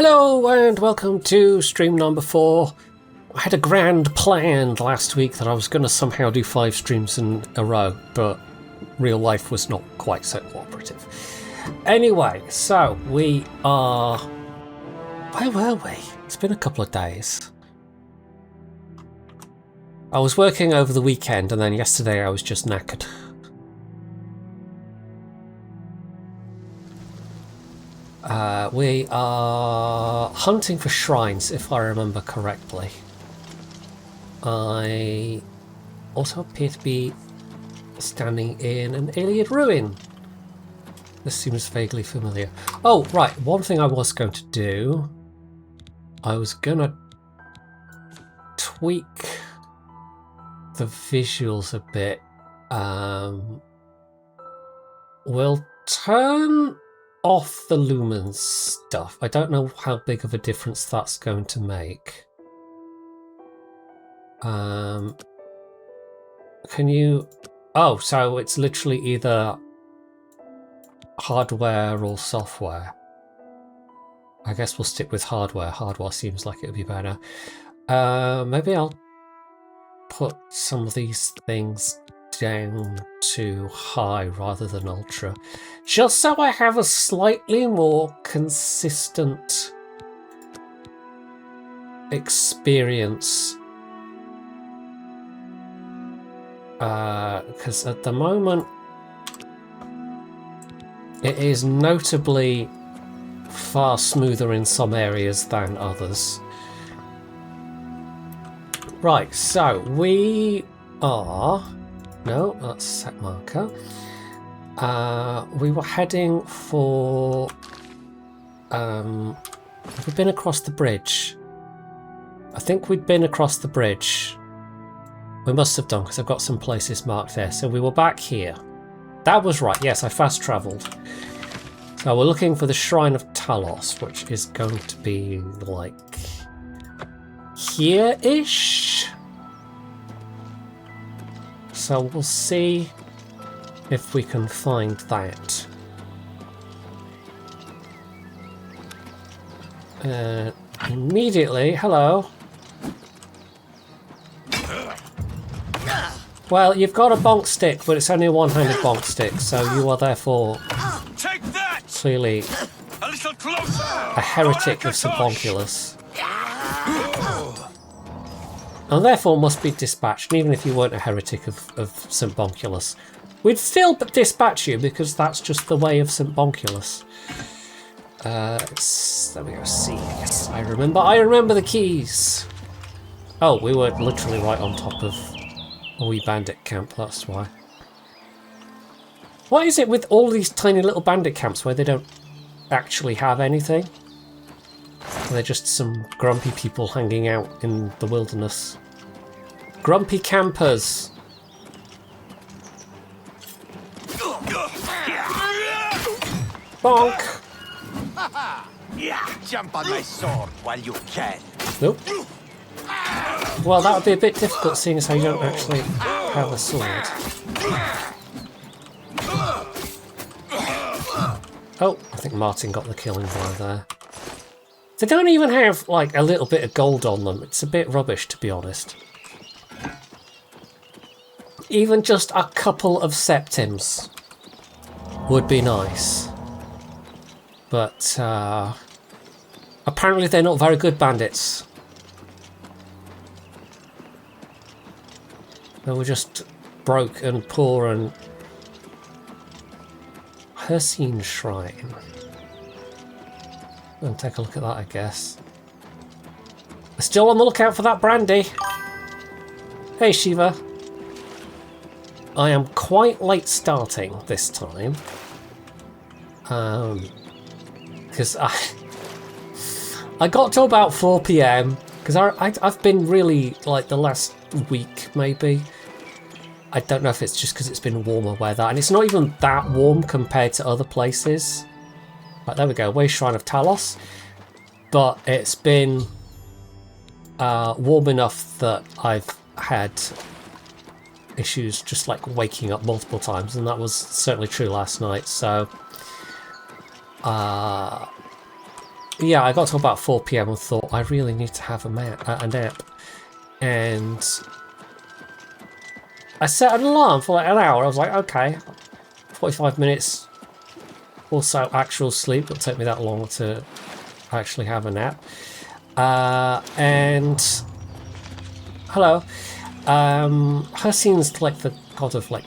Hello and welcome to stream number 4. I had a grand plan last week that I was going to somehow do 5 streams in a row, but real life was not quite so cooperative. Anyway, so we are... Where were we? It's been a couple of days. I was working over the weekend and then yesterday I was just knackered. We are hunting for shrines, if I remember correctly. I also appear to be standing in an Iliad ruin. This seems vaguely familiar. Oh, right, one thing I was going to do, I was going to tweak the visuals a bit. We'll turn off the lumens stuff. I don't know how big of a difference that's going to make. Can you... Oh, so it's literally either hardware or software. I guess we'll stick with hardware. Hardware seems like it would be better. Maybe I'll put some of these things down to high rather than ultra, just so I have a slightly more consistent experience, because at the moment it is notably far smoother in some areas than others. Right, so we are... No, that's set marker. We were heading for... have we been across the bridge? I think we'd been across the bridge. We must have done, because I've got some places marked there. So we were back here. That was right, yes, I fast travelled. So we're looking for the Shrine of Talos, which is going to be like... here-ish? So we'll see if we can find that. Immediately, hello. Well, you've got a bonk stick, but it's only a one-handed bonk stick, so you are therefore clearly a heretic of Subbonculus. And therefore must be dispatched, and even if you weren't a heretic of Subbonculus, we'd still dispatch you, because that's just the way of Subbonculus. There we go, C, yes, I remember the keys! Oh, we were literally right on top of a wee bandit camp, that's why. What is it with all these tiny little bandit camps where they don't actually have anything? They're just some grumpy people hanging out in the wilderness. Grumpy campers! Bonk! Yeah, jump on my sword while you can. Nope. Well, that would be a bit difficult seeing as how you don't actually have a sword. Oh, I think Martin got the killing blow there. They don't even have, like, a little bit of gold on them. It's a bit rubbish, to be honest. Even just a couple of septims would be nice. But, apparently they're not very good bandits. They were just broke and poor and... Hercene Shrine. And take a look at that, I guess. We're still on the lookout for that brandy. Hey, Shiva. I am quite late starting this time. Because I got to about 4 PM. Because I've been really, like, the last week, maybe. I don't know if it's just because it's been warmer weather. And it's not even that warm compared to other places. Right, there we go, Way Shrine of Talos. But it's been warm enough that I've had issues just like waking up multiple times, and that was certainly true last night. So yeah, I got to about 4 PM and thought I really need to have a nap. And I set an alarm for like an hour. I was like, okay, 45 minutes or so actual sleep. It'll take me that long to actually have a nap. And hello. Hercine's like the god of like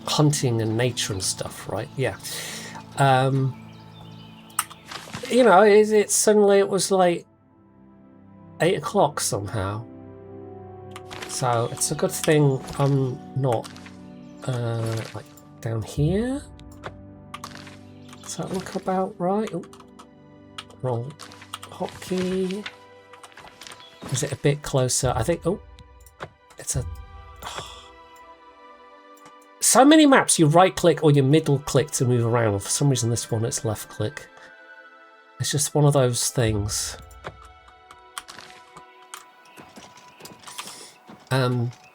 hunting and nature and stuff, right? Yeah. You know, it suddenly it was like 8 o'clock somehow. So it's a good thing I'm not like down here. Does that look about right? Oh, wrong hotkey. Is it a bit closer? I think. Oh, it's a. So many maps you right click or you middle click to move around. For some reason, this one it's left click. It's just one of those things.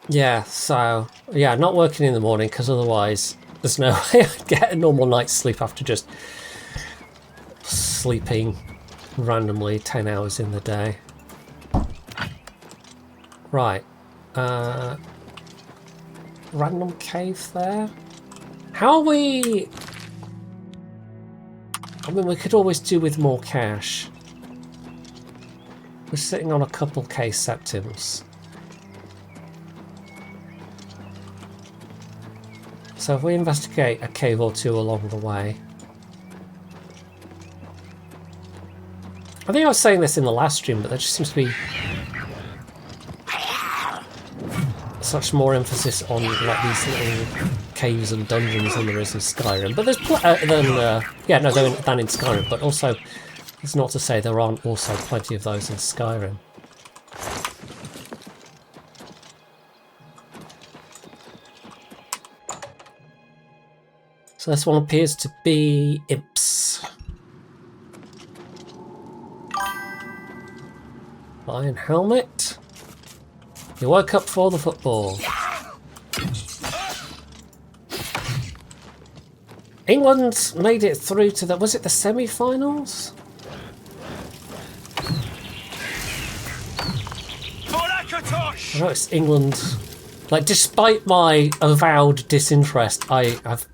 Yeah, so yeah, not working in the morning because otherwise there's no way I'd get a normal night's sleep after just sleeping randomly 10 hours in the day. Right. Random cave there. How are we? I mean, we could always do with more cash. We're sitting on a couple K septims. So if we investigate a cave or two along the way. I think I was saying this in the last stream, but there just seems to be such more emphasis on like these little caves and dungeons than there is in Skyrim. But there's than in Skyrim. But also, it's not to say there aren't also plenty of those in Skyrim. So this one appears to be imps. Lion helmet. You woke up for the football. England made it through to the... Was it the semi-finals? I know it's England. Like, despite my avowed disinterest, I have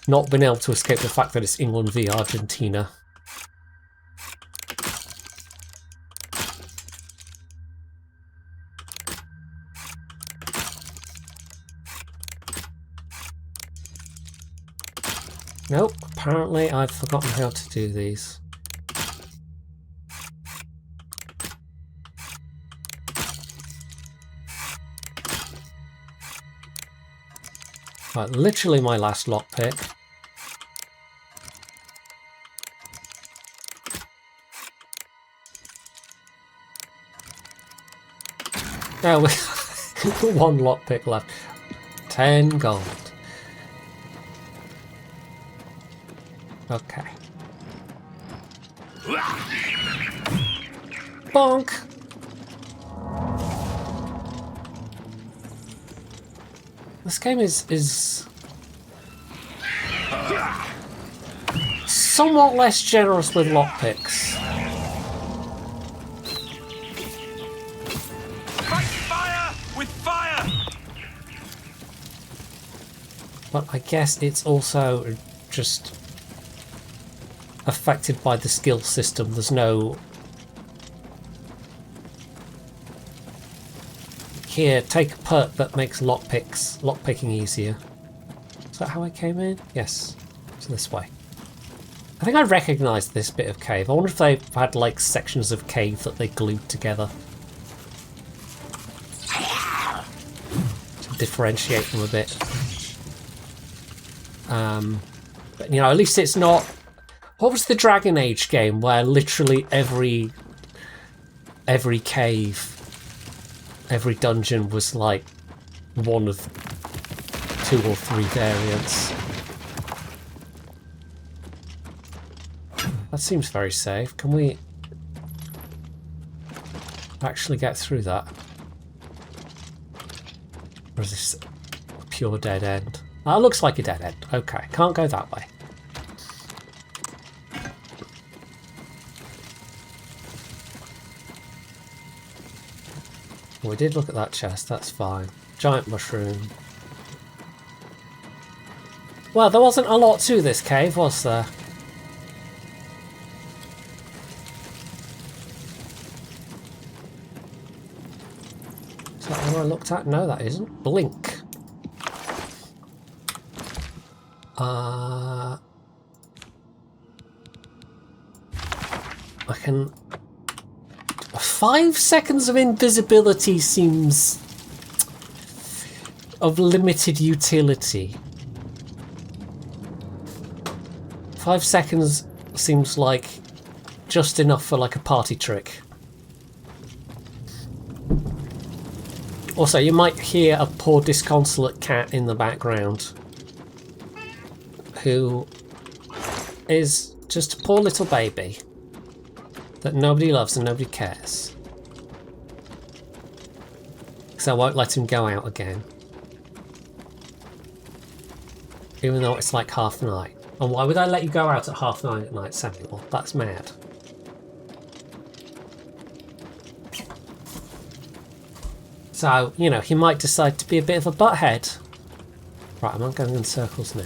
not been able to escape the fact that it's England v Argentina. Nope, apparently I've forgotten how to do these. Right, literally my last lockpick. Now we one lockpick left. 10 gold. Okay. Bonk! This game is somewhat less generous with lockpicks. Fight fire with fire! But I guess it's also just affected by the skill system. There's no... Here, take a perk that makes lockpicking easier. Is that how I came in? Yes. It's this way. I think I recognised this bit of cave. I wonder if they've had like sections of cave that they glued together to differentiate them a bit. But you know, at least it's not... What was the Dragon Age game where literally every cave, every dungeon was like one of 2 or 3 variants? That seems very safe. Can we actually get through that? Or is this a pure dead end? That looks like a dead end. Okay, can't go that way. Well, we did look at that chest, that's fine. Giant mushroom. Well, there wasn't a lot to this cave, was there? Is that the one I looked at? No, that isn't. Blink. I can... 5 seconds of invisibility seems of limited utility. 5 seconds seems like just enough for like a party trick. Also, you might hear a poor disconsolate cat in the background who is just a poor little baby that nobody loves and nobody cares. Because I won't let him go out again. Even though it's like 9:30. And why would I let you go out at 9:30 at night, Samuel? That's mad. So, you know, he might decide to be a bit of a butthead. Right, I'm not going in circles now.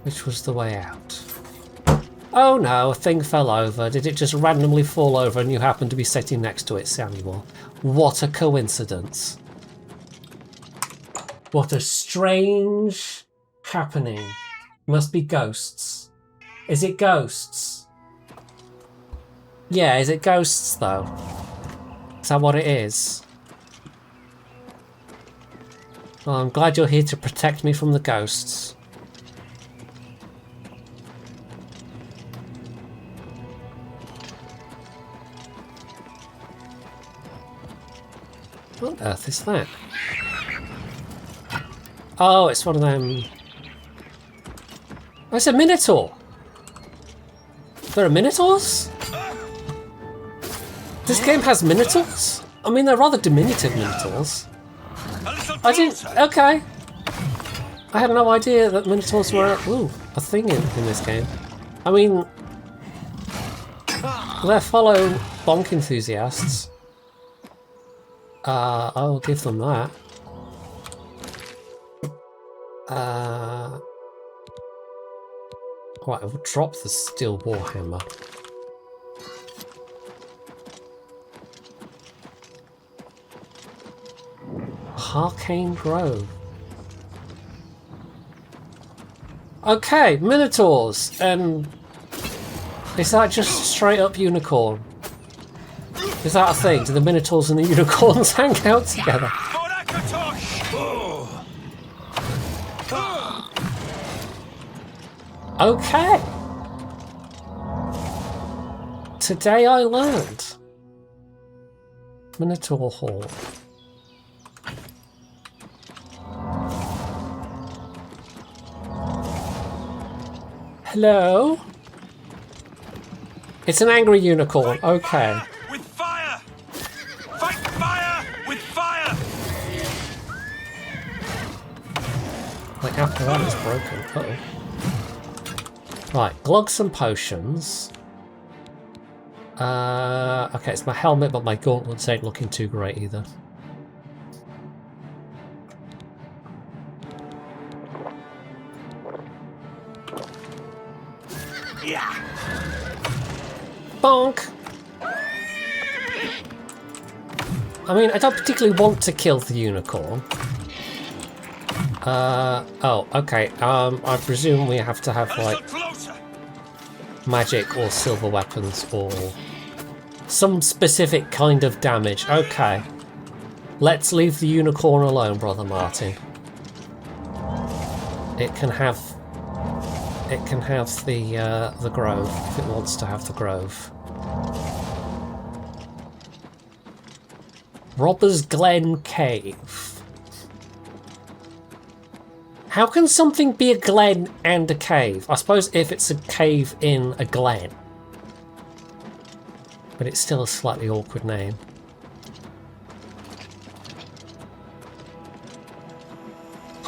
Which was the way out? Oh no, a thing fell over. Did it just randomly fall over and you happened to be sitting next to it, Samuel? What a coincidence. What a strange happening. Must be ghosts. Is it ghosts? Yeah, is it ghosts though? Is that what it is? Well, I'm glad you're here to protect me from the ghosts. What on earth is that? Oh, it's one of them... Oh, it's a Minotaur! There are Minotaurs? This game has Minotaurs? I mean, they're rather diminutive Minotaurs. I didn't... Okay. I had no idea that Minotaurs were a thing in this game. I mean... They're fellow bonk enthusiasts. I'll give them that. Right, I will drop the steel warhammer. Arcane Grove. Okay, Minotaurs, and is that just straight up unicorn? Is that a thing? Do the Minotaurs and the unicorns hang out together? Okay. Today I learned. Minotaur Hall. Hello? It's an angry unicorn. Okay. With fire! Fight fire with fire! Like after that it's broken. Uh-oh. Right, glugs and potions. Okay, it's my helmet, but my gauntlets ain't looking too great either. Yeah. Bonk! I mean, I don't particularly want to kill the unicorn. Oh, okay. I presume we have to have, like, magic or silver weapons or some specific kind of damage. Okay. Let's leave the unicorn alone, Brother Martin. It can have the grove if it wants to have the grove. Robber's Glen Cave. How can something be a glen and a cave? I suppose if it's a cave in a glen. But it's still a slightly awkward name.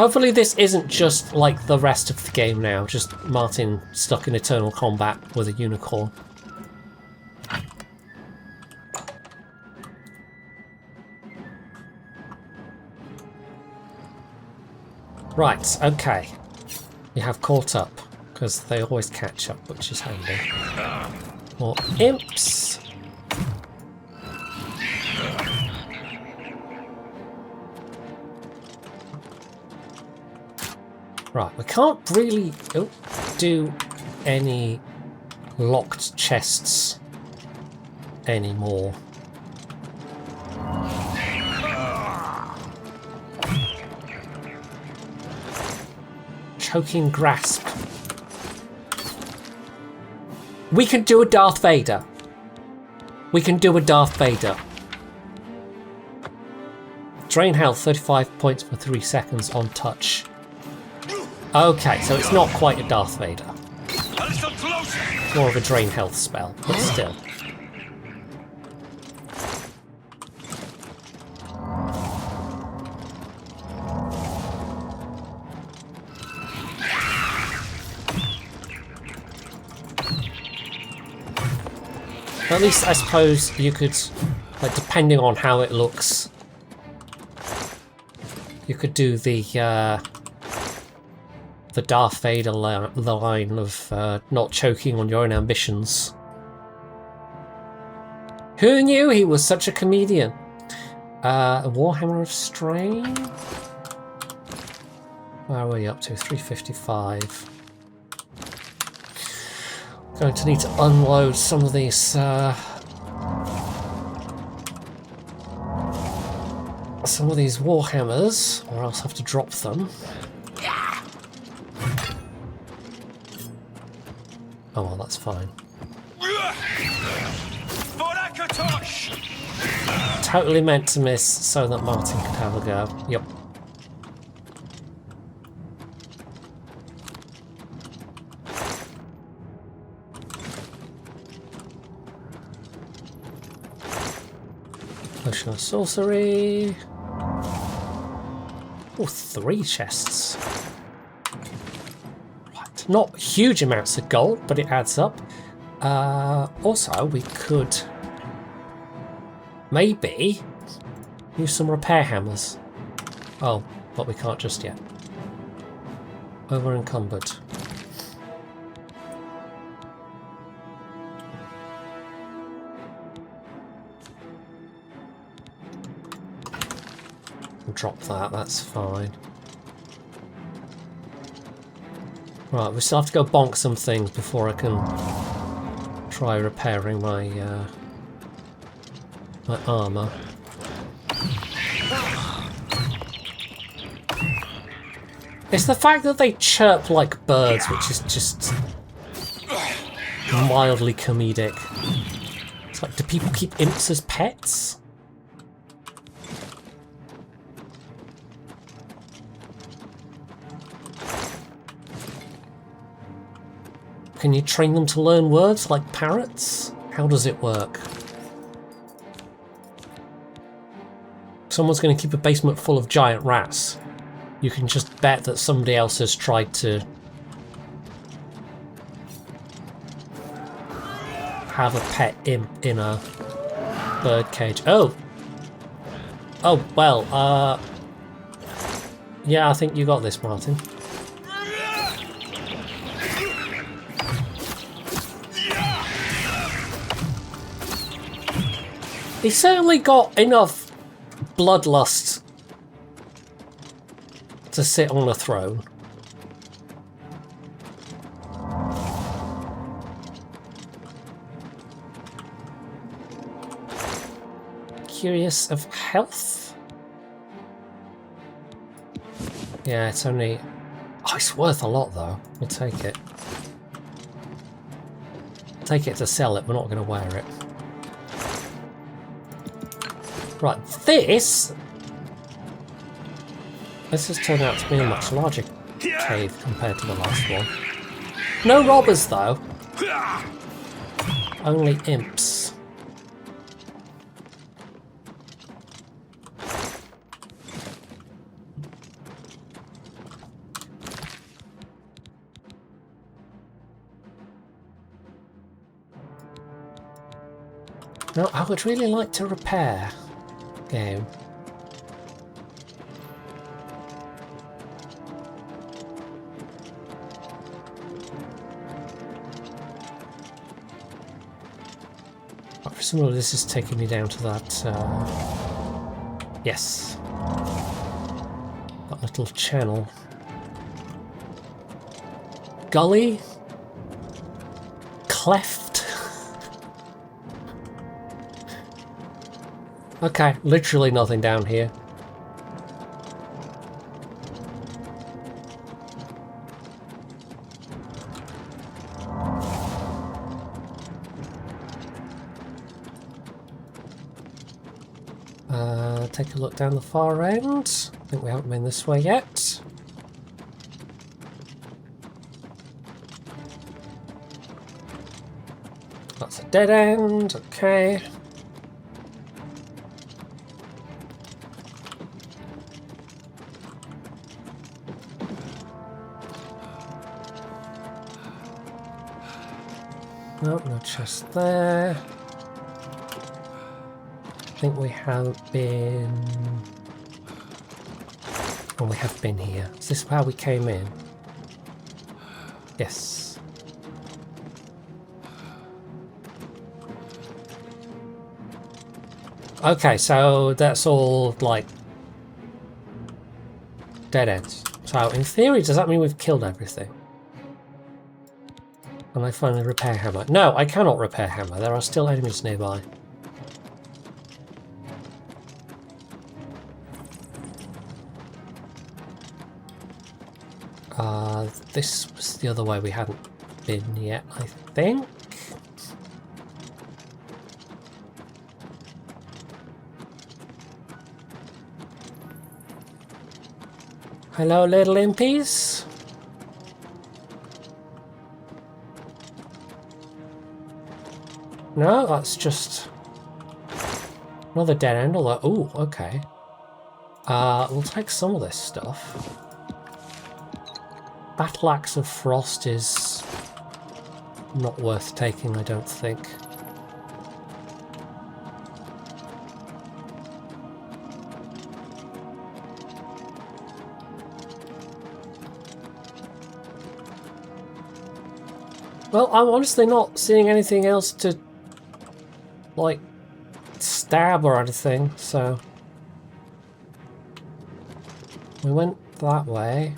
Hopefully this isn't just like the rest of the game now, just Martin stuck in eternal combat with a unicorn. Right, okay. You have caught up, because they always catch up, which is handy. More imps. Right, we can't really do any locked chests anymore. Choking grasp. We can do a Darth Vader. We can do a Darth Vader. Drain health 35 points for 3 seconds on touch. Okay, so it's not quite a Darth Vader. It's more of a drain health spell, but still. At least I suppose you could, like, depending on how it looks, you could do the Darth Vader line of not choking on your own ambitions. Who knew he was such a comedian? A Warhammer of Strain? Where are we up to? 355. Going to need to unload some of these Warhammers, or else have to drop them. Oh well, that's fine. Totally meant to miss so that Martin could have a go. Yep. Potion of sorcery. Oh, 3 chests. Right. Not huge amounts of gold, but it adds up. Also, we could maybe use some repair hammers. Oh, but we can't just yet. Over encumbered. Drop that, that's fine. Right, we still have to go bonk some things before I can try repairing my my armor. It's the fact that they chirp like birds, which is just mildly comedic. It's like, do people keep imps as pets? Can you train them to learn words like parrots? How does it work? If someone's going to keep a basement full of giant rats, you can just bet that somebody else has tried to have a pet imp in a bird cage. Oh! Oh, well, yeah, I think you got this, Martin. He's certainly got enough bloodlust to sit on a throne. Curious of health? Yeah, it's only... Oh, it's worth a lot though. We'll take it. Take it to sell it, we're not going to wear it. Right, this has turned out to be a much larger cave compared to the last one. No robbers though. Only imps. Now, I would really like to repair. Game. But presumably this is taking me down to that, yes. That little channel. Gully? Cleft? Okay, literally nothing down here. Take a look down the far end. I think we haven't been this way yet. That's a dead end, okay. Nope, no chest there. I think we have been... Oh, we have been here. Is this how we came in? Yes. Okay, so that's all, like, dead ends. So, in theory, does that mean we've killed everything? And I find the repair hammer. No, I cannot repair hammer. There are still enemies nearby. This was the other way we hadn't been yet, I think. Hello, little impies. No, that's just another dead end. Although, ooh, okay. We'll take some of this stuff. Battle Axe of Frost is not worth taking, I don't think. Well, I'm honestly not seeing anything else to, like, stab or anything, so... We went that way.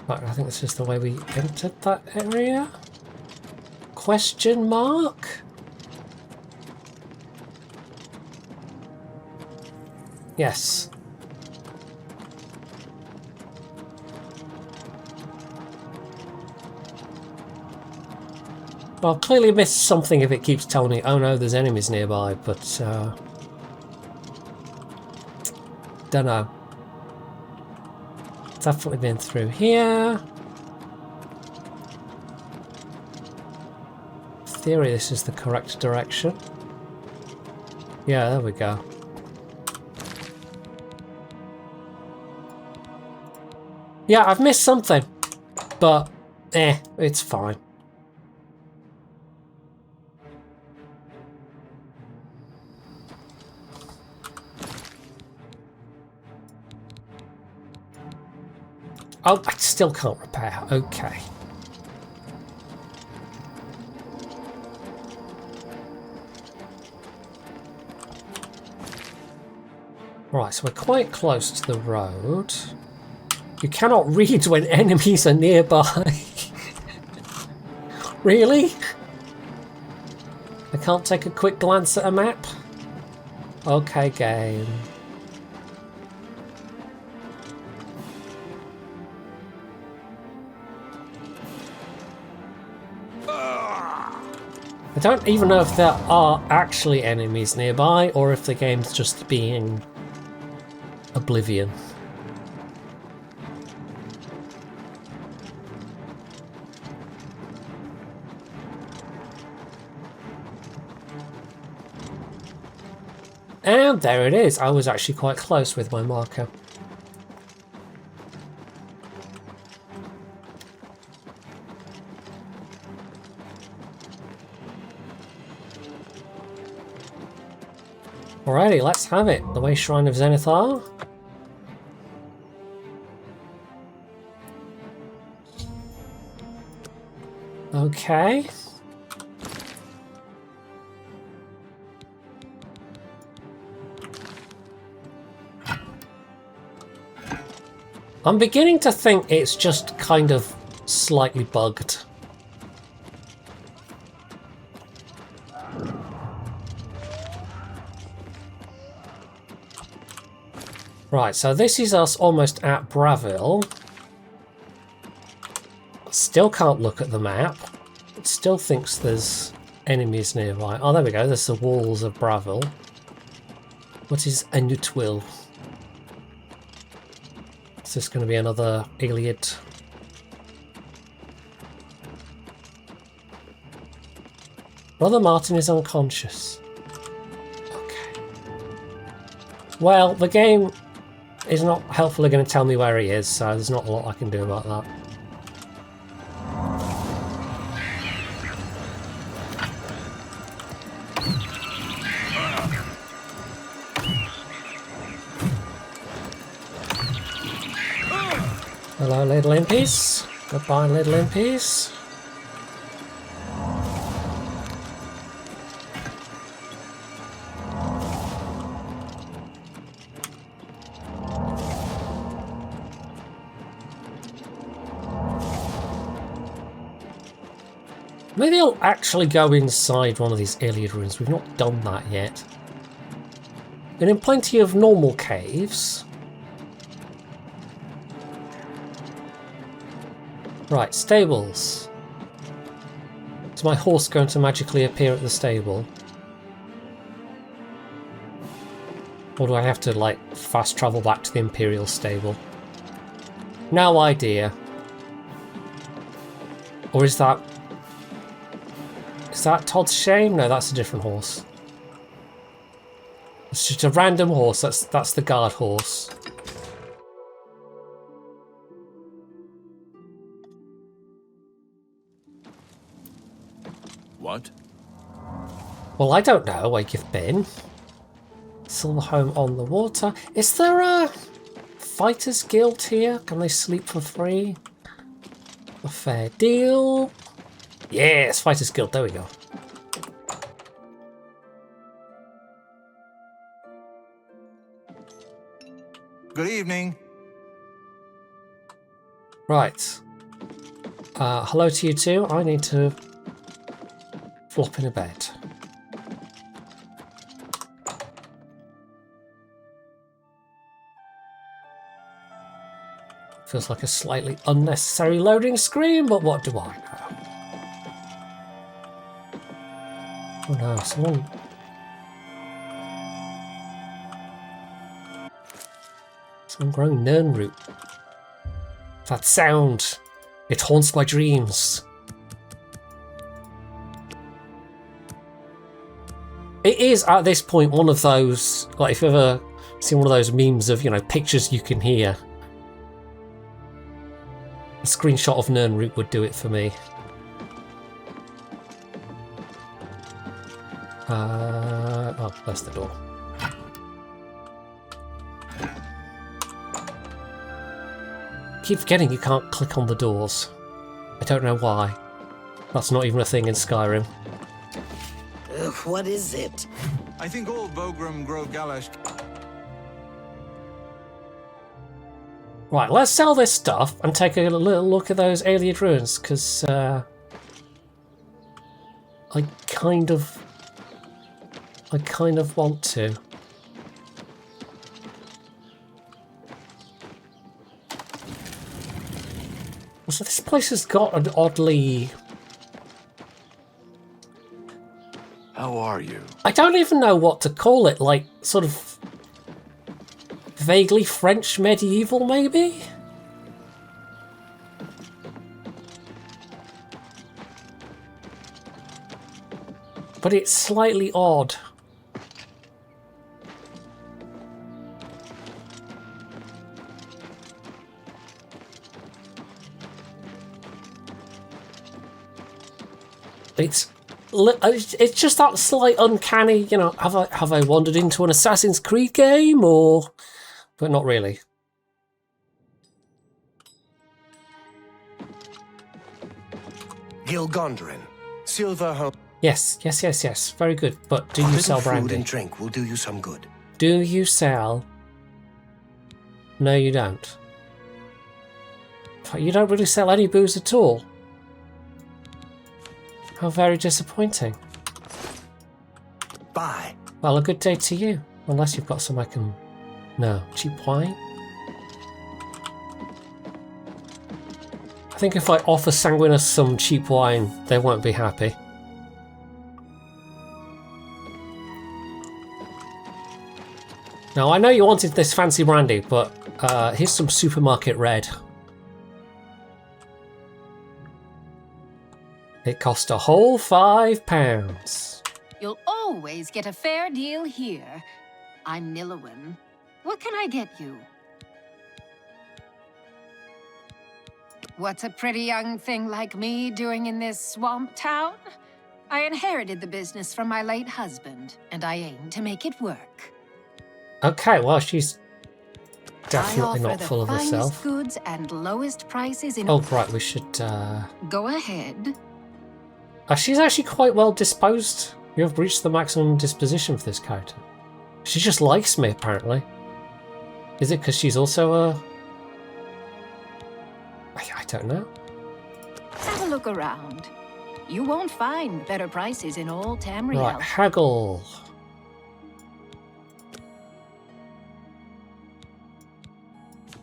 Right, I think this is the way we entered that area? Question mark? Yes. Well, I've clearly missed something if it keeps telling me, oh no, there's enemies nearby, but, don't know. Definitely been through here. In theory, this is the correct direction. Yeah, there we go. Yeah, I've missed something, but it's fine. Oh, I still can't repair. Okay. Right, so we're quite close to the road. You cannot read when enemies are nearby. Really? I can't take a quick glance at a map? Okay, game. I don't even know if there are actually enemies nearby or if the game's just being Oblivion. And there it is. I was actually quite close with my marker. Alrighty, let's have it. The Way Shrine of Zenithar. Okay. I'm beginning to think it's just kind of slightly bugged. Right, so this is us almost at Bravil. Still can't look at the map. It still thinks there's enemies nearby. Oh, there we go. There's the walls of Bravil. What is Anutwil? Is this going to be another Iliad? Brother Martin is unconscious. Okay. Well, the game is not helpfully going to tell me where he is, so there's not a lot I can do about that. Hello, little impies. Goodbye, little impies. Maybe I'll actually go inside one of these Iliad ruins. We've not done that yet. Been in plenty of normal caves. Right, stables. Is my horse going to magically appear at the stable? Or do I have to, like, fast travel back to the Imperial stable? No idea. Or is that... Is that Todd's Shame? No, that's a different horse. It's just a random horse. That's the guard horse. What? Well, I don't know where you've been. Silver Home on the Water. Is there a Fighters Guild here? Can they sleep for free? A fair deal. Yes, Fighters Guild. There we go. Good evening. Right. Hello to you too. I need to flop in a bed. Feels like a slightly unnecessary loading screen, but what do I know? Oh no, someone... Someone growing nern root. That sound! It haunts my dreams. It is, at this point, one of those... Like, if you've ever seen one of those memes of, you know, pictures you can hear. A screenshot of nern root would do it for me. Oh, that's the door. Keep forgetting you can't click on the doors. I don't know why. That's not even a thing in Skyrim. What is it? I think all Vogram grow Galash. Right, let's sell this stuff and take a little look at those Iliad ruins, because I kind of want to. So this place has got an oddly... How are you? I don't even know what to call it, like, sort of... vaguely French medieval, maybe? But it's slightly odd. it's just that slight uncanny, you know, have I wandered into an Assassin's Creed game, or... But not really. Gilgondrin, silver home. Yes. Very good. But do you sell brandy? Food and drink will do you some good. Do you sell? No, you don't. You don't really sell any booze at all. How very disappointing. Bye. Well, a good day to you. Unless you've got some I can... No. Cheap wine? I think if I offer Sanguinus some cheap wine, they won't be happy. Now, I know you wanted this fancy brandy, but here's some supermarket red. It cost a whole £5. You'll always get a fair deal here. I'm Nillowen. What can I get you? What's a pretty young thing like me doing in this swamp town? I inherited the business from my late husband, and I aim to make it work. Okay, well, she's definitely not full of I offer the herself. finest goods and lowest prices in... Oh, right, we should... Go ahead. She's actually quite well disposed. You have reached the maximum disposition for this character. She just likes me, apparently. Is it because she's also a... I don't know. Have a look around. You won't find better prices in all Tamriel. Right, haggle.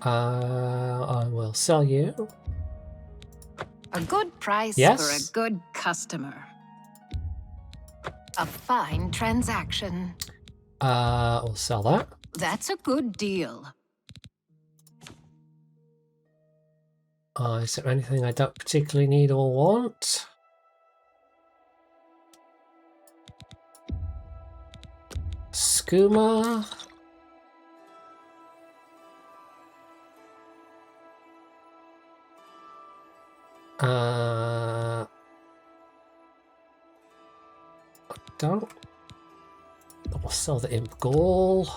I will sell you. A good price Yes. for a good customer. A fine transaction. We'll sell that. That's a good deal. Is there anything I don't particularly need or want? Skooma. I don't. I'll sell the Imp Gall.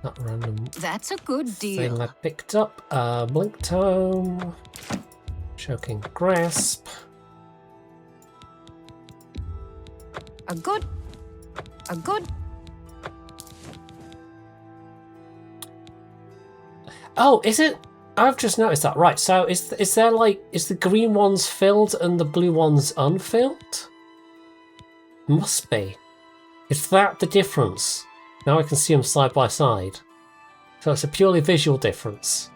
That random That's a good thing deal. I picked up. Blink Tome. Choking Grasp. A good... Oh, is it? I've just noticed that. Right, so is there like... Is the green ones filled and the blue ones unfilled? Must be. Is that the difference? Now I can see them side by side. So it's a purely visual difference.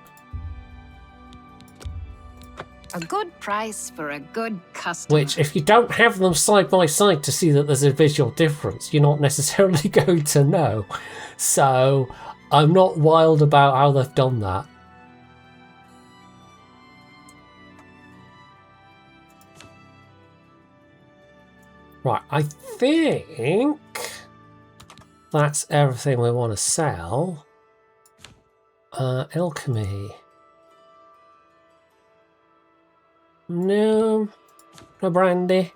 A good price for a good customer. Which, if you don't have them side by side to see that there's a visual difference, you're not necessarily going to know. So I'm not wild about how they've done that. Right, I think that's everything we want to sell. Alchemy. No brandy.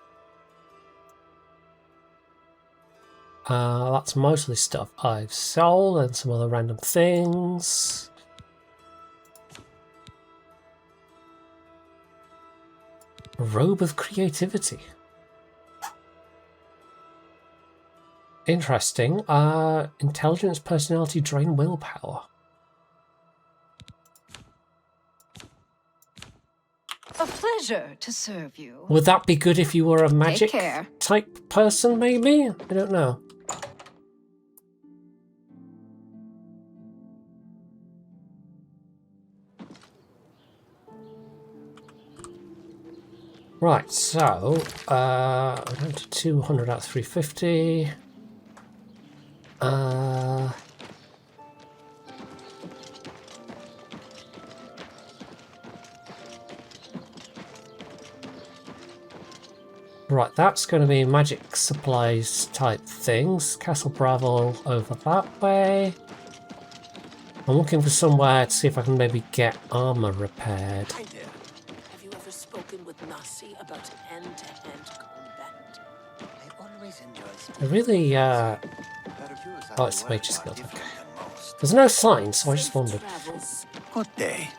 That's mostly stuff I've sold and some other random things. A robe of creativity. Interesting. Intelligence, personality, drain willpower. A pleasure to serve you. Would that be good if you were a magic Take care. type person, maybe? I don't know. Right, so, I'm down to 200 out of 350. Right, that's going to be magic supplies type things. Castle Bravo over that way. I'm looking for somewhere to see if I can maybe get armor repaired. Hi there. Have you ever spoken with Nasi about hand-to-hand combat. I always enjoy I really, oh, it's the Mage's Guild, okay. There's no sign, so I just wondered. Good day.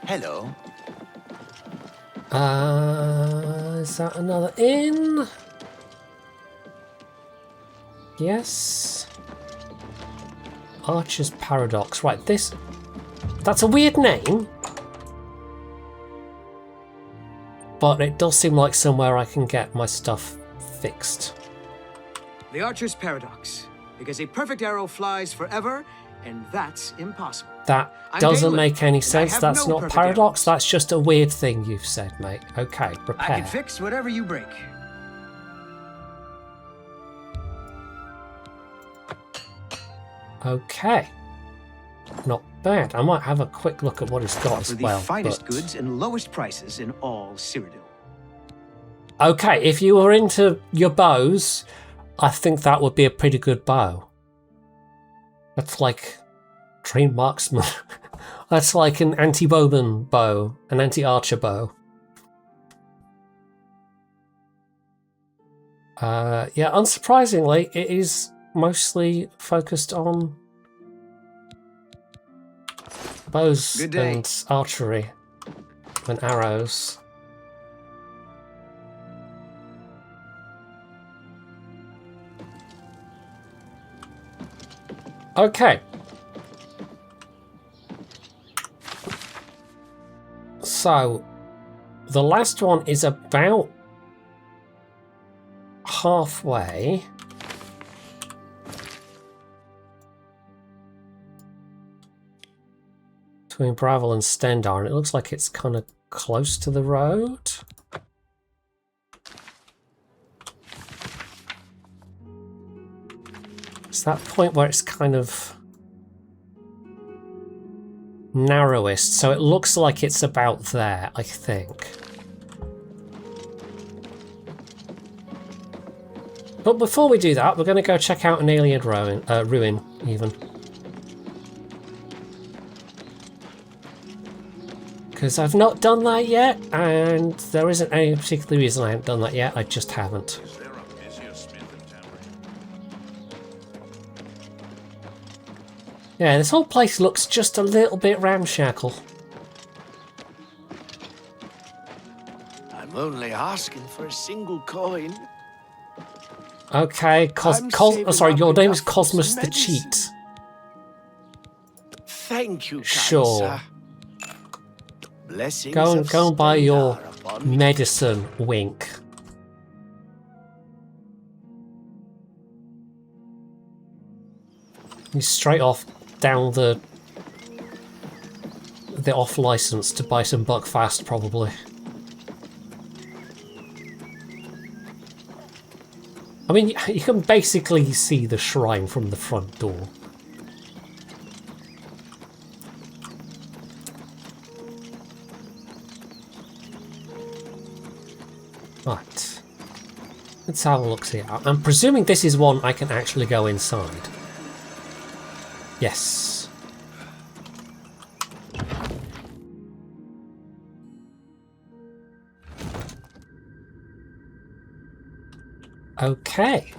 Hello. Is that another inn? Yes. Archer's Paradox. Right, this... That's a weird name. But it does seem like somewhere I can get my stuff fixed. The Archer's Paradox. Because a perfect arrow flies forever, and that's impossible. That doesn't make any sense. That's not a paradox. That's just a weird thing you've said, mate. Okay, repair. I can fix whatever you break. Okay. Not bad. I might have a quick look at what he's got as well. For the finest goods and lowest prices in all Cyrodiil. Okay, if you were into your bows, I think that would be a pretty good bow. That's like trained marksman. That's like an anti-bowman bow, an anti-archer bow. Yeah, unsurprisingly, it is mostly focused on bows and archery and arrows. Okay. So, the last one is about halfway. Between Bravel and Stendar, and it looks like it's kind of close to the road. It's that point where it's kind of narrowest, so it looks like it's about there, I think. But before we do that, we're going to go check out an alien ruin, even. Because I've not done that yet, and there isn't any particular reason I haven't done that yet, I just haven't. Yeah, this whole place looks just a little bit ramshackle. I'm only asking for a single coin. Okay, sorry, your name is Cosmos the Cheat. Thank you, kind sure. sir. Blessings Go and buy your upon me. medicine, wink. He's straight off down the off license to buy some Buckfast, probably. I mean, you can basically see the shrine from the front door. Right. Let's have a look see. I'm presuming this is one I can actually go inside. Yes. Okay.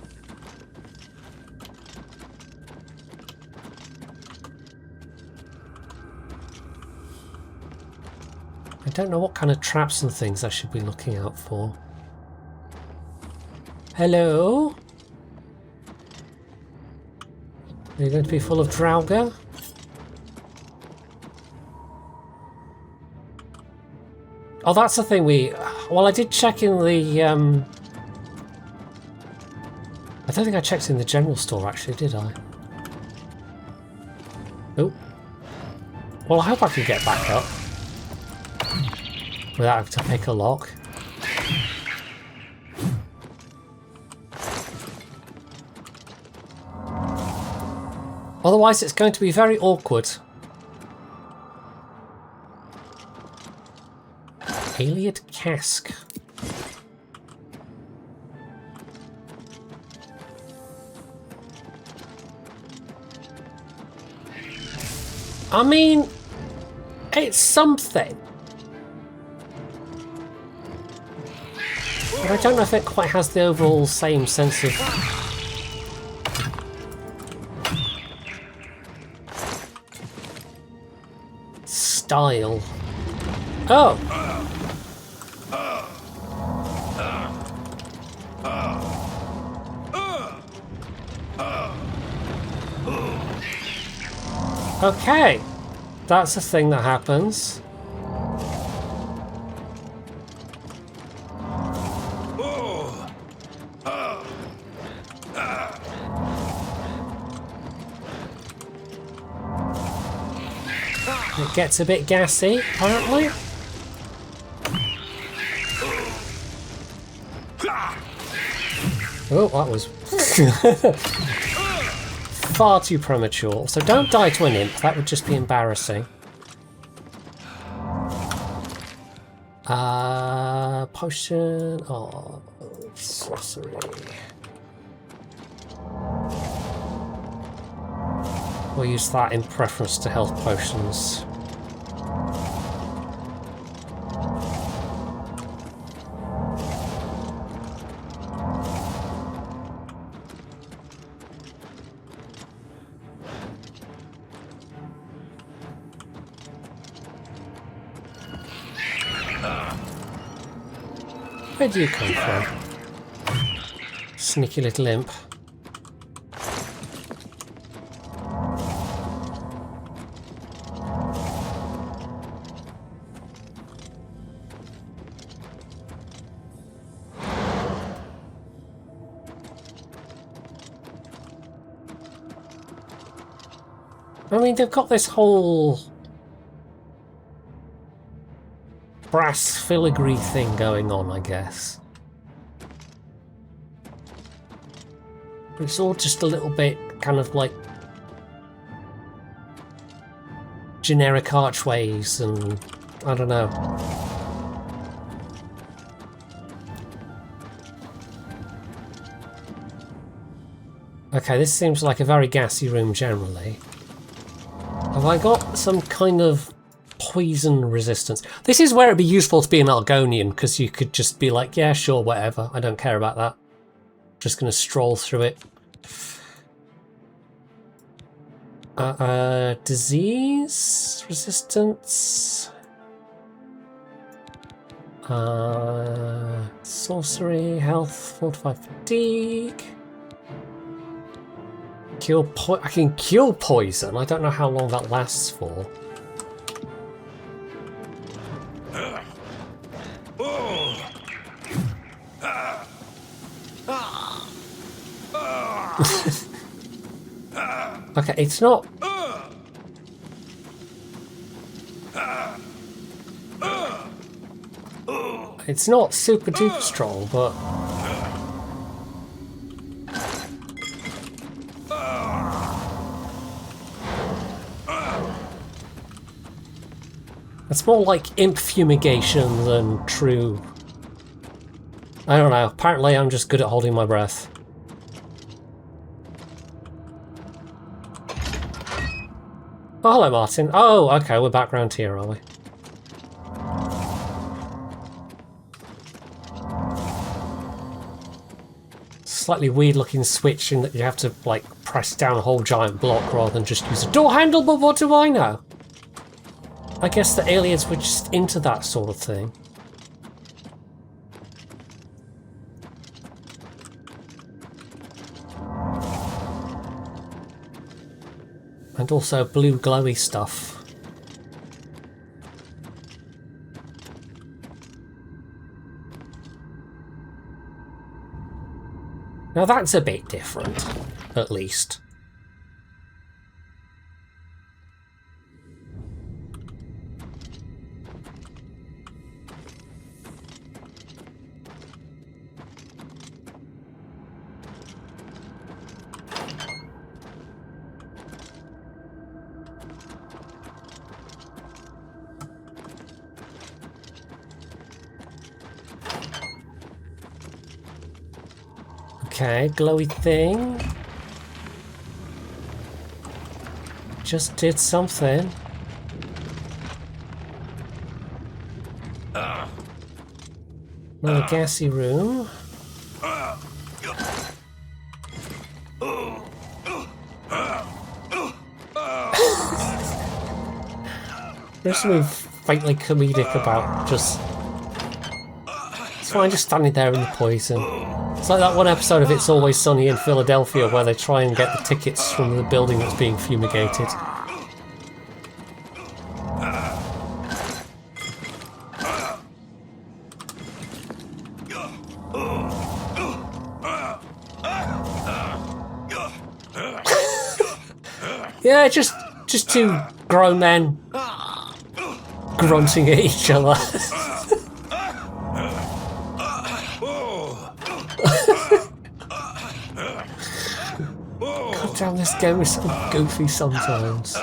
I don't know what kind of traps and things I should be looking out for. Hello? Are you going to be full of Draugr? Oh, that's the thing well, I did check in the, I don't think I checked in the general store, actually, did I? Oh. Well, I hope I can get back up without having to pick a lock. Otherwise, it's going to be very awkward. Aliad cask. I mean, it's something. But I don't know if it quite has the overall same sense of style. Oh! Okay, that's a thing that happens. It gets a bit gassy, apparently. Oh, that was far too premature. So don't die to an imp, that would just be embarrassing. Potion. Oh, sorcery. We'll use that in preference to health potions. Where do you come from? Sneaky little imp. I mean, they've got this whole brass filigree thing going on, I guess. But it's all just a little bit kind of like generic archways and I don't know. Okay, this seems like a very gassy room generally. Have I got some kind of poison resistance? This is where it'd be useful to be an Argonian, because you could just be like, yeah, sure, whatever. I don't care about that. Just going to stroll through it. Disease resistance. Sorcery, health, fortify fatigue. I can cure poison. I don't know how long that lasts for. Okay, it's not. It's not super duper strong, but. It's more like imp fumigation than true. I don't know. Apparently I'm just good at holding my breath. Oh, hello, Martin. Oh, okay, we're back round here, are we? Slightly weird looking switch in that you have to, like, press down a whole giant block rather than just use a door handle, but what do I know? I guess the aliens were just into that sort of thing. And also blue glowy stuff. Now that's a bit different, at least. Okay, glowy thing. Just did something. Another gassy room. There's something faintly comedic about just... It's fine just standing there in the poison. It's like that one episode of It's Always Sunny in Philadelphia where they try and get the tickets from the building that's being fumigated. Yeah, just two grown men grunting at each other. God damn, this game is so goofy sometimes.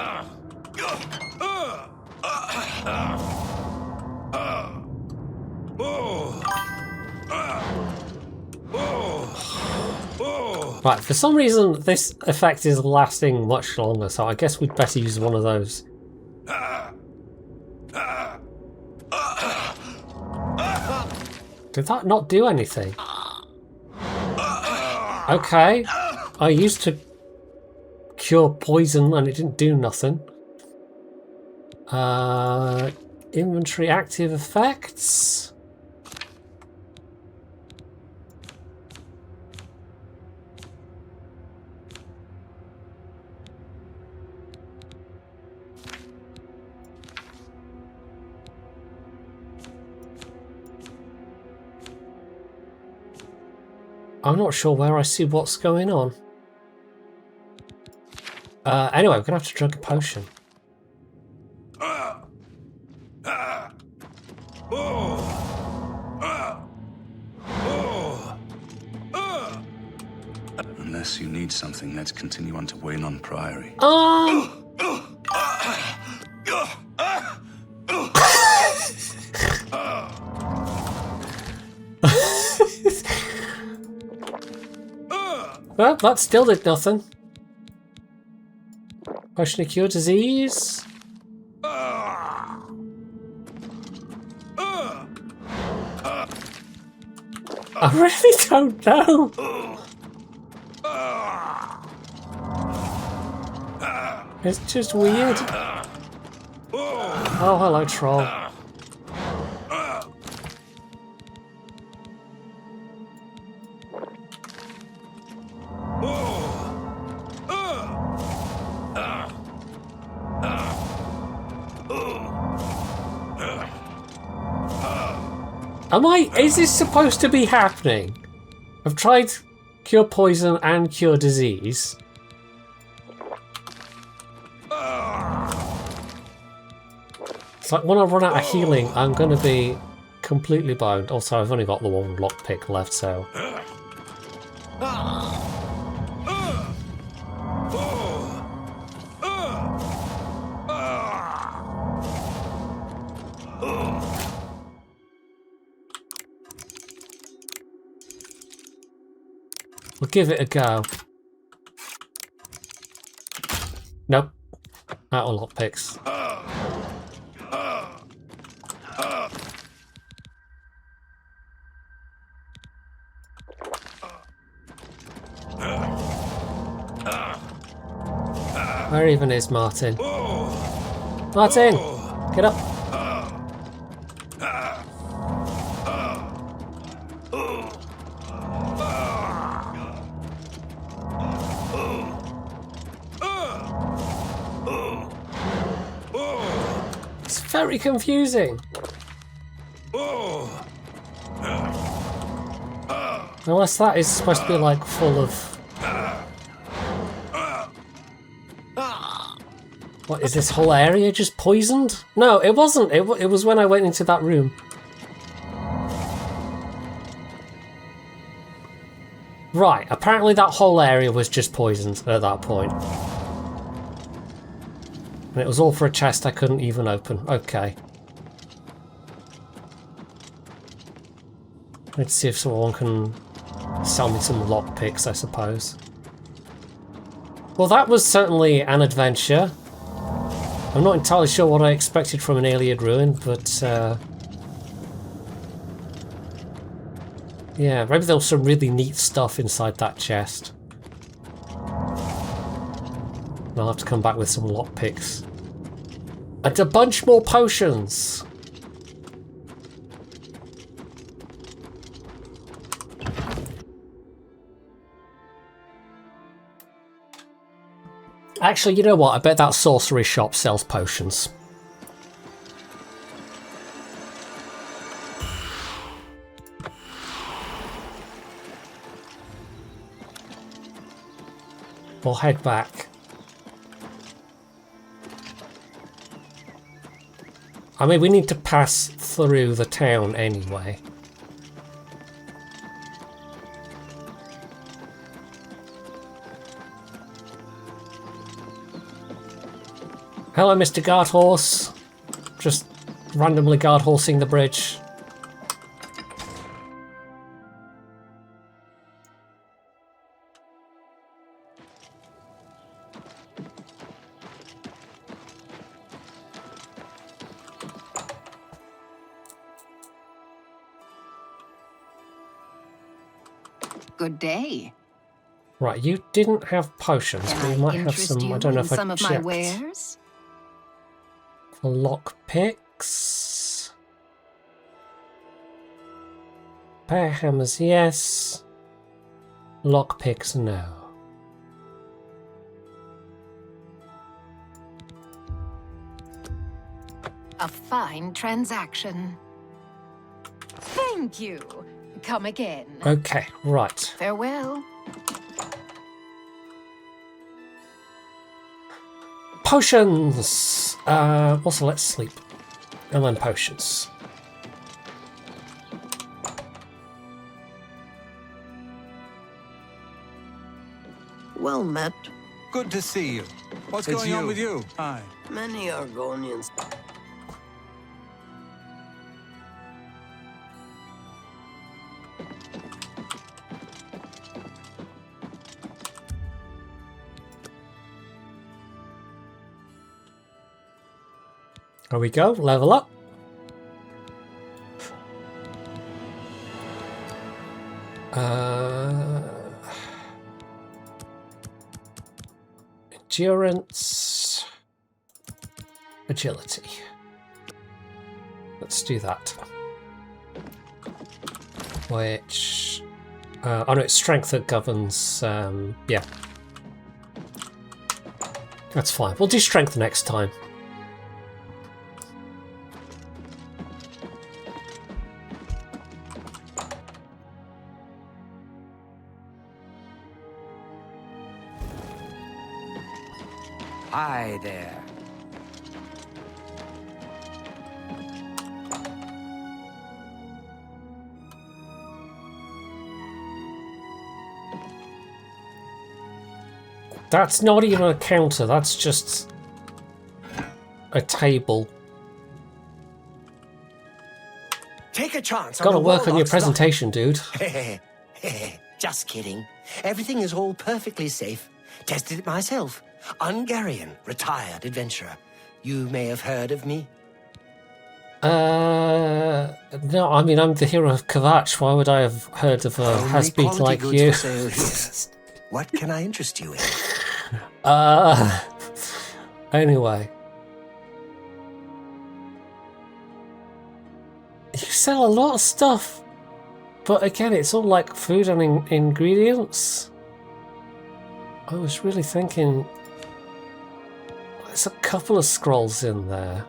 Right, for some reason this effect is lasting much longer, so I guess we'd better use one of those. Did that not do anything? Okay, I used to cure poison and it didn't do nothing. Inventory active effects. I'm not sure where I see what's going on. Anyway, we're gonna have to drink a potion. Unless you need something, let's continue on to Waynon Priory. Well, that still did nothing. Potion to cure disease. I really don't know. It's just weird. Oh, hello, troll. Is this supposed to be happening? I've tried cure poison and cure disease. It's like when I run out of healing, I'm going to be completely boned. Also, I've only got the one lockpick left, so... We'll give it a go. Nope. Out of lockpicks. Where even is Martin? Martin! Get up! It's very confusing. Unless that is supposed to be like full of... What, is this whole area just poisoned? No, it wasn't. It was when I went into that room. Right, apparently that whole area was just poisoned at that point. And it was all for a chest I couldn't even open. Okay. Let's see if someone can sell me some lockpicks, I suppose. Well, that was certainly an adventure. I'm not entirely sure what I expected from an alien ruin, but Yeah, maybe there was some really neat stuff inside that chest. And I'll have to come back with some lockpicks. And a bunch more potions! Actually, you know what? I bet that sorcery shop sells potions. We'll head back. I mean, we need to pass through the town anyway. Hello, Mr. Guard Horse. Just randomly guard horsing the bridge. Good day. Right, you didn't have potions, but you Can might I have interest some. you I don't know in if I some of my checked. wares? For lockpicks. Bear hammers, yes. Lockpicks, no. A fine transaction. Thank you. Come again. Okay, right. Farewell. Potions! Also, let's sleep. And then potions. Well met. Good to see you. What's It's going on you. with you? Hi. Many Argonians. There we go, level up. Endurance. Agility. Let's do that. Which... oh no, it's strength that governs... yeah. That's fine. We'll do strength next time. Hi there. That's not even a counter, that's just a table. Take a chance. Gotta on the work on your warlock's luck. presentation, dude. Just kidding. Everything is all perfectly safe. Tested it myself. Ungarian, retired adventurer. You may have heard of me. No, I mean, I'm the hero of Kavach. Why would I have heard of a Only has-been quality like goods you? for sale here. What can I interest you in? Anyway. You sell a lot of stuff. But again, it's all like food and ingredients. I was really thinking... There's a couple of scrolls in there.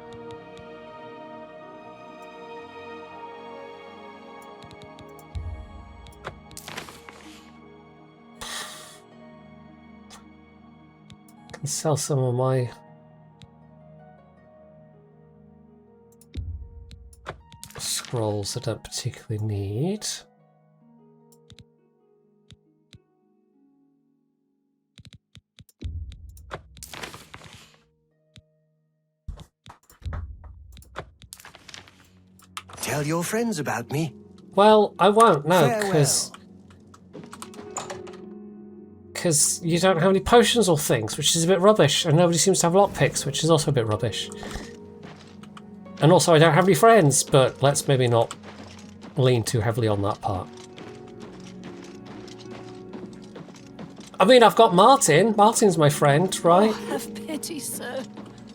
Can sell some of my scrolls I don't particularly need. Tell your friends about me. Well, I won't, no, Farewell. because you don't have any potions or things, which is a bit rubbish, and nobody seems to have lockpicks, which is also a bit rubbish. And also, I don't have any friends, but let's maybe not lean too heavily on that part. I mean, I've got Martin. Martin's my friend, right? Oh, have pity, sir.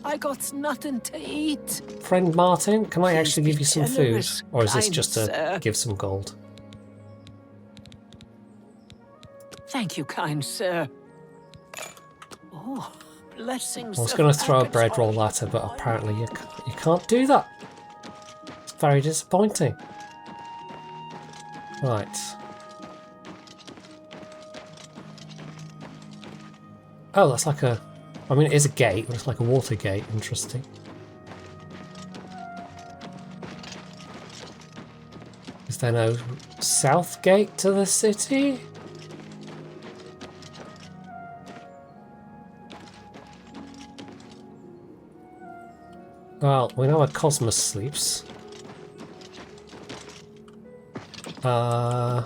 I got nothing to eat. Friend Martin, can I Please actually be give you some food? generous, Or is this kind just to sir. give some gold? Thank you, kind sir. Oh, blessings. I was of going to throw a bread Akaton roll at her, but apparently you can't do that. It's very disappointing. Right. Oh, that's like a... I mean, it is a gate, but it's like a water gate. Interesting. Is there no south gate to the city? Well, we know where Cosmos sleeps. I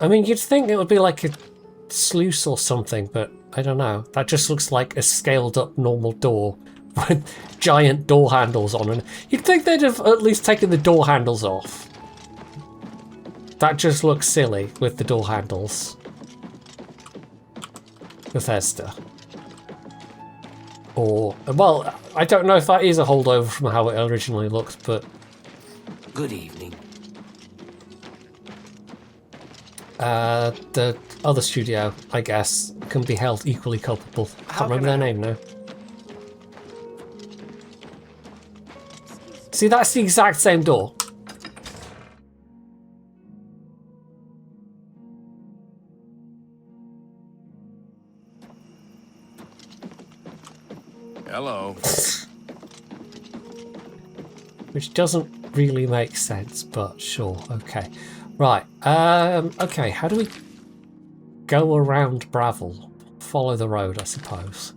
mean, you'd think it would be like a sluice or something, but I don't know. That just looks like a scaled up normal door with giant door handles on it. You'd think they'd have at least taken the door handles off. That just looks silly with the door handles. Bethesda. Or, well, I don't know if that is a holdover from how it originally looked, but... Good evening. The other studio, I guess, can be held equally culpable. Can't remember their name now. See, that's the exact same door. Hello. Which doesn't really make sense, but sure, okay. Right, okay, how do we go around Bravel? Follow the road, I suppose.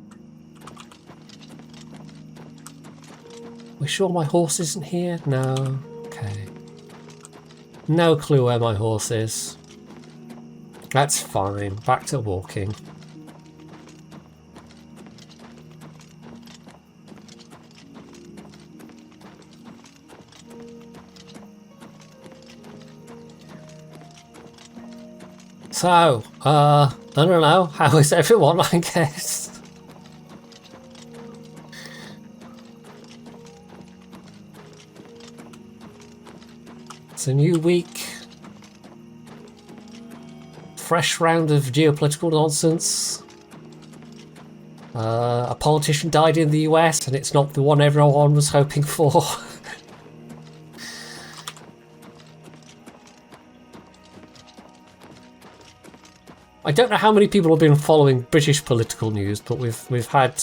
We sure my horse isn't here? No, okay. No clue where my horse is. That's fine, back to walking. So, I don't know, how is everyone, I guess? It's a new week. Fresh round of geopolitical nonsense. A politician died in the US and it's not the one everyone was hoping for. I don't know how many people have been following British political news, but we've had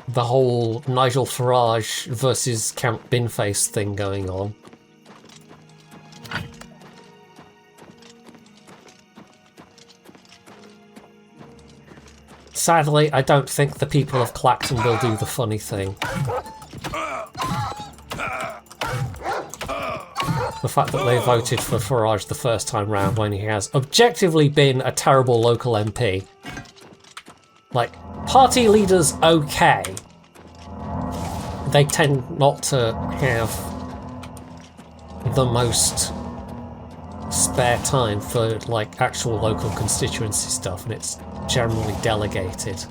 the whole Nigel Farage versus Count Binface thing going on. Sadly, I don't think the people of Clacton will do the funny thing. The fact that they voted for Farage the first time round when he has objectively been a terrible local MP. Like, party leaders okay. They tend not to have the most spare time for, like, actual local constituency stuff, and it's generally delegated.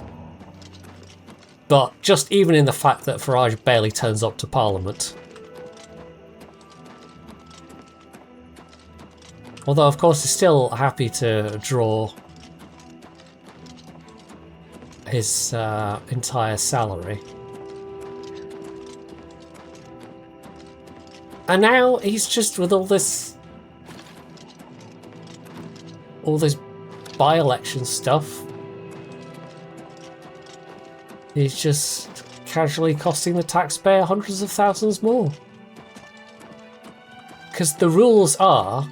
But just even in the fact that Farage barely turns up to Parliament. Although, of course, he's still happy to draw his entire salary. And now he's just with all this by-election stuff. He's just casually costing the taxpayer hundreds of thousands more. Because the rules are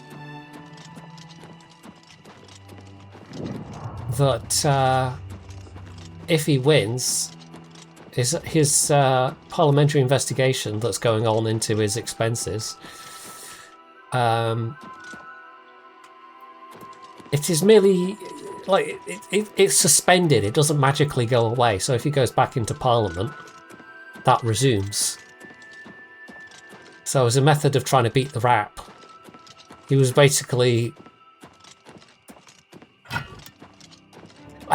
that if he wins, his parliamentary investigation that's going on into his expenses, it is merely like it's suspended. It doesn't magically go away. So if he goes back into Parliament, that resumes. So as a method of trying to beat the rap, he was basically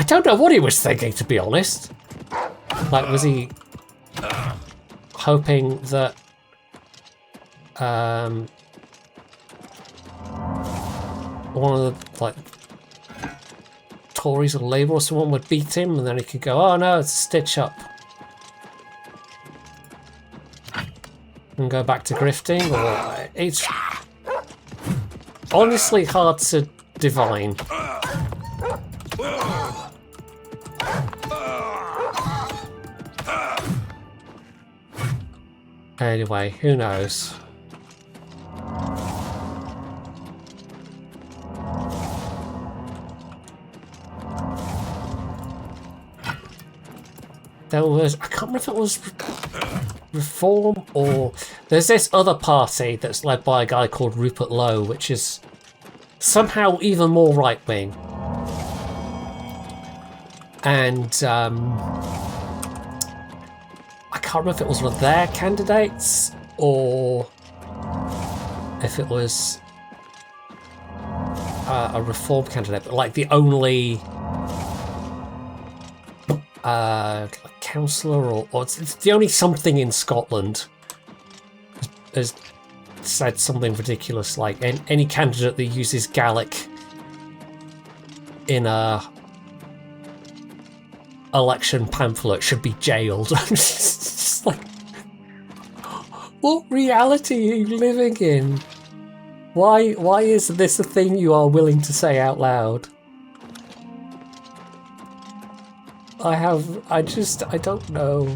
don't know what he was thinking, to be honest. Like, was he hoping that one of the, like, Tories or Labour or someone would beat him and then he could go, oh no, it's a stitch up, and go back to grifting? Or it's honestly hard to divine. Anyway, who knows? There was, I can't remember if it was Reform or there's this other party that's led by a guy called Rupert Lowe, which is somehow even more right-wing. And I can't remember if it was one of their candidates or if it was a Reform candidate, but like the only councillor or it's the only something in Scotland has said something ridiculous like any candidate that uses Gaelic in a election pamphlet should be jailed. I'm just like, what reality are you living in? Why is this a thing you are willing to say out loud? I don't know.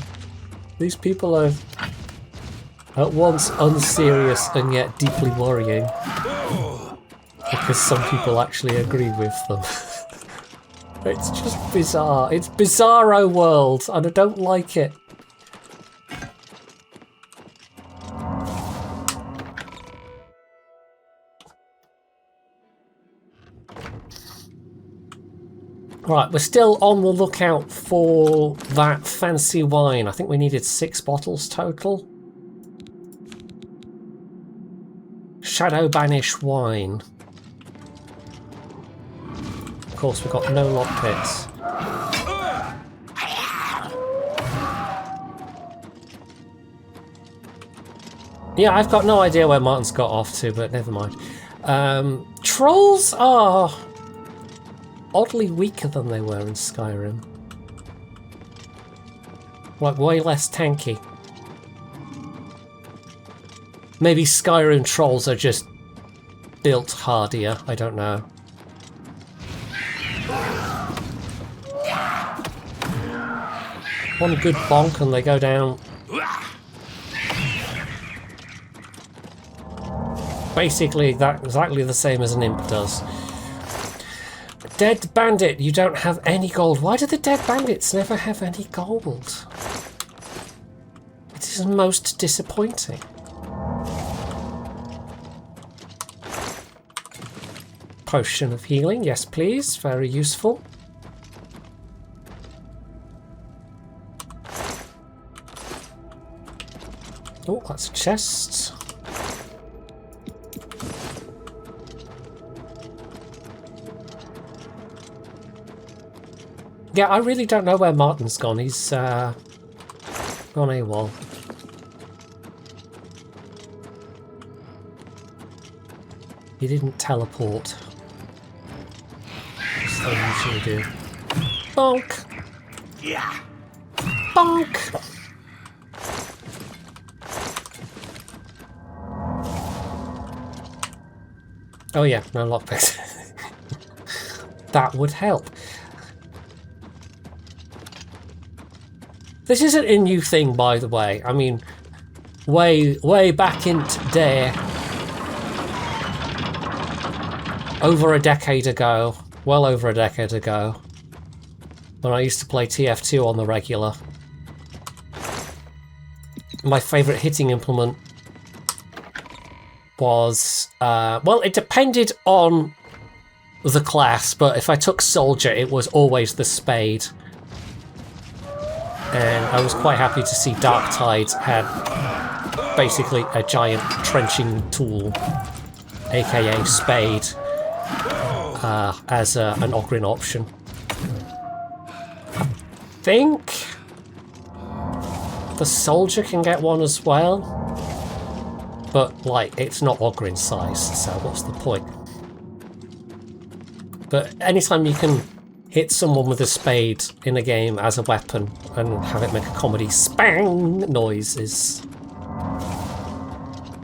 These people are at once unserious and yet deeply worrying. Because some people actually agree with them. It's just bizarre. It's bizarro world and I don't like it. Right, we're still on the lookout for that fancy wine. I think we needed 6 bottles total. Shadow Banish wine. Of course, we've got no lockpicks. Yeah, I've got no idea where Martin's got off to, but never mind. Trolls are oddly weaker than they were in Skyrim. Like, way less tanky. Maybe Skyrim trolls are just built hardier, I don't know. One good bonk and they go down. Basically, exactly the same as an imp does. Dead Bandit, you don't have any gold. Why do the Dead Bandits never have any gold? It is most disappointing. Potion of healing, yes please, very useful. Oh, that's a chest. Yeah, I really don't know where Martin's gone. He's gone AWOL. He didn't teleport. As they usually do. Bonk! Yeah. Bonk! Oh yeah, no lockpicks. That would help. This isn't a new thing, by the way. I mean, way back in today, over a decade ago, well over a decade ago, when I used to play TF2 on the regular, my favourite hitting implement was, well, it depended on the class, but if I took Soldier, it was always the Spade. And I was quite happy to see Darktide had basically a giant trenching tool, aka Spade, as an Ogryn option. think the soldier can get one as well, but like it's not Ogrin size, so what's the point? But anytime you can hit someone with a spade in a game as a weapon and have it make a comedy spang noise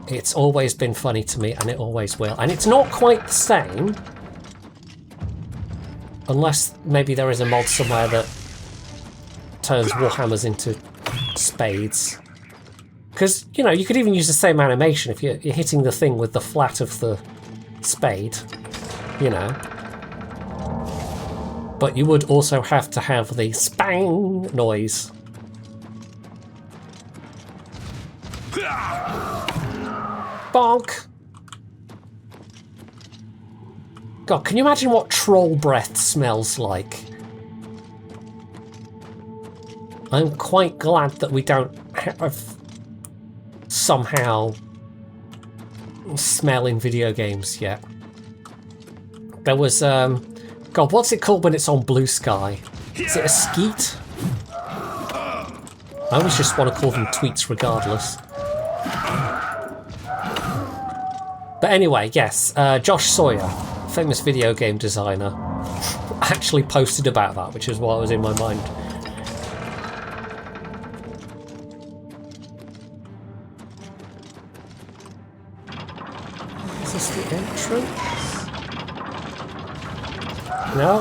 it's always been funny to me, and it always will. And it's not quite the same, unless maybe there is a mod somewhere that turns warhammers into spades. Because, you know, you could even use the same animation if you're hitting the thing with the flat of the spade, you know. But you would also have to have the spang noise. Bonk! God, can you imagine what troll breath smells like? I'm quite glad that we don't have somehow smell in video games yet. There was, God, what's it called when it's on blue sky? Is it a skeet? I always just want to call them tweets regardless. But anyway, yes, Josh Sawyer, famous video game designer, actually posted about that, which is what was in my mind. Is this the entrance? No.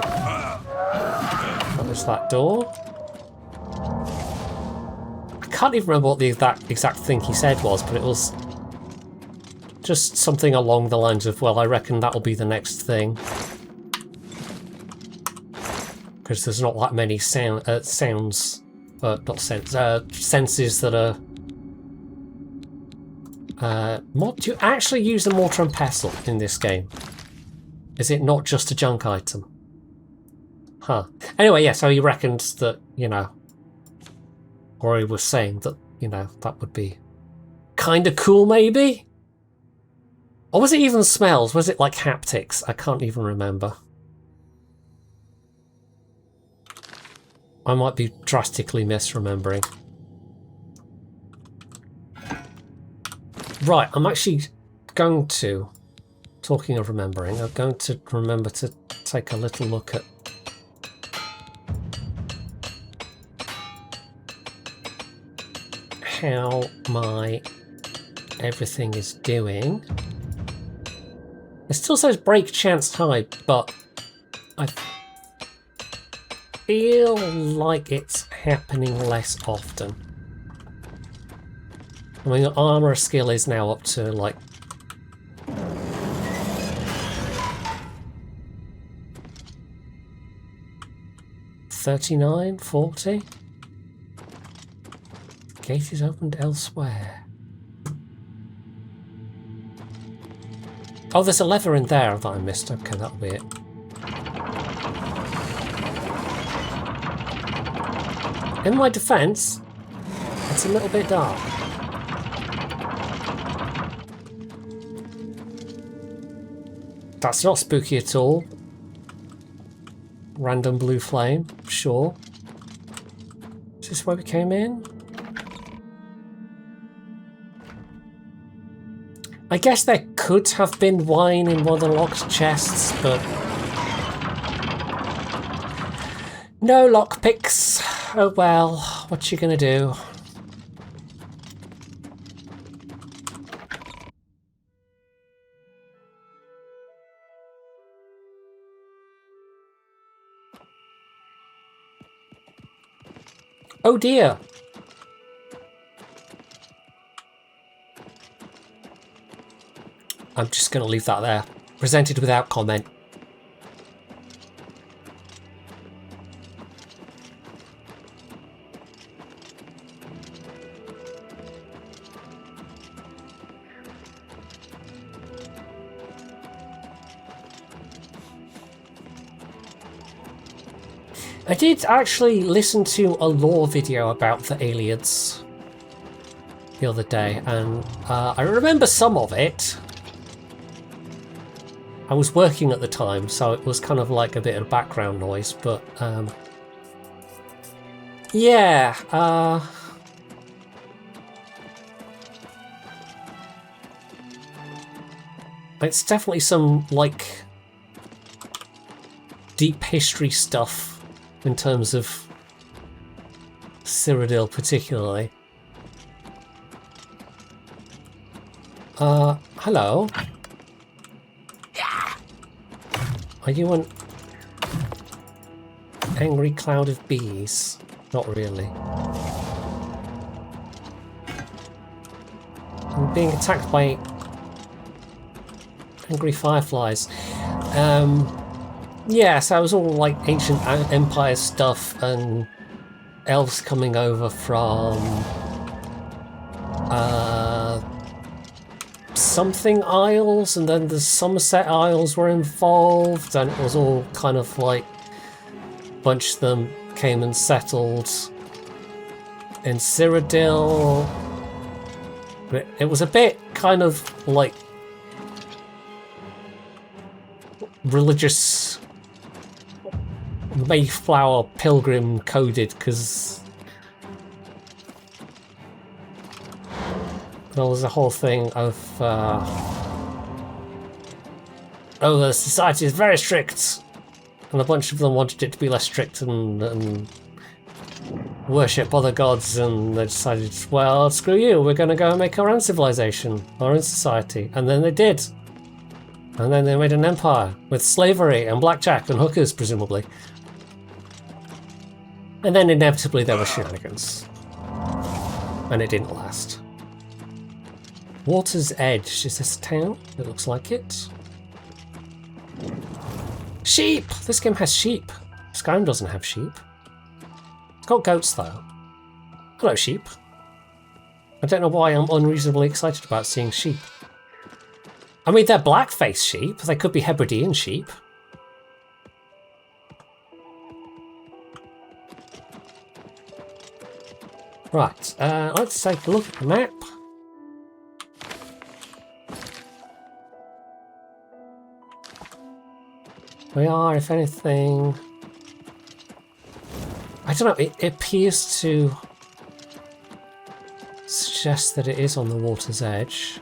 That was that door. I can't even remember what the exact thing he said was, but it was just something along the lines of, well, I reckon that'll be the next thing. Because there's not that many senses that are... do you actually use a mortar and pestle in this game? Is it not just a junk item? Huh. Anyway, yeah, so he reckoned that, you know, or he was saying that, you know, that would be kind of cool, maybe? Or was it even smells? Was it like haptics? I can't even remember. I might be drastically misremembering. Right, I'm actually going to, talking of remembering, I'm going to remember to take a little look at how my everything is doing. It still says break chance high, but I feel like it's happening less often. I mean, armor skill is now up to like 39, 40. Gate is opened elsewhere. Oh, there's a lever in there that I missed. Okay, that'll be it. In my defense, it's a little bit dark. That's not spooky at all. Random blue flame, sure. Is this where we came in? I guess there could have been wine in one of the locked chests, but no lockpicks. Oh well, what you gonna do? Oh dear. I'm just going to leave that there. Presented without comment. I did actually listen to a lore video about the aliens the other day, and I remember some of it. I was working at the time, so it was kind of like a bit of background noise, but Yeah, it's definitely some, like, deep history stuff in terms of Cyrodiil particularly. Hello? Are you an angry cloud of bees? Not really. I'm being attacked by angry fireflies. Yeah, so it was all like ancient empire stuff and elves coming over from something Isles, and then the Somerset Isles were involved, and it was all kind of like a bunch of them came and settled in Cyrodiil. But it was a bit kind of like religious Mayflower pilgrim coded, because there was a whole thing of oh, the society is very strict, and a bunch of them wanted it to be less strict and worship other gods, and they decided, well, screw you, we're going to go and make our own civilization, our own society. And then they did. And then they made an empire with slavery and blackjack and hookers, presumably. And then inevitably there were shenanigans. And it didn't last. Water's Edge. Is this a town? It looks like it. Sheep! This game has sheep. Skyrim doesn't have sheep. It's got goats, though. Hello, sheep. I don't know why I'm unreasonably excited about seeing sheep. I mean, they're blackface sheep. They could be Hebridean sheep. Right, let's take a look at the map. We are, if anything... I don't know, it appears to suggest that it is on the water's edge.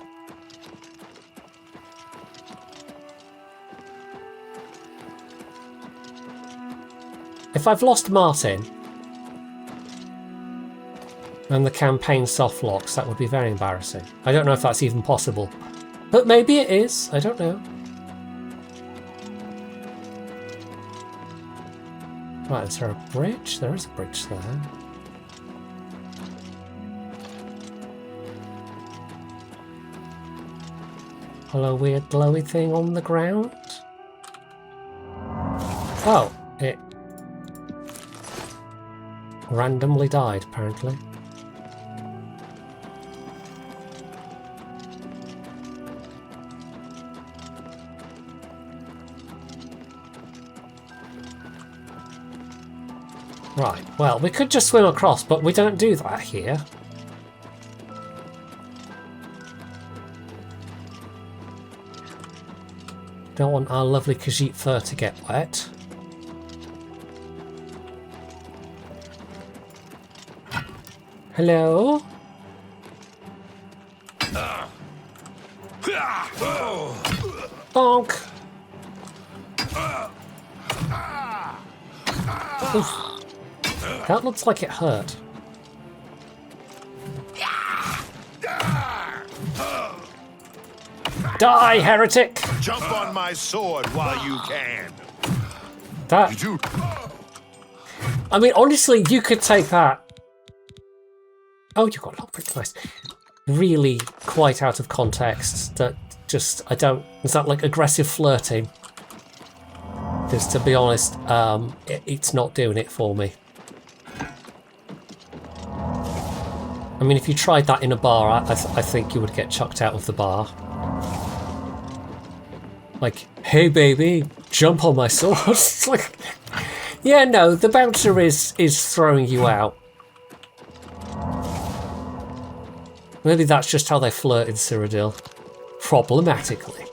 If I've lost Martin and the campaign soft locks, that would be very embarrassing. I don't know if that's even possible, but maybe it is. I don't know. Right, is there a bridge? There is a bridge there. Hello, weird glowy thing on the ground. Oh, it randomly died, apparently. Right, well, we could just swim across, but we don't do that here. Don't want our lovely Khajiit fur to get wet. Hello? Bonk! Oof. That looks like it hurt. Die, heretic! Jump on my sword while you can. That... I mean, honestly, you could take that... Oh, you got a lot pretty nice. Really quite out of context. That just, I don't... Is that like aggressive flirting? Because to be honest, it's not doing it for me. I mean, if you tried that in a bar, I think you would get chucked out of the bar. Like, hey baby, jump on my sword. It's like, yeah, no, the bouncer is throwing you out. Maybe that's just how they flirt in Cyrodiil. Problematically.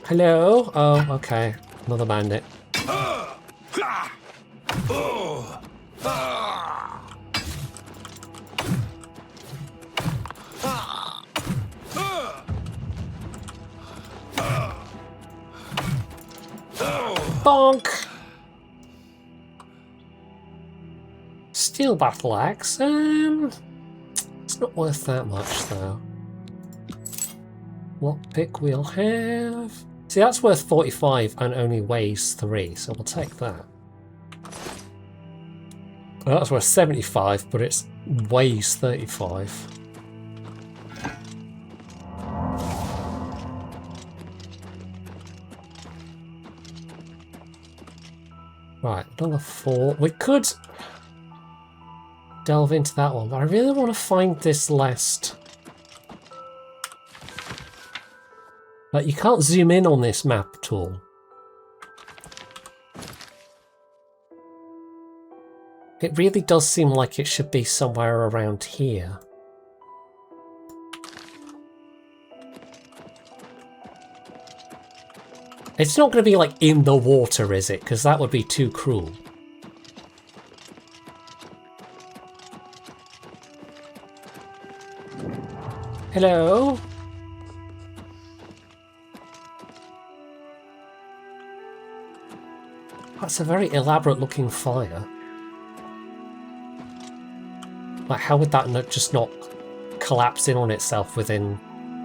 Hello? Oh, okay. Another bandit. bonk! Steel battle axe. It's not worth that much though. Lockpick we'll have. See, that's worth 45 and only weighs 3, so we'll take that. Well, that's worth 75, but it weighs 35. Right, another 4. We could delve into that one, but I really want to find this last. But you can't zoom in on this map tool. It really does seem like it should be somewhere around here. It's not going to be like in the water, is it? Because that would be too cruel. Hello? That's a very elaborate looking fire. Like, how would that just not collapse in on itself within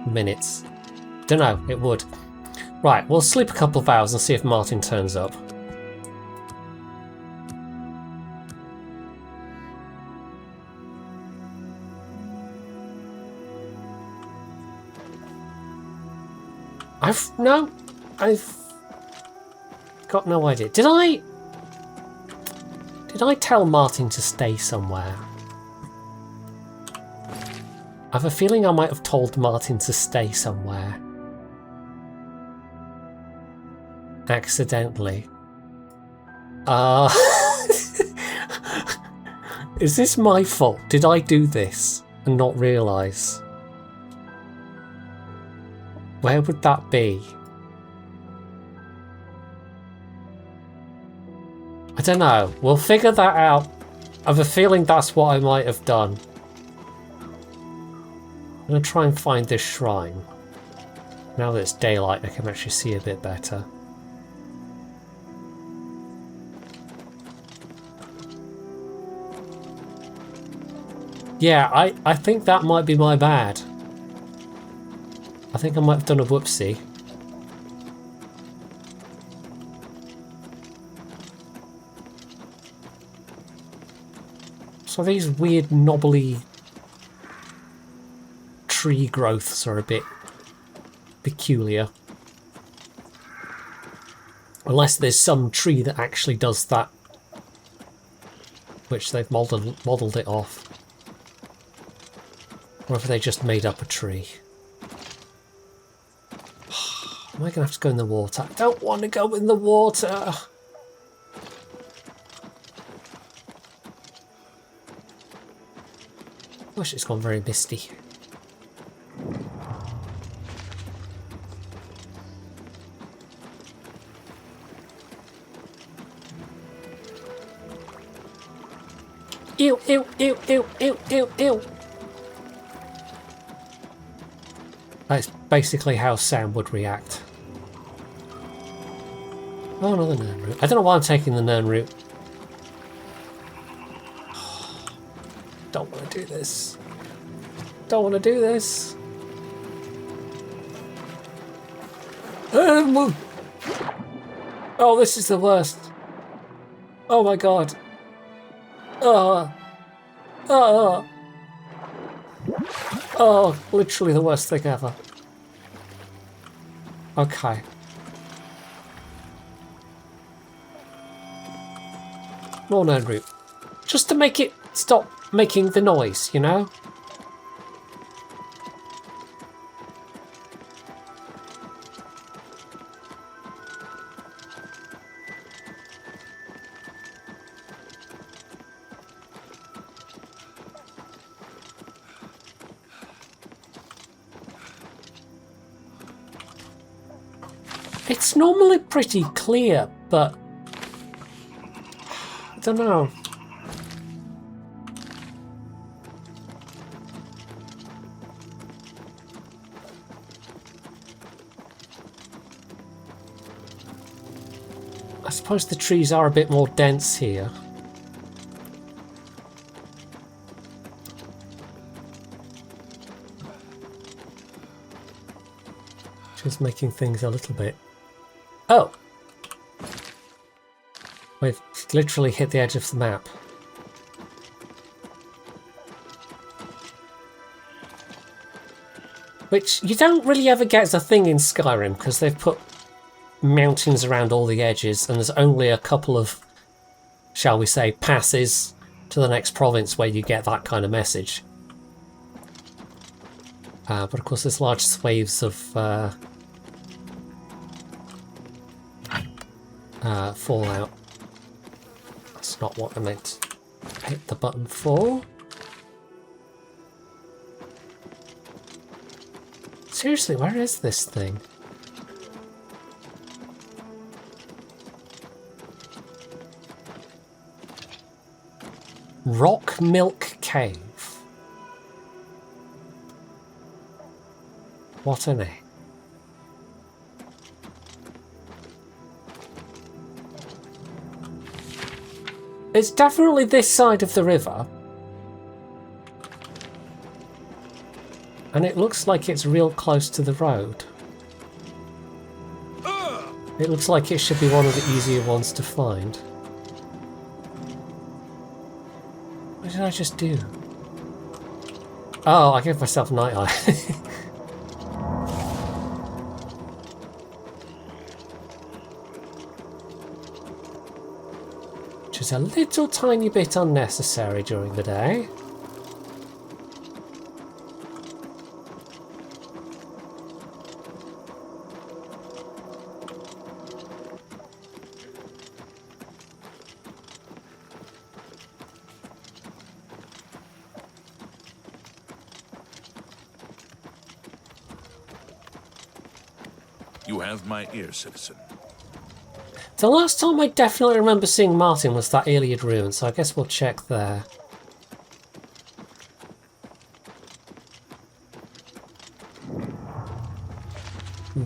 minutes? Don't know, it would. Right, we'll sleep a couple of hours and see if Martin turns up. I've got no idea. Did I tell Martin to stay somewhere? I have a feeling I might have told Martin to stay somewhere. Accidentally. Is this my fault? Did I do this and not realise? Where would that be? I don't know. We'll figure that out. I have a feeling that's what I might have done. I'm going to try and find this shrine. Now that it's daylight, I can actually see a bit better. Yeah, I think that might be my bad. I think I might have done a whoopsie. So these weird knobbly tree growths are a bit peculiar. Unless there's some tree that actually does that, which they've modelled it off. Or if they just made up a tree. Am I going to have to go in the water? I don't want to go in the water! Gosh, it's gone very misty. Ew, ew, ew, ew, ew, ew, ew! That's basically how Sam would react. Oh, another Nern route. I don't know why I'm taking the Nern route. Don't want to do this. Don't want to do this. Oh, this is the worst. Oh my god. Oh, literally the worst thing ever. Okay. More Nern route. Just to make it stop making the noise, you know? It's normally pretty clear, but I don't know. I suppose the trees are a bit more dense here. Which is making things a little bit... Oh! We've literally hit the edge of the map. Which you don't really ever get as a thing in Skyrim, because they've put mountains around all the edges, and there's only a couple of, shall we say, passes to the next province where you get that kind of message. But of course there's large swathes of Fallout. That's not what I meant to hit the button for. Seriously, where is this thing? Rock Milk Cave. What a name. It's definitely this side of the river. And it looks like it's real close to the road. It looks like it should be one of the easier ones to find. What did I just do? Oh, I gave myself night eye. Which is a little tiny bit unnecessary during the day. You have my ear, citizen. The last time I definitely remember seeing Martin was that Iliad ruin, so I guess we'll check there.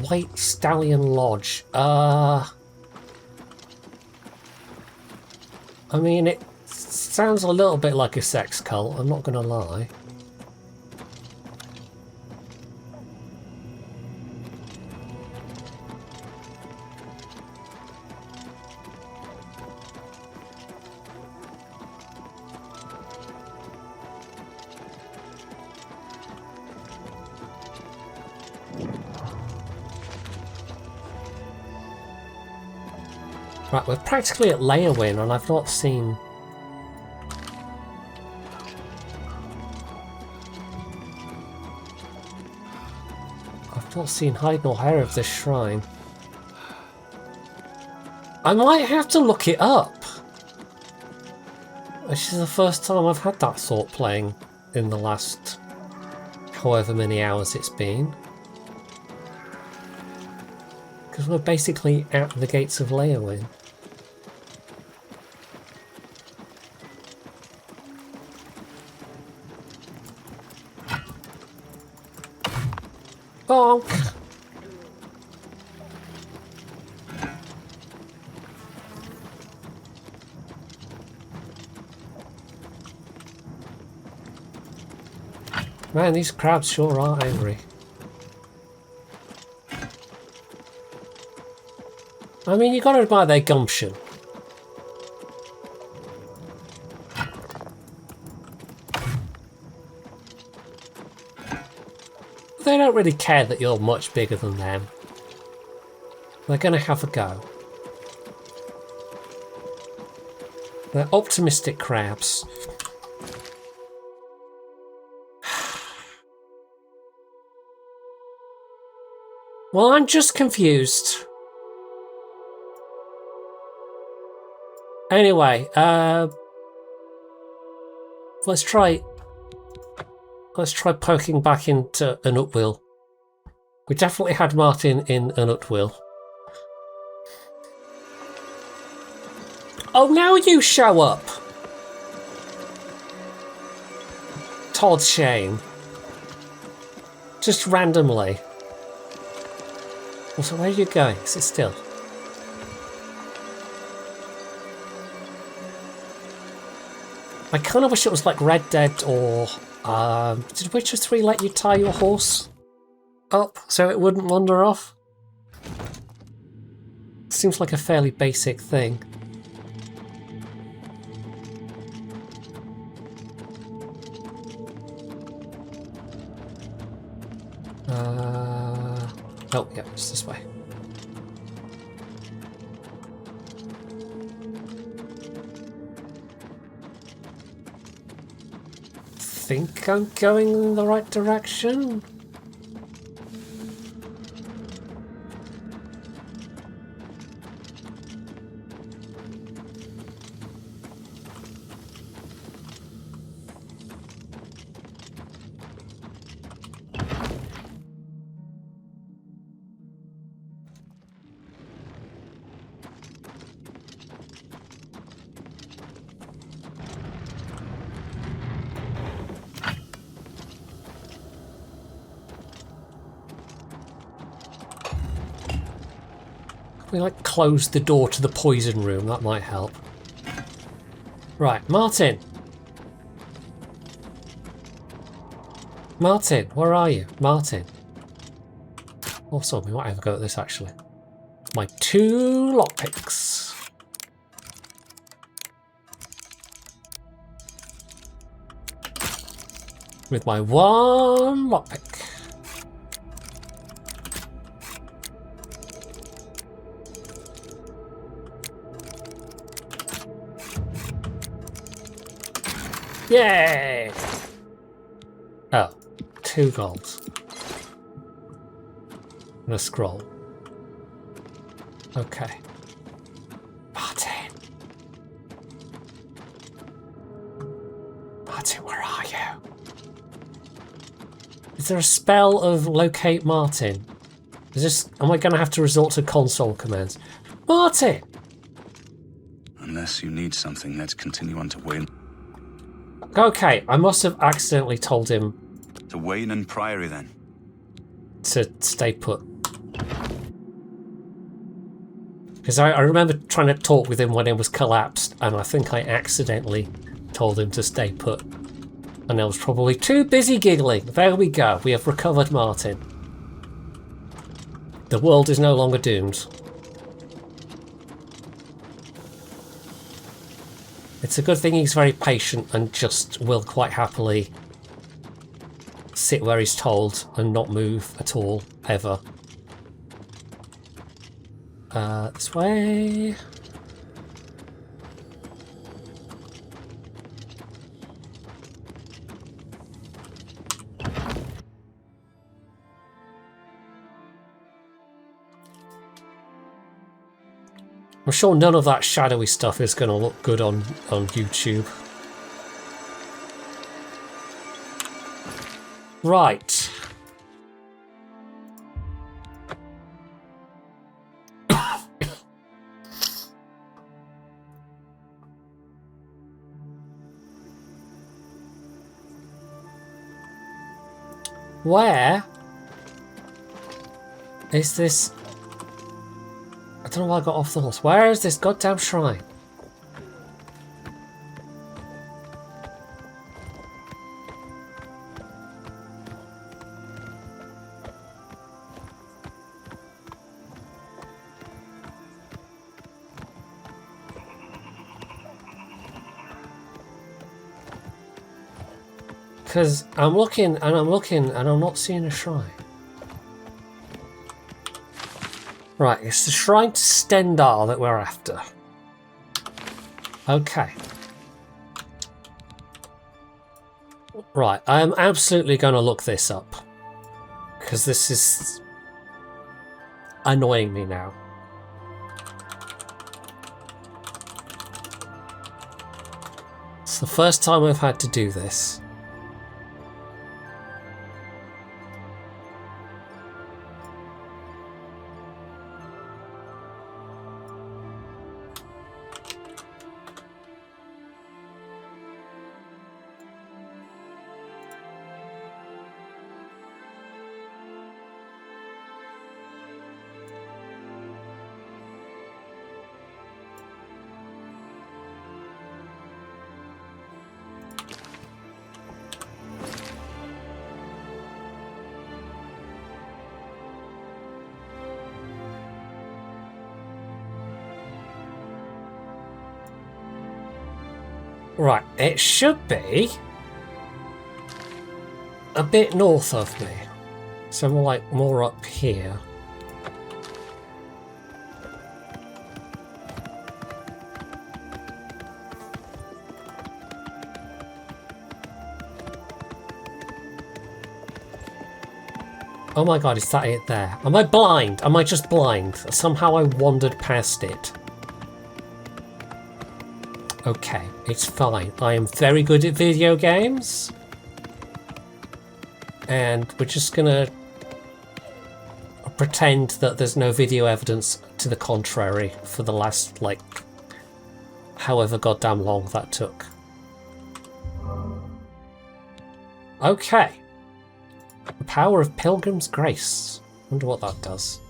White Stallion Lodge. I mean, it sounds a little bit like a sex cult, I'm not gonna lie. Right, we're practically at Leyawiin, and I've not seen... I've not seen hide nor hair of this shrine. I might have to look it up! This is the first time I've had that thought playing in the last however many hours it's been. Because we're basically at the gates of Leyawiin. Bonk! Man, these crabs sure are angry. I mean, you gotta admire their gumption. They don't really care that you're much bigger than them. They're gonna have a go. They're optimistic crabs. Well, I'm just confused. Anyway, let's try poking back into an Utwil. We definitely had Martin in an Utwil. Oh, now you show up! Todd Shane. Just randomly. Also, where are you going? Sit still. I kind of wish it was like Red Dead or... did Witcher 3 let you tie your horse up so it wouldn't wander off? Seems like a fairly basic thing. Oh, yeah, it's this way. Think I'm going in the right direction? We like close the door to the poison room, that might help. Right, Martin. Martin, where are you? Martin. Also, we might have a go at this actually. My 2 lockpicks. With my 1 lockpick. Yay! Oh, 2 golds. And a scroll. Okay. Martin. Martin, where are you? Is there a spell of locate Martin? Is this... Am I going to have to resort to console commands? Martin! Unless you need something, let's continue on to Wayne. Okay, I must have accidentally told him To Wayne and Priory, then. to stay put. Because I remember trying to talk with him when it was collapsed, and I think I accidentally told him to stay put. And I was probably too busy giggling. There we go, we have recovered Martin. The world is no longer doomed. It's a good thing he's very patient and just will quite happily sit where he's told and not move at all, ever. This way. I'm sure none of that shadowy stuff is going to look good on YouTube. Right. Where is this? I don't know why I got off the horse. Where is this goddamn shrine? Because I'm looking and I'm looking and I'm not seeing a shrine. Right, it's the shrine to Stendar that we're after. Okay. Right, I am absolutely going to look this up. Because this is annoying me now. It's the first time I've had to do this. Right, it should be a bit north of me. So more up here. Oh my god, is that it there? Am I blind? Am I just blind? Somehow I wandered past it. Okay, it's fine. I am very good at video games. And we're just gonna pretend that there's no video evidence to the contrary for the last, like, however goddamn long that took. Okay. The power of Pilgrim's Grace. Wonder what that does.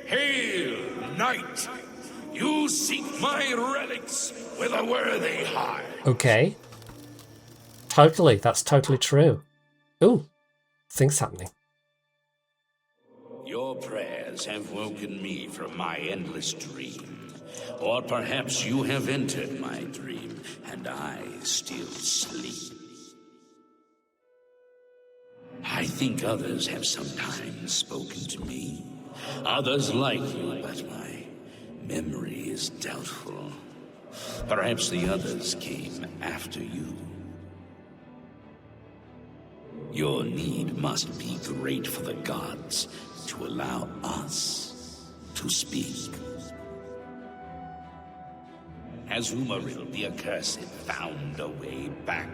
Hail, knight! You seek my relics with a worthy heart. Okay. Totally, that's totally true. Ooh, things happening. Your prayers have woken me from my endless dream. Or perhaps you have entered my dream, and I still sleep. I think others have sometimes spoken to me. Others like you, but my memory is doubtful. Perhaps the others came after you. Your need must be great for the gods to allow us to speak. Has Umaril the Accursed found a way back?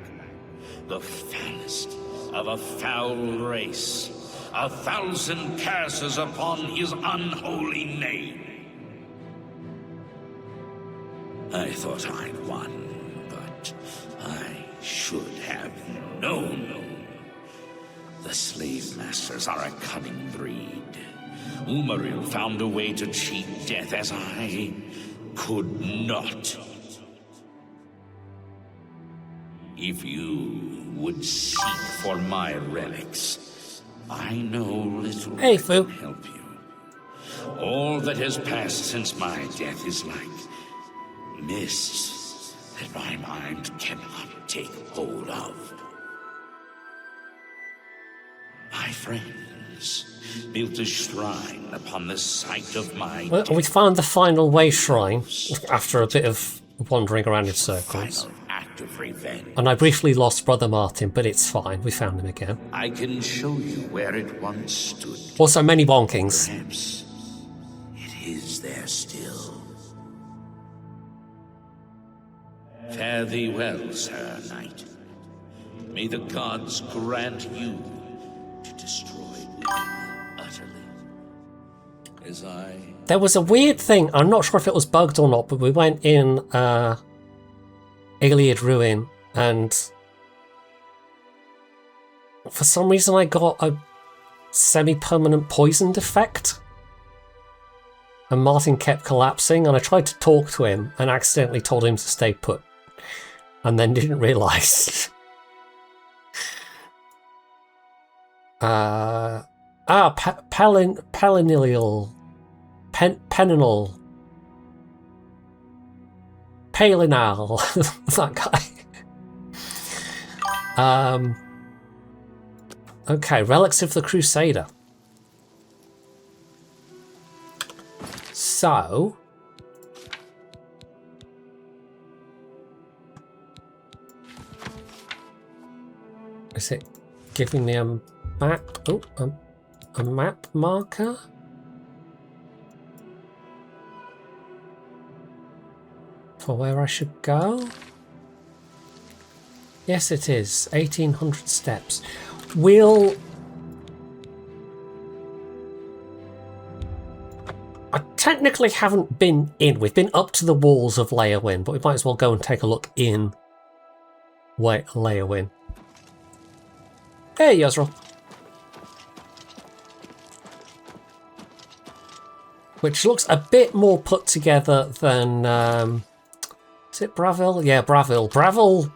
The foulest of a foul race. 1,000 curses upon his unholy name. I thought I'd won, but I should have known. The slave masters are a cunning breed. Umaril found a way to cheat death as I could not. If you would seek for my relics, I know little Hey, that Fu. can help you. All that has passed since my death is like mists that my mind cannot take hold of. My friends built a shrine upon the site of my Well, death. we found the final way shrine after a bit of wandering around in circles. Final act of revenge. And I briefly lost Brother Martin, but it's fine. We found him again. I can show you where it once stood. Also, many wonkings. Perhaps it is there still. Fare thee well, Sir Knight. May the gods grant you to destroy me utterly. As I... There was a weird thing. I'm not sure if it was bugged or not, but we went in Iliad Ruin, and for some reason I got a semi-permanent poisoned effect. And Martin kept collapsing, and I tried to talk to him and accidentally told him to stay put. And then didn't realise. Palinilial. Peninal. Palinal. That guy. Okay, Relics of the Crusader. So... is it giving me a map? Oh, a map marker? For where I should go? Yes, it is. 1,800 steps. I technically haven't been in. We've been up to the walls of Leyawiin, but we might as well go and take a look in Leyawiin. Hey, Yozril. Which looks a bit more put together than... is it Bravil? Yeah, Bravil. Bravil...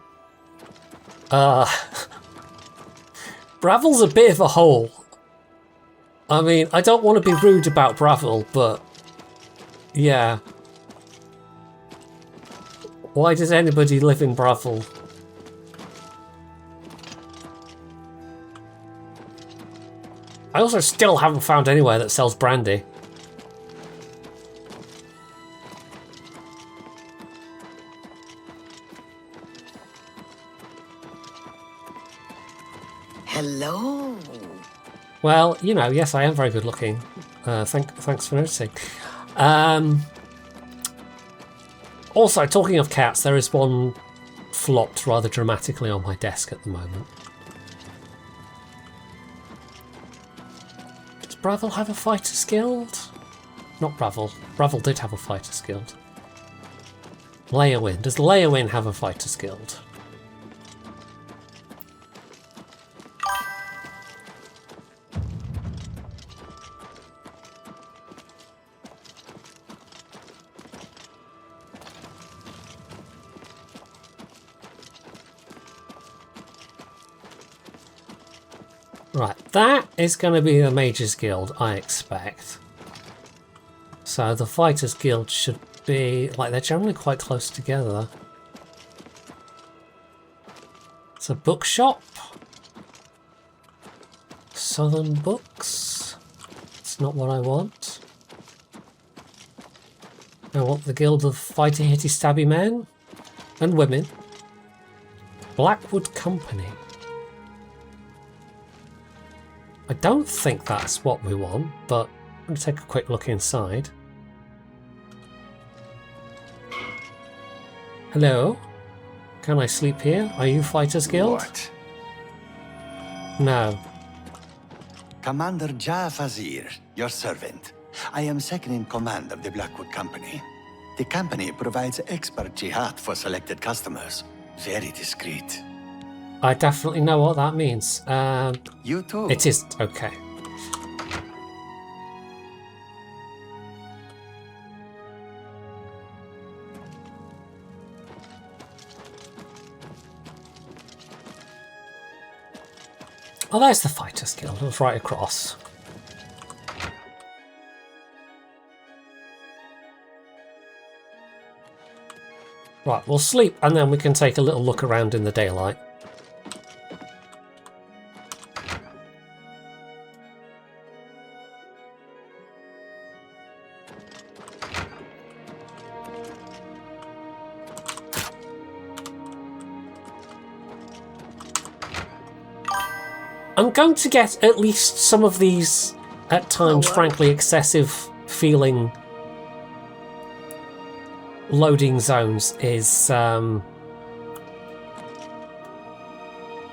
Bravil's a bit of a hole. I mean, I don't want to be rude about Bravil, but... yeah. Why does anybody live in Breville? I also still haven't found anywhere that sells brandy. Hello. Well, you know, yes, I am very good looking. Thanks for noticing. Also, talking of cats, there is one flopped rather dramatically on my desk at the moment. Does Breville have a Fighters Guild? Not Breville. Breville did have a Fighters Guild. Leowin. Does Leowin have a Fighters Guild? Right, that is going to be the Mages Guild, I expect. So the Fighters Guild should be, like, they're generally quite close together. It's a bookshop. Southern Books. It's not what I want. I want the Guild of Fighty Hitty Stabby Men and Women. Blackwood Company. I don't think that's what we want, but I'm going to take a quick look inside. Hello? Can I sleep here? Are you Fighters Guild? What? No. Commander Jafazir, your servant. I am second in command of the Blackwood Company. The company provides expert jihad for selected customers. Very discreet. I definitely know what that means. You too. It is okay. Oh, there's the Fighters Guild. It was right across. Right, we'll sleep and then we can take a little look around in the daylight. I'm going to get at least some of these, at times, frankly, excessive feeling loading zones is, I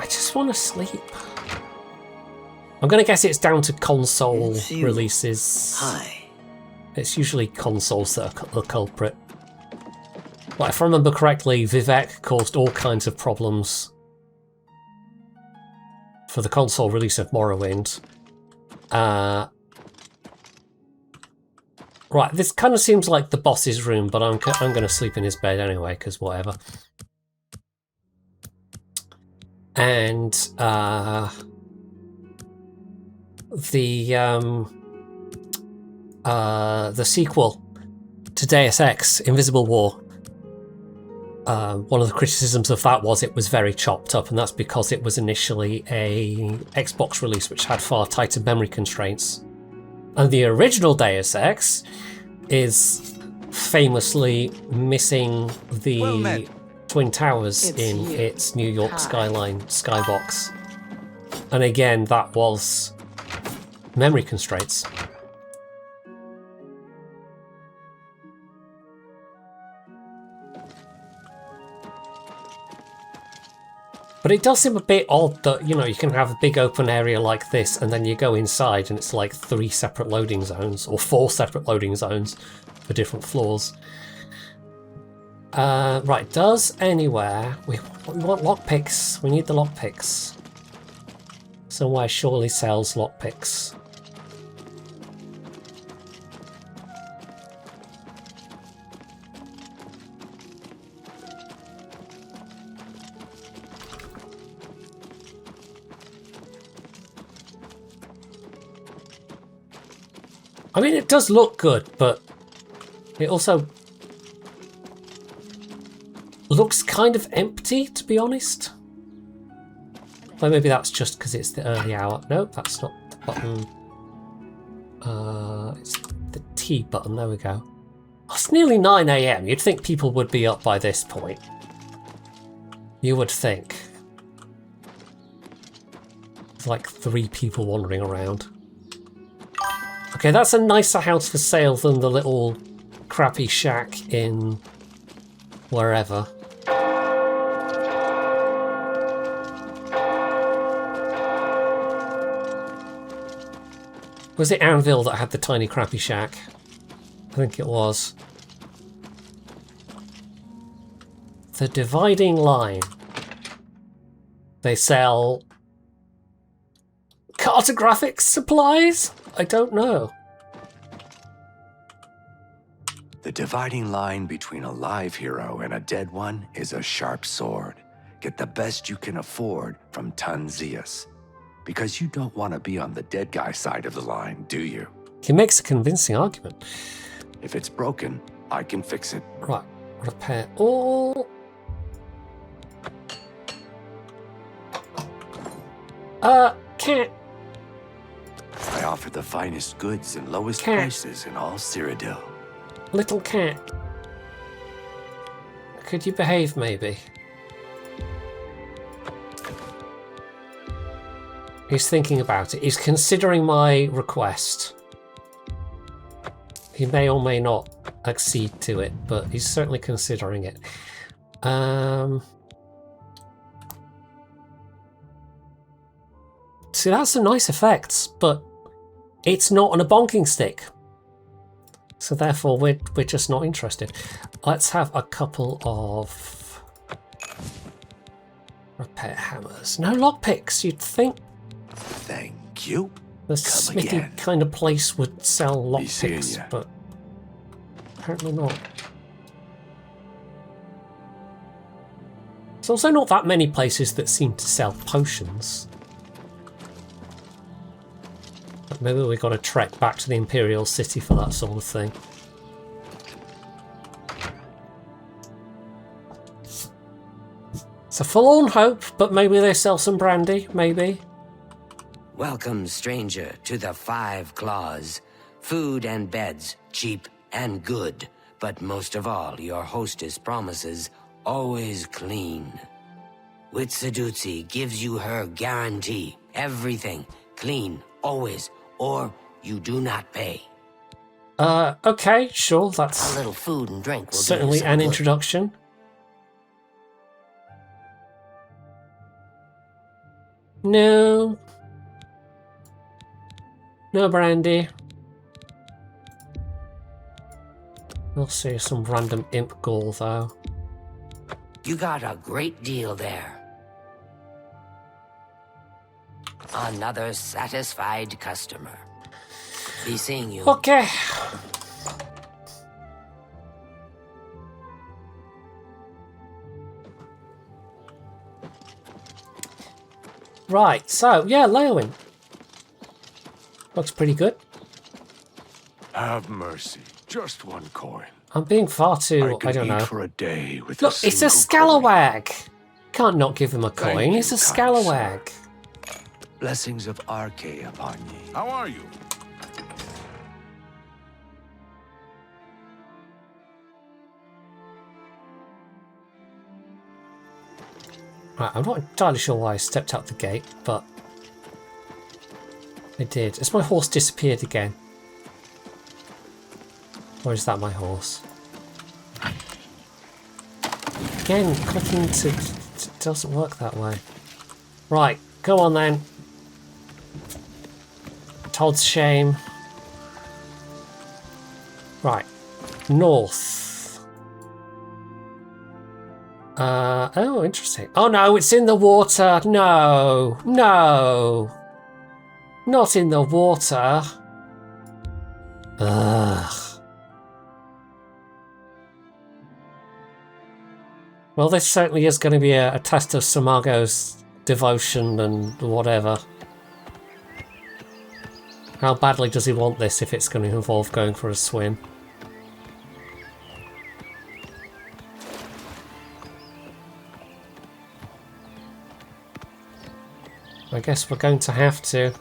just want to sleep. I'm going to guess it's down to console releases. Hi. It's usually consoles that are the culprit. Well, if I remember correctly, Vivek caused all kinds of problems for the console release of Morrowind. Right, this kind of seems like the boss's room, but I'm going to sleep in his bed anyway, because whatever. And the sequel to Deus Ex, Invisible War. One of the criticisms of that was it was very chopped up, and that's because it was initially a Xbox release which had far tighter memory constraints. And the original Deus Ex is famously missing the Twin Towers in its New York skyline skybox. And again, that was memory constraints. But it does seem a bit odd that, you know, you can have a big open area like this and then you go inside and it's like 3 separate loading zones, or 4 separate loading zones for different floors. Right, does anywhere... We want lockpicks. We need the lockpicks. Somewhere surely sells lockpicks. I mean, it does look good, but it also... looks kind of empty, to be honest. Well, maybe that's just because it's the early hour. No, that's not the button. It's the T button. There we go. Oh, it's nearly 9 AM. You'd think people would be up by this point. You would think. There's like 3 people wandering around. Okay, that's a nicer house for sale than the little crappy shack in wherever. Was it Anvil that had the tiny crappy shack? I think it was. The Dividing Line. They sell cartographic supplies? I don't know. The dividing line between a live hero and a dead one is a sharp sword. Get the best you can afford from Tanzius. Because you don't want to be on the dead guy side of the line, do you? He makes a convincing argument. If it's broken, I can fix it. Right, repair all. Cat. I offer the finest goods and lowest prices in all Cyrodiil. Little cat. Could you behave, maybe? He's thinking about it. He's considering my request. He may or may not accede to it, but he's certainly considering it. See, that's some nice effects, but it's not on a bonking stick. So therefore, we're just not interested. Let's have a couple of repair hammers. No lockpicks, you'd think. Thank you. The smithy kind of place would sell lockpicks, but apparently not. There's also not that many places that seem to sell potions. But maybe we've got to trek back to the Imperial City for that sort of thing. It's a forlorn hope, but maybe they sell some brandy, maybe. Welcome, stranger, to the 5 Claws. Food and beds, cheap and good. But most of all, your hostess promises always clean. Witsadutsi gives you her guarantee. Everything clean, always, or you do not pay. Okay, sure, that's a little food and drink will certainly an introduction. No. No brandy. We'll see some random imp gall, though. You got a great deal there. Another satisfied customer. Be seeing you. Okay. Right, so, yeah, Leowin. Looks pretty good. Have mercy. Just 1 coin. I'm being far too, I don't know. For a day with Look, it's a scalawag. Can't not give him a coin. It's a scalawag. Blessings of Arche upon ye. How are you? Right, I'm not entirely sure why I stepped out the gate, but I did. Has my horse disappeared again? Or is that my horse? Again, clicking to doesn't work that way. Right, go on then. Todd's shame. Right, north. Oh, interesting. Oh no, it's in the water. No, no. Not in the water. Ugh. Well, this certainly is going to be a test of Samago's devotion and whatever. How badly does he want this if it's going to involve going for a swim? I guess we're going to have to.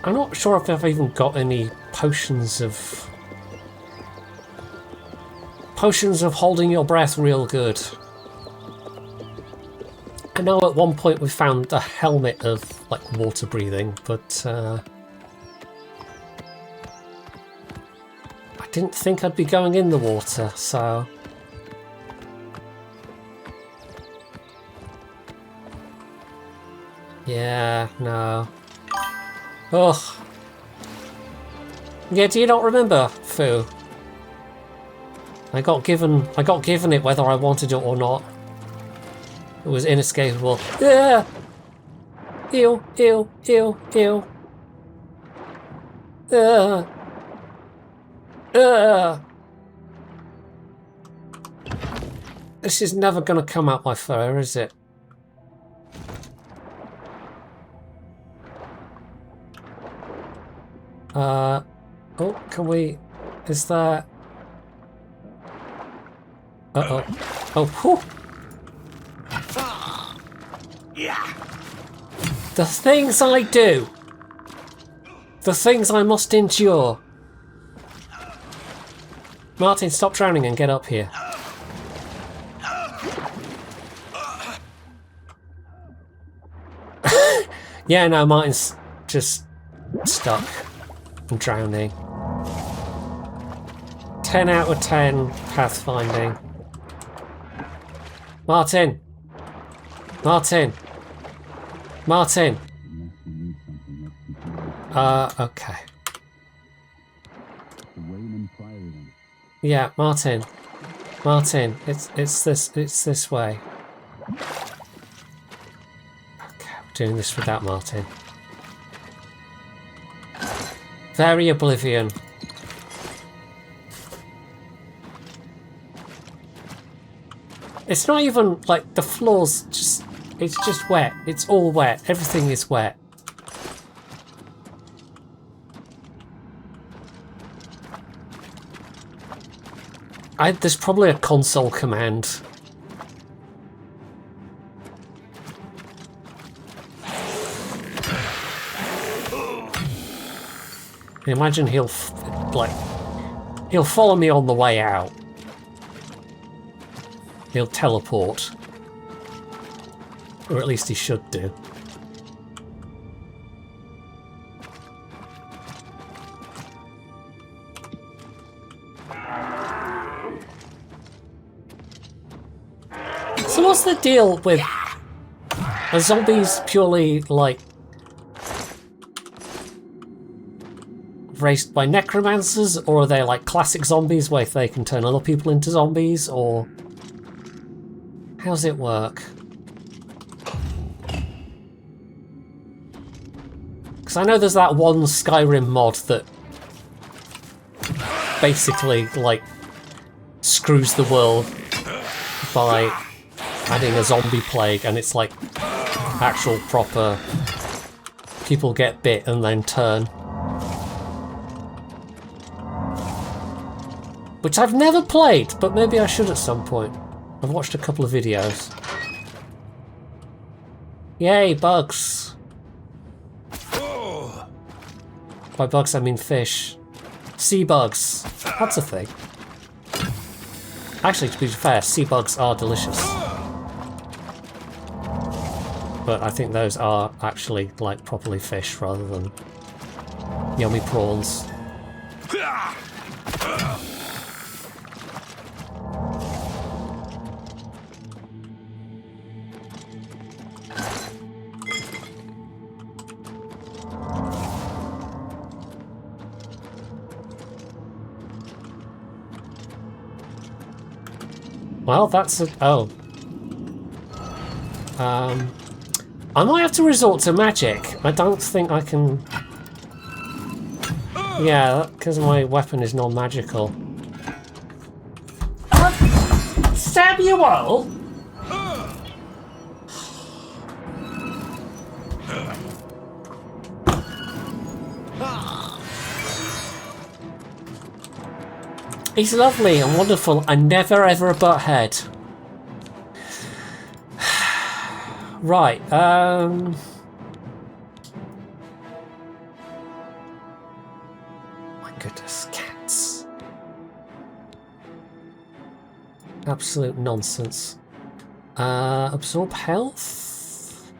I'm not sure if I've even got any potions of holding your breath real good. I know at one point we found a helmet of like water breathing, but I didn't think I'd be going in the water, so yeah, no. Ugh. Yeah, do you not remember, Fu? I got given it whether I wanted it or not. It was inescapable. Yeah. Ew, ew, ew, ew. This is never gonna come out my fur, is it? Oh, can we... Is there... Uh-oh. Oh, whew! Yeah. The things I do! The things I must endure! Martin, stop drowning and get up here. Yeah, no, Martin's just stuck and drowning. 10 out of 10 pathfinding. Martin! Martin! Martin! Okay. Yeah, Martin. Martin, it's this way. Okay, we're doing this without Martin. Very Oblivion. It's not even like the floor's just... It's just wet. It's all wet. Everything is wet. There's probably a console command. Imagine he'll follow me on the way out. He'll teleport. Or at least he should do. So what's the deal with... Are zombies purely, like... raised by necromancers? Or are they like classic zombies where they can turn other people into zombies? Or... how's it work? Because I know there's that one Skyrim mod that basically, like, screws the world by adding a zombie plague, and it's like actual proper people get bit and then turn. Which I've never played, but maybe I should at some point. I've watched a couple of videos. Yay, bugs! By bugs I mean fish. Sea bugs. That's a thing. Actually, to be fair, sea bugs are delicious. But I think those are actually, like, properly fish rather than yummy prawns. Well, that's a... oh. I might have to resort to magic. I don't think I can... yeah, because my weapon is non-magical. Samuel! He's lovely and wonderful and never ever a butthead. Right, my goodness, cats. Absolute nonsense. Absorb health?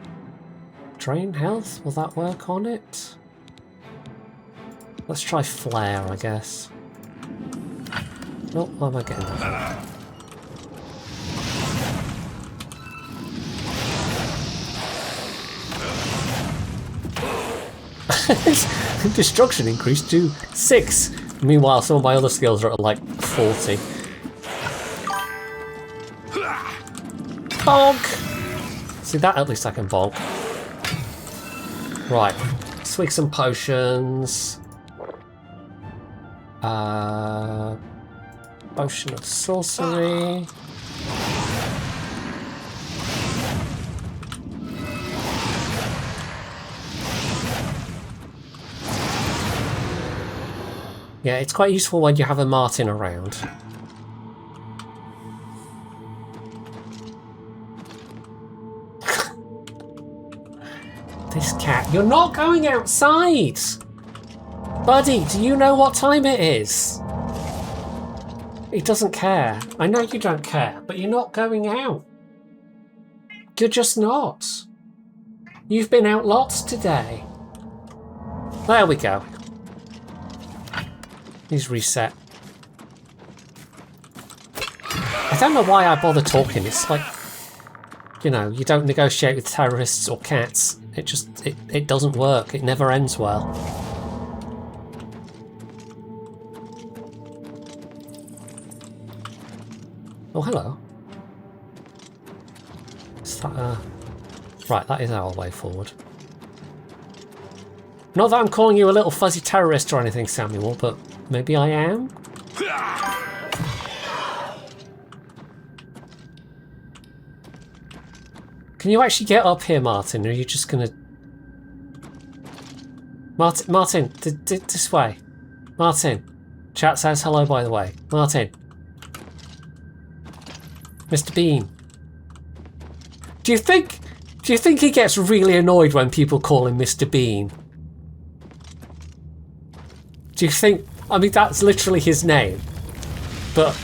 Drain health? Will that work on it? Let's try flare, I guess. Oh, why am I getting that? Destruction increased to 6. Meanwhile, some of my other skills are at like 40. Bonk! See, that at least I can bonk. Right, swig some potions. Potion of sorcery. Yeah, it's quite useful when you have a Martin around. This cat, you're not going outside! Buddy, do you know what time it is? He doesn't care. I know you don't care, but you're not going out. You're just not. You've been out lots today. There we go. He's reset. I don't know why I bother talking. It's like, you know, you don't negotiate with terrorists or cats. It just, it doesn't work. It never ends well. Oh, hello. Is that, right, that is our way forward. Not that I'm calling you a little fuzzy terrorist or anything, Samuel, but maybe I am? Can you actually get up here, Martin, or are you just gonna... Martin, this way. Martin. Chat says hello, by the way. Martin. Mr. Bean. Do you think he gets really annoyed when people call him Mr. Bean? Do you think... I mean, that's literally his name. But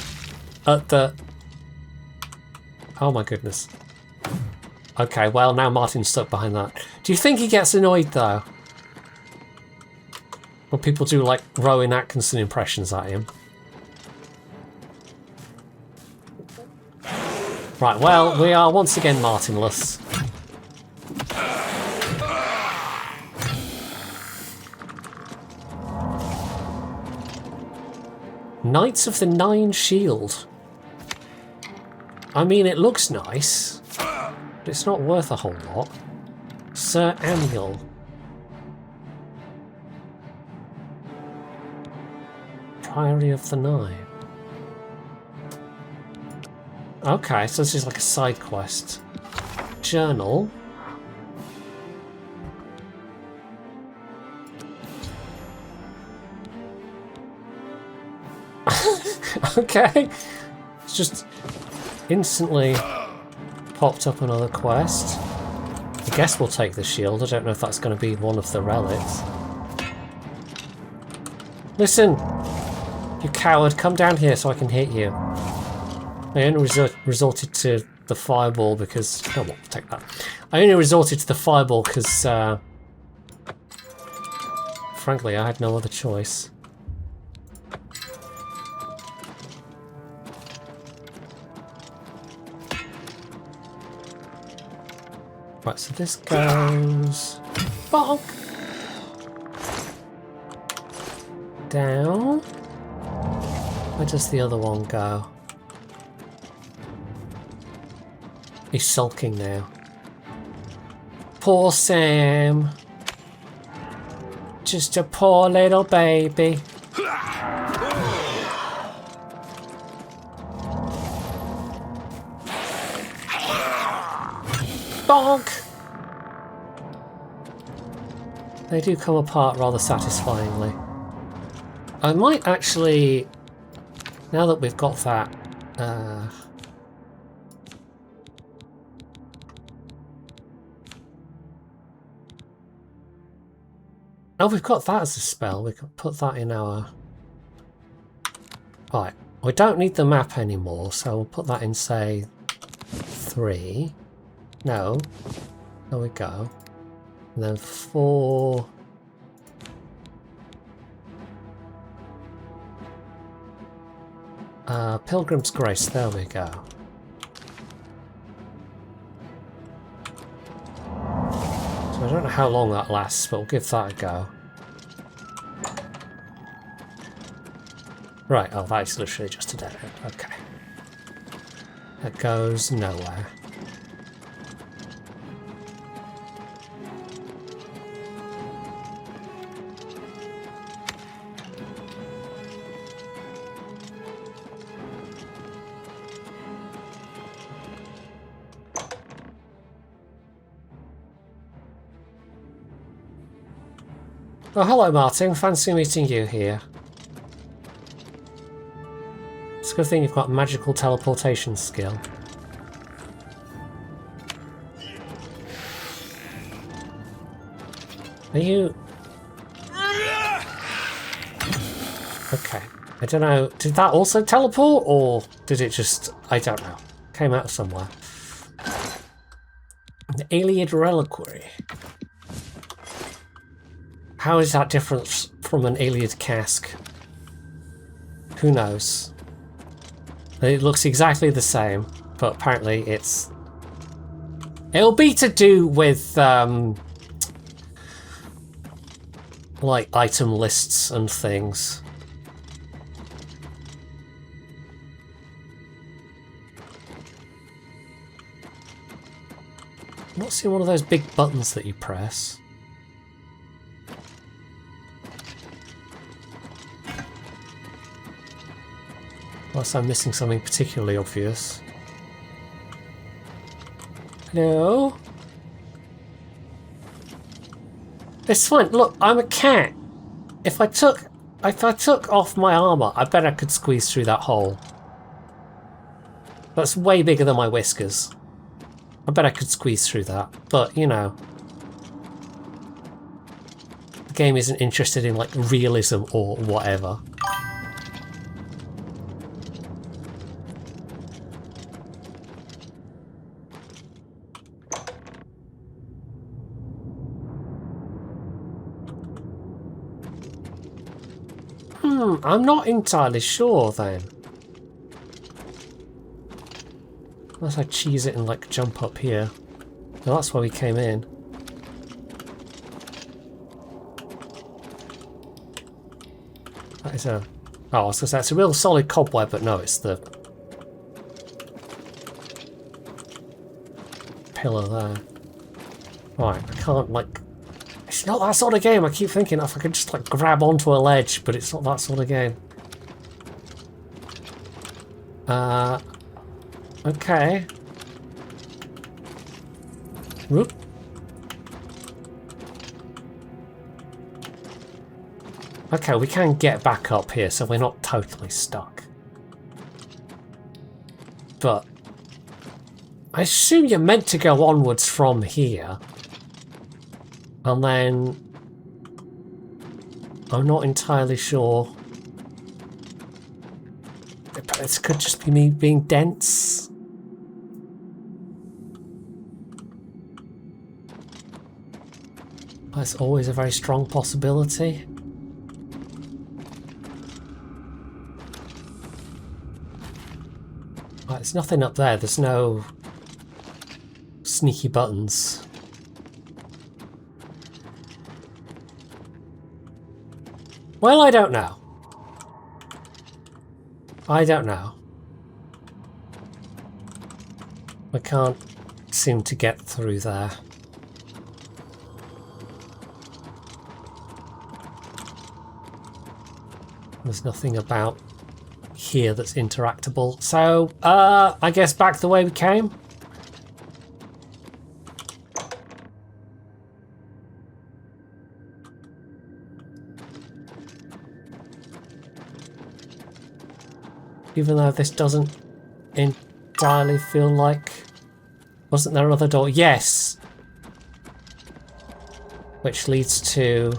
at the... Oh my goodness. Okay, well, now Martin's stuck behind that. Do you think he gets annoyed, though? When people do, like, Rowan Atkinson impressions at him? Right, well, we are once again Martinless. Knights of the Nine Shield. I mean, it looks nice, but it's not worth a whole lot. Sir Amiel. Priory of the Nine. Okay, so this is like a side quest. Journal. Okay. It's just instantly popped up another quest. I guess we'll take the shield. I don't know if that's going to be one of the relics. Listen! You coward, come down here so I can hit you. I only resorted to the fireball because... Oh, well, take that. I only resorted to the fireball because... frankly, I had no other choice. Right, so this goes... Bonk! Down. Where does the other one go? He's sulking now. Poor Sam. Just a poor little baby. Bonk! They do come apart rather satisfyingly. I might actually Now that we've got that, oh, we've got that as a spell. We can put that in our... Right, we don't need the map anymore, so we'll put that in, say, 3. No. There we go. And then 4... Pilgrim's Grace, there we go. So I don't know how long that lasts, but we'll give that a go. Right, oh, that is literally just a dead end. Okay. That goes nowhere. Oh, hello Martin, fancy meeting you here. It's a good thing you've got magical teleportation skill. Are you... Okay, I don't know, did that also teleport, or did it just... I don't know, came out of somewhere. An Iliad Reliquary. How is that different from an Iliad cask? Who knows? It looks exactly the same, but apparently it's... It'll be to do with, like, item lists and things. I'm not seeing one of those big buttons that you press. Unless I'm missing something particularly obvious. No. It's fine. Look, I'm a cat. If I took off my armor, I bet I could squeeze through that hole. That's way bigger than my whiskers. I bet I could squeeze through that. But, you know, the game isn't interested in, like, realism or whatever. I'm not entirely sure then. Unless I cheese it and like jump up here. No, that's where we came in. That is a... Oh, I was gonna say it's a real solid cobweb, but no, it's the pillar there. Right, I can't like... It's not that sort of game. I keep thinking if I could just like grab onto a ledge, but it's not that sort of game. Okay. Whoop. Okay, we can get back up here, so we're not totally stuck. But I assume you're meant to go onwards from here. And then I'm not entirely sure. It could just be me being dense. That's always a very strong possibility. Right, there's nothing up there. There's no sneaky buttons. Well, I don't know. I don't know. I can't seem to get through there. There's nothing about here that's interactable. So, I guess back the way we came. Even though this doesn't entirely feel like... Wasn't there another door? Yes! Which leads to...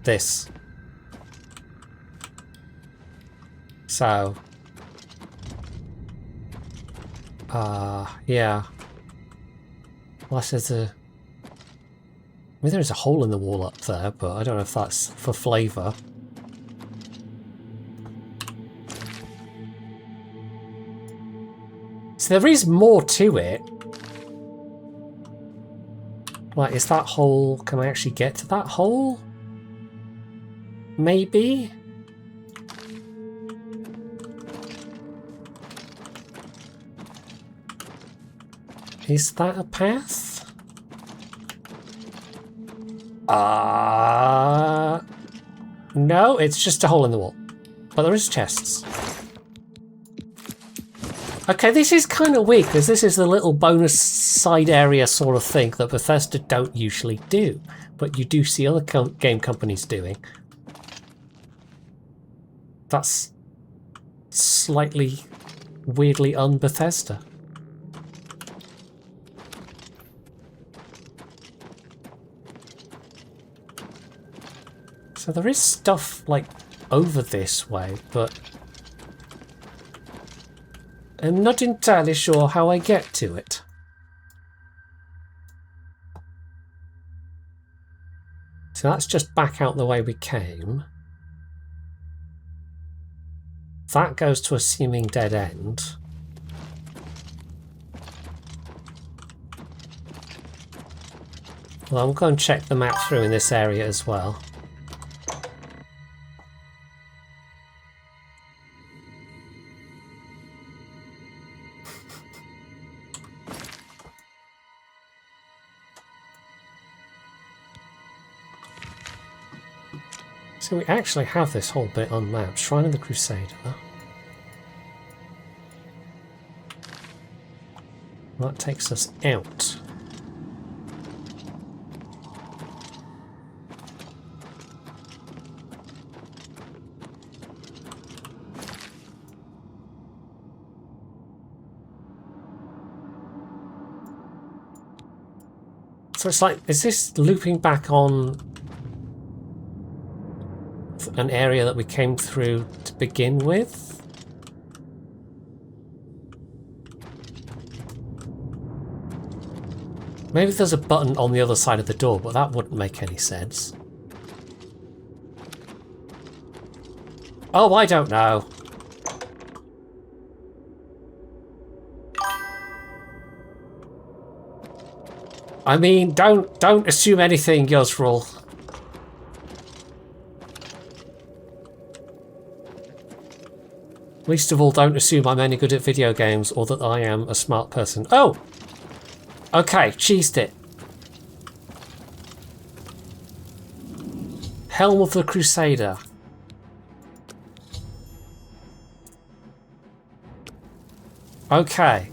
this. So... yeah. Unless there's a... I mean, there's a hole in the wall up there, but I don't know if that's for flavour. So there is more to it. Like, is that hole... Can I actually get to that hole? Maybe? Is that a path? No, it's just a hole in the wall. But there is chests. Okay, this is kind of weak, because this is the little bonus side area sort of thing that Bethesda don't usually do. But you do see other game companies doing. That's slightly weirdly un-Bethesda. So there is stuff, like, over this way, but I'm not entirely sure how I get to it. So that's just back out the way we came. That goes to a seeming dead end. Well, I'm going to check the map through in this area as well. So we actually have this whole bit unmapped. Shrine of the Crusader. That takes us out. So it's like, is this looping back on an area that we came through to begin with? Maybe there's a button on the other side of the door, but that wouldn't make any sense. Oh, I don't know. I mean, don't assume anything, Yusrul. Least of all, don't assume I'm any good at video games or that I am a smart person. Oh! Okay, cheesed it. Helm of the Crusader. Okay.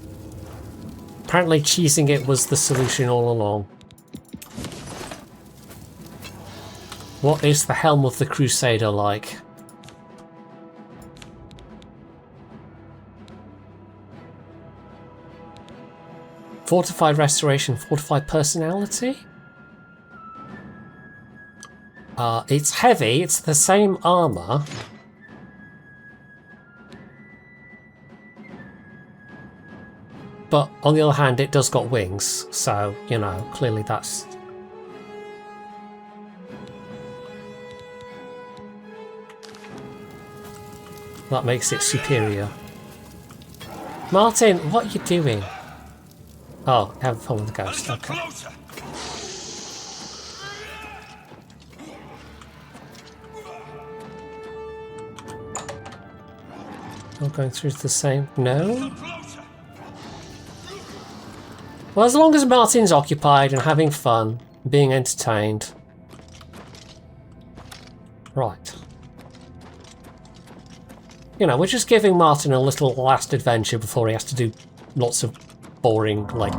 Apparently cheesing it was the solution all along. What is the Helm of the Crusader like? Fortified restoration, fortified personality? It's heavy, it's the same armor. But on the other hand, it does got wings, so, you know, clearly that's... that makes it superior. Martin, what are you doing? Oh, have fun with the ghost, okay. Not going through the same... No? Well, as long as Martin's occupied and having fun, being entertained. Right. You know, we're just giving Martin a little last adventure before he has to do lots of boring, like,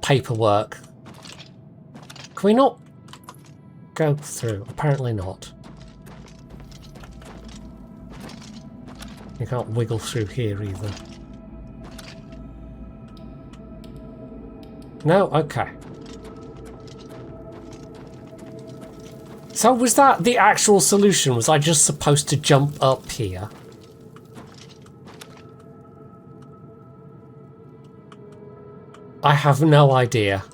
paperwork. Can we not go through? Apparently not. You can't wiggle through here either. No? Okay. So was that the actual solution? Was I just supposed to jump up here? I have no idea.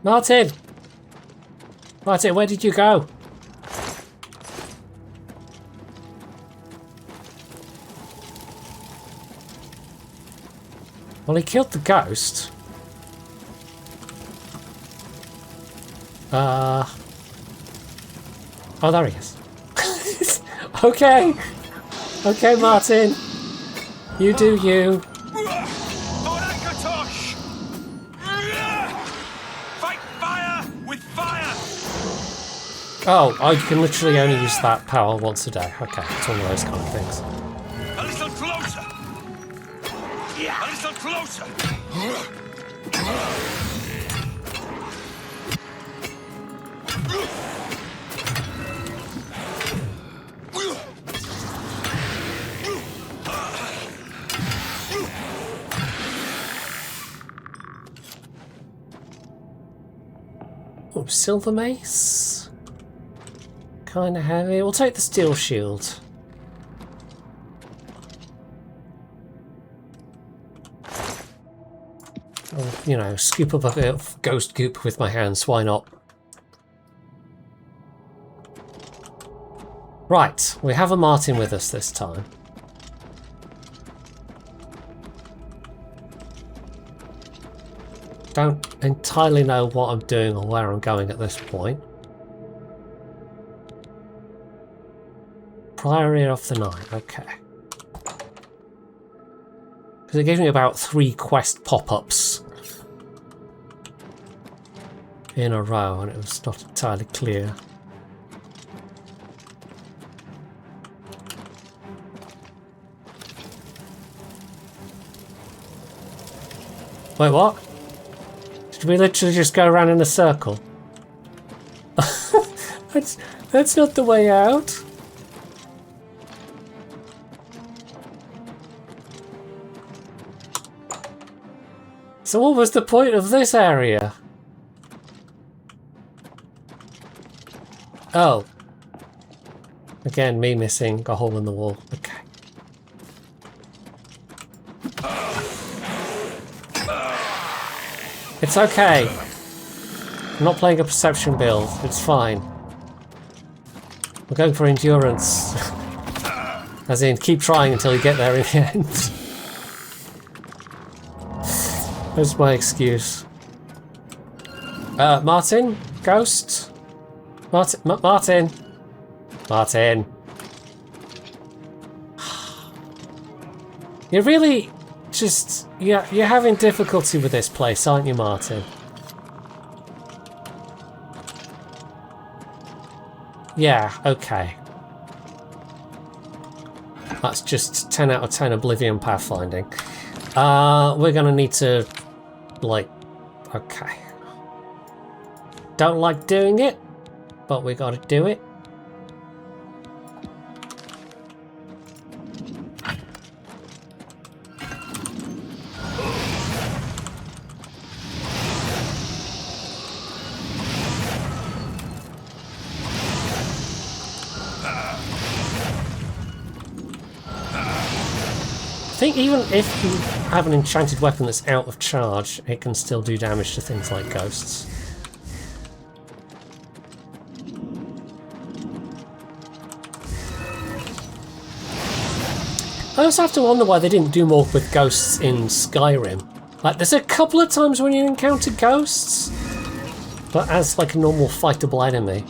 Martin! Martin, where did you go? Well, he killed the ghost. Oh, there he is. Okay. Okay, Martin. You do you. Fight fire with fire! Oh, I can literally only use that power once a day. Okay, it's one of those kind of things. A little closer! Yeah. A little closer! Oh, silver mace. Kind of heavy. We'll take the steel shield. I'll, you know, scoop up a bit of ghost goop with my hands. Why not? Right, we have a Martin with us this time. Don't entirely know what I'm doing or where I'm going at this point. Priory of the Night, okay. Because it gave me about 3 quest pop-ups in a row and it was not entirely clear. Wait, what? Did we literally just go around in a circle? That's not the way out. So what was the point of this area? Oh. Again, me missing a hole in the wall. Okay. It's okay. I'm not playing a perception build. It's fine. We're going for endurance. As in, keep trying until you get there in the end. That's my excuse. Martin? Ghost? Martin? Martin? You're really just... Yeah, you're having difficulty with this place, aren't you, Martin? Yeah, okay. That's just 10 out of 10 Oblivion pathfinding. We're gonna need to... like... okay. Don't like doing it, but we gotta do it. I think even if you have an enchanted weapon that's out of charge, it can still do damage to things like ghosts. I also have to wonder why they didn't do more with ghosts in Skyrim. Like, there's a couple of times when you encounter ghosts, but as like a normal fightable enemy.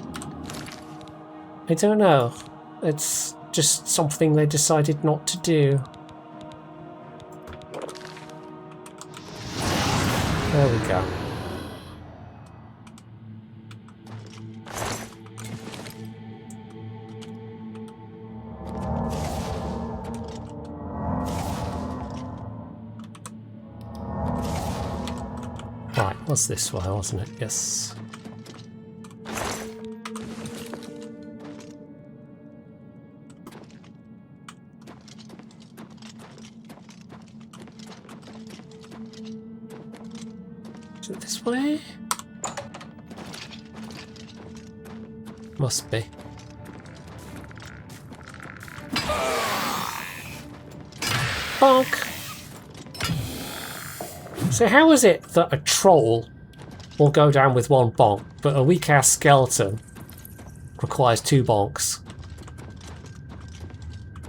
I don't know. It's just something they decided not to do. There we go. was this way, wasn't it? Yes. Is it this way? Must be. Bonk! So how is it that a troll will go down with one bonk, but a weak-ass skeleton requires 2 bonks?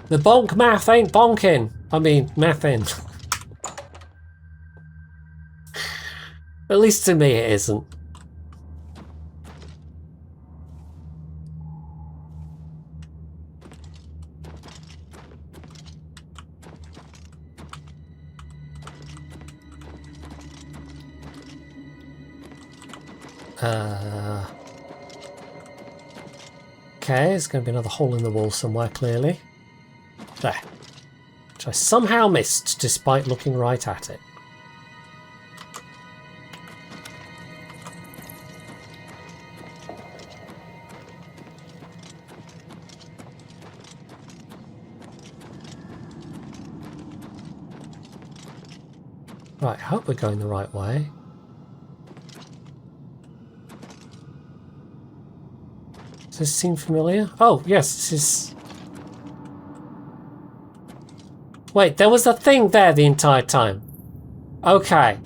The bonk math ain't bonking! I mean, mathin'. At least to me it isn't. Okay, there's going to be another hole in the wall somewhere, clearly. There. Which I somehow missed, despite looking right at it. Right, I hope we're going the right way. Does this seem familiar? Oh, yes, this is... Wait, there was a thing there the entire time. Okay.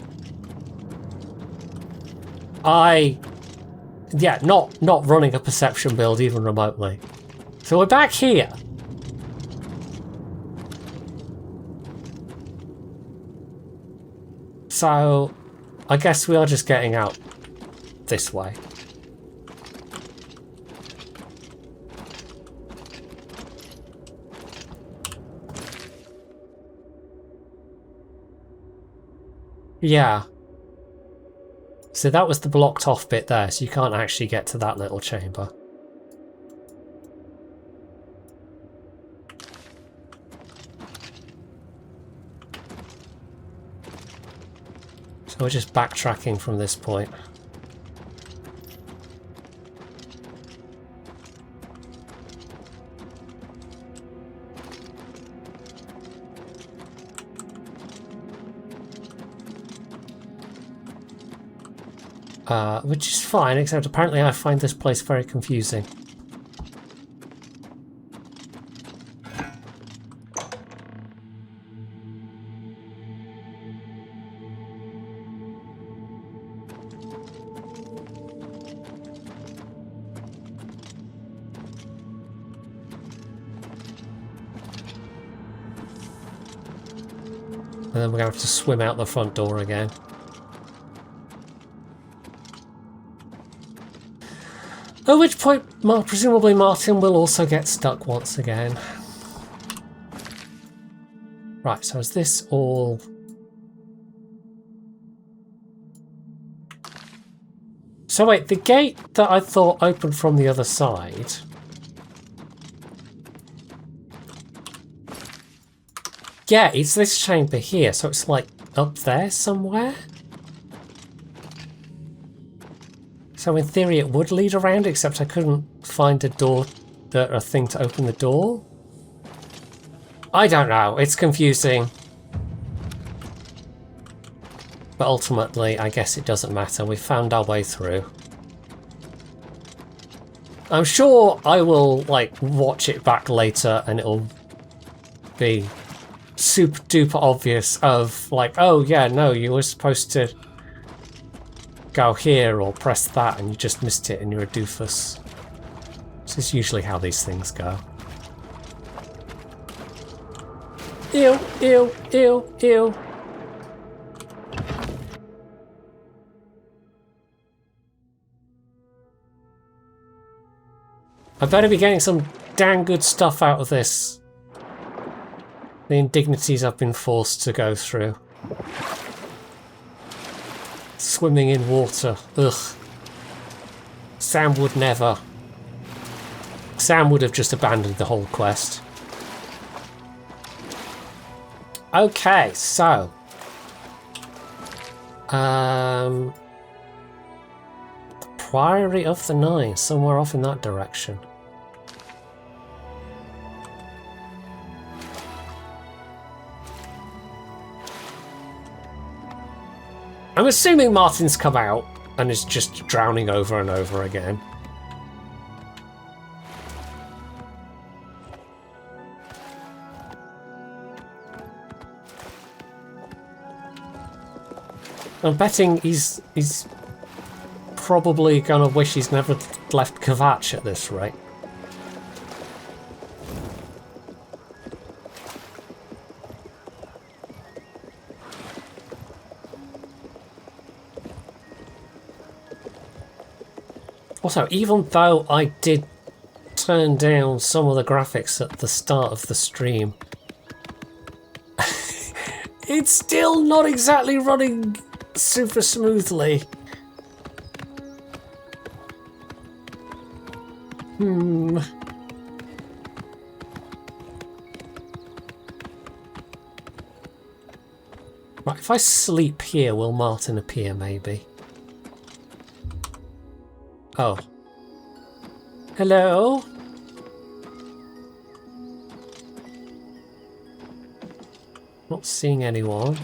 Yeah, not running a perception build even remotely. So we're back here. So, I guess we are just getting out this way. Yeah. So that was the blocked off bit there, so you can't actually get to that little chamber. So we're just backtracking from this point. Which is fine, except apparently I find this place very confusing. And then we're going to have to swim out the front door again. At which point, presumably Martin will also get stuck once again. Right, so is this all... So wait, the gate that I thought opened from the other side... Yeah, it's this chamber here, so it's like up there somewhere? So in theory it would lead around, except I couldn't find a door, a thing to open the door? I don't know, it's confusing. But ultimately, I guess it doesn't matter, we've found our way through. I'm sure I will, like, watch it back later and it'll be super duper obvious of, like, oh yeah, no, you were supposed to go here or press that and you just missed it and you're a doofus. This is usually how these things go. Ew, ew, ew, ew. I better be getting some damn good stuff out of this. The indignities I've been forced to go through. Swimming in water. Ugh. Sam would never. Sam would have just abandoned the whole quest. Okay, so. Priory of the Nine, somewhere off in that direction. I'm assuming Martin's come out and is just drowning over and over again. I'm betting he's probably gonna wish he's never left Kvatch at this rate. Also, even though I did turn down some of the graphics at the start of the stream, it's still not exactly running super smoothly. Right, if I sleep here, will Martin appear maybe? Oh. Hello? Not seeing anyone.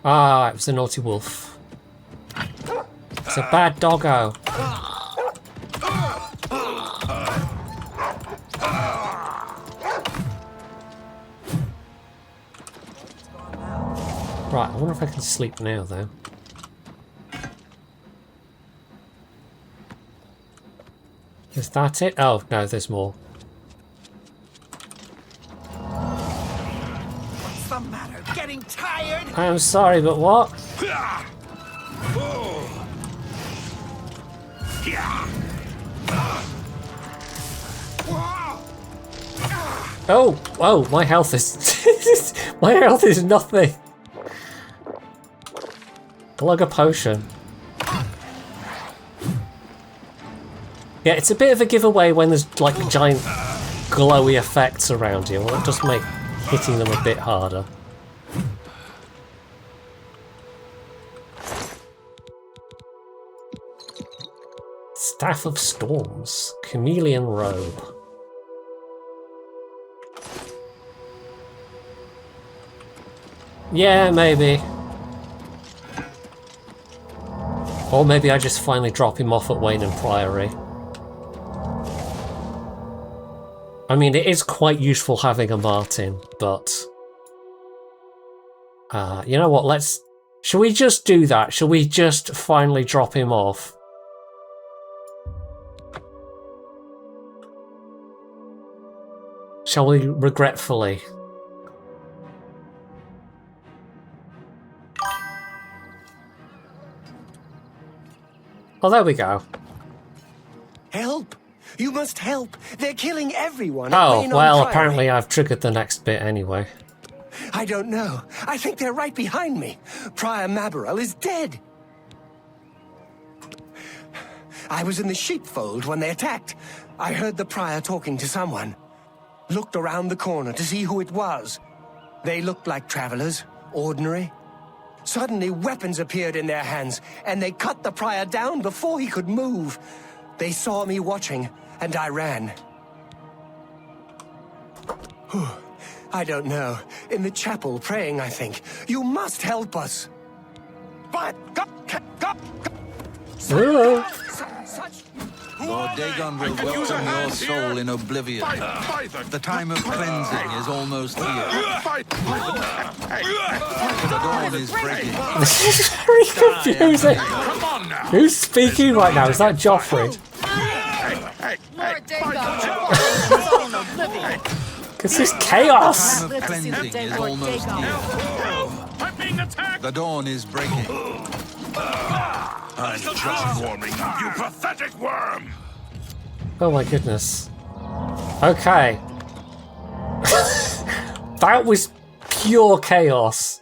Ah, it was a naughty wolf. It's a bad doggo. Right, I wonder if I can sleep now, though. Is that it? Oh, no, there's more. What's the matter? Getting tired? I'm sorry, but what? Oh, whoa, my health is... my health is nothing. Glug a potion. Yeah, it's a bit of a giveaway when there's like giant glowy effects around you. Well, it does make hitting them a bit harder. Staff of Storms. Chameleon Robe. Yeah, maybe. Or maybe I just finally drop him off at Wayne and Priory. I mean, it is quite useful having a Martin, but... you know what, let's... Shall we just do that? Shall we just finally drop him off? Shall we regretfully? Oh, there we go. Help! You must help! They're killing everyone. Oh, well, apparently I've triggered the next bit anyway. I don't know. I think they're right behind me. Prior Mabarel is dead. I was in the sheepfold when they attacked. I heard the prior talking to someone. Looked around the corner to see who it was. They looked like travelers, ordinary. Suddenly, weapons appeared in their hands, and they cut the prior down before he could move. They saw me watching, and I ran. I don't know. In the chapel, praying, I think. You must help us. But... Lord Dagon will welcome your soul in Oblivion. The time of cleansing is almost here. The dawn is breaking. This is very confusing. Who's speaking right now? Is that Joffrey? Lord Dagon! Because it's chaos. The time of cleansing is almost here. I'm being attacked! The dawn is breaking. I'm just warming up, you pathetic worm! Oh my goodness. Okay. That was pure chaos.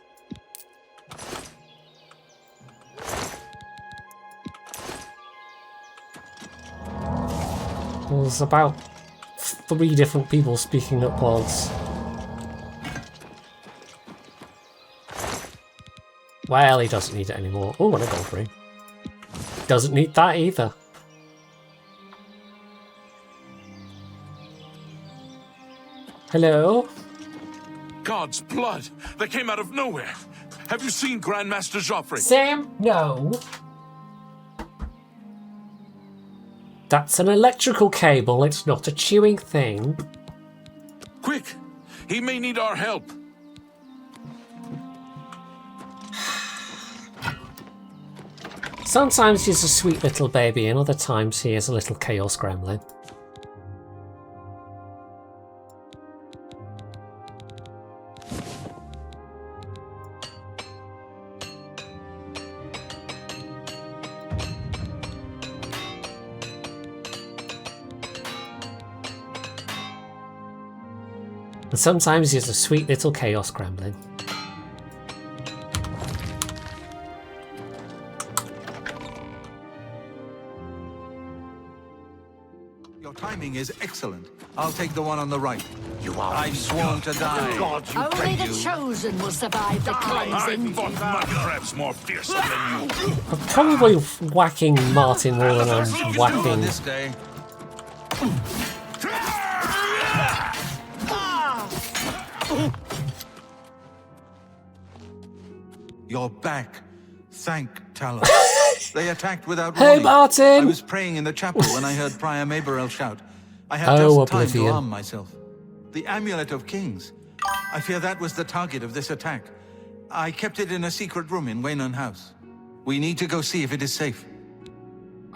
There's about 3 different people speaking at once. Well, he doesn't need it anymore. Oh, and a gold ring. Doesn't need that either. Hello? God's blood! They came out of nowhere! Have you seen Grandmaster Joffrey? Sam? No. That's an electrical cable, it's not a chewing thing. Quick! He may need our help! Sometimes he's a sweet little baby, and other times he is a little chaos gremlin. And sometimes he's a sweet little chaos gremlin. Your timing is excellent. I'll take the one on the right. I've sworn to die. Only the chosen will survive the I cleansing. fought mud crabs more fearsome than you. I'm probably whacking Martin more than I'm On whacking. this day. You're back. Thank Talos. They attacked without warning. Hey, Martin! I was praying in the chapel when I heard Prior Maberel shout. I had Oh, just time to Oblivion. arm myself. The Amulet of Kings. I fear that was the target of this attack. I kept it in a secret room in Waynon House. We need to go see if it is safe.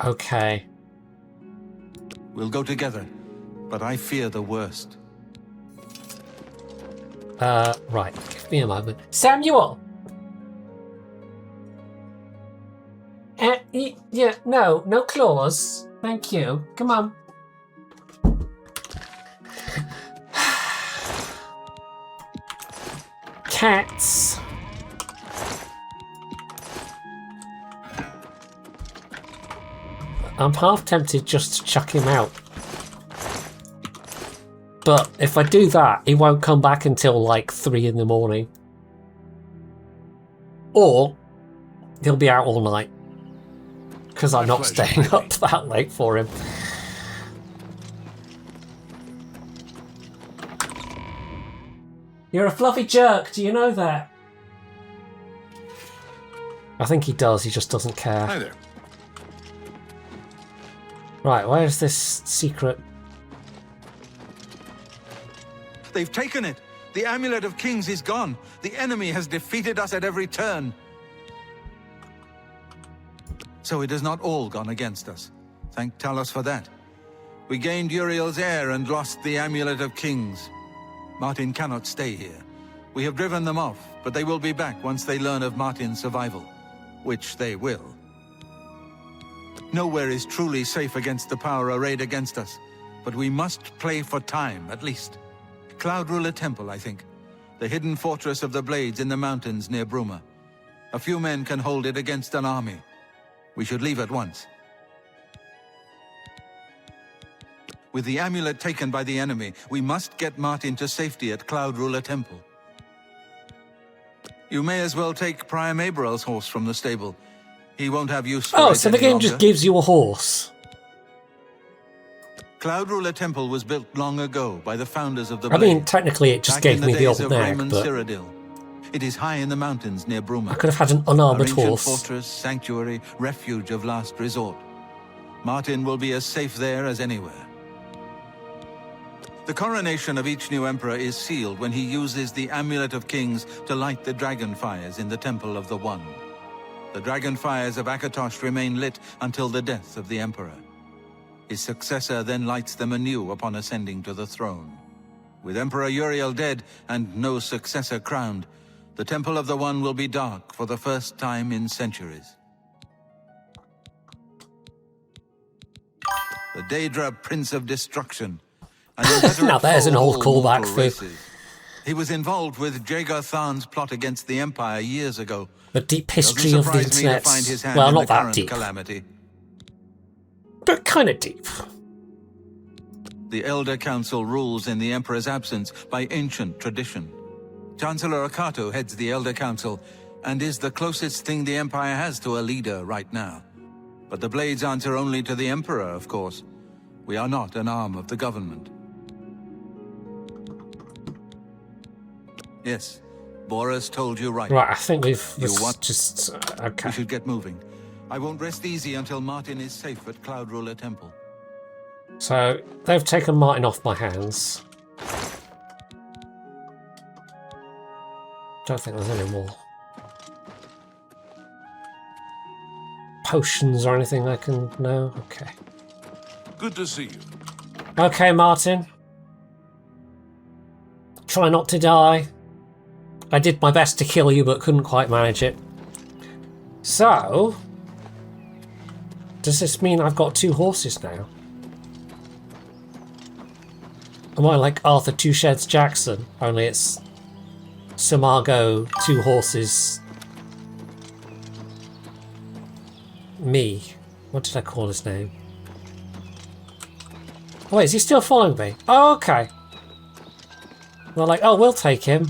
Okay. We'll go together, but I fear the worst. Right. Give me a moment. Samuel! Yeah, no claws. Thank you. Come on. Cats. I'm half tempted just to chuck him out. But if I do that, he won't come back until like 3 in the morning. Or he'll be out all night. Because I'm not staying up that late for him. You're a fluffy jerk, do you know that? I think he does, he just doesn't care. Hi there. Right, where's this secret? They've taken it. The Amulet of Kings is gone. The enemy has defeated us at every turn. So it has not all gone against us. Thank Talos for that. We gained Uriel's heir and lost the Amulet of Kings. Martin cannot stay here. We have driven them off, but they will be back once they learn of Martin's survival. Which they will. Nowhere is truly safe against the power arrayed against us, but we must play for time, at least. Cloud Ruler Temple, I think. The hidden fortress of the Blades in the mountains near Bruma. A few men can hold it against an army. We should leave at once. With the amulet taken by the enemy, we must get Martin to safety at Cloud Ruler Temple. You may as well take Prior Maberel's horse from the stable. He won't have use for it Oh, so the any game longer. just gives you a horse. Cloud Ruler Temple was built long ago by the founders of the I mean, Blade. technically it just Back gave in the me the days old of nag, Raymond but Cyrodiil. It is high in the mountains near Bruma. I could have had an unarmoured Our ancient horse. fortress, sanctuary, refuge of last resort. Martin will be as safe there as anywhere. The coronation of each new emperor is sealed when he uses the Amulet of Kings to light the dragon fires in the Temple of the One. The dragon fires of Akatosh remain lit until the death of the emperor. His successor then lights them anew upon ascending to the throne. With Emperor Uriel dead and no successor crowned, the Temple of the One will be dark for the first time in centuries. The Daedra Prince of Destruction. An inveterate Now there's an foe of old all callback mortal for- races. He was involved with Jagar Tharn's plot against the Empire years ago. The deep history Doesn't of the surprise me to internet. find his hand Well, in not the that current deep, calamity. but kind of deep. the Elder Council rules in the Emperor's absence by ancient tradition. Chancellor Akato heads the Elder Council and is the closest thing the Empire has to a leader right now. But the Blades answer only to the Emperor, of course. We are not an arm of the government. Yes, Boris told you right. Right, I think we've just... okay. We should get moving. I won't rest easy until Martin is safe at Cloud Ruler Temple. So, they've taken Martin off my hands. Don't think there's any more potions or anything I can... No? Okay. Good to see you. Okay, Martin. Try not to die. I did my best to kill you, but couldn't quite manage it. So... does this mean I've got 2 horses now? Am I like Arthur Two Sheds Jackson? Only it's... Samago, 2 horses... me. What did I call his name? Oh, wait, is he still following me? Oh, okay. They're like, oh, we'll take him.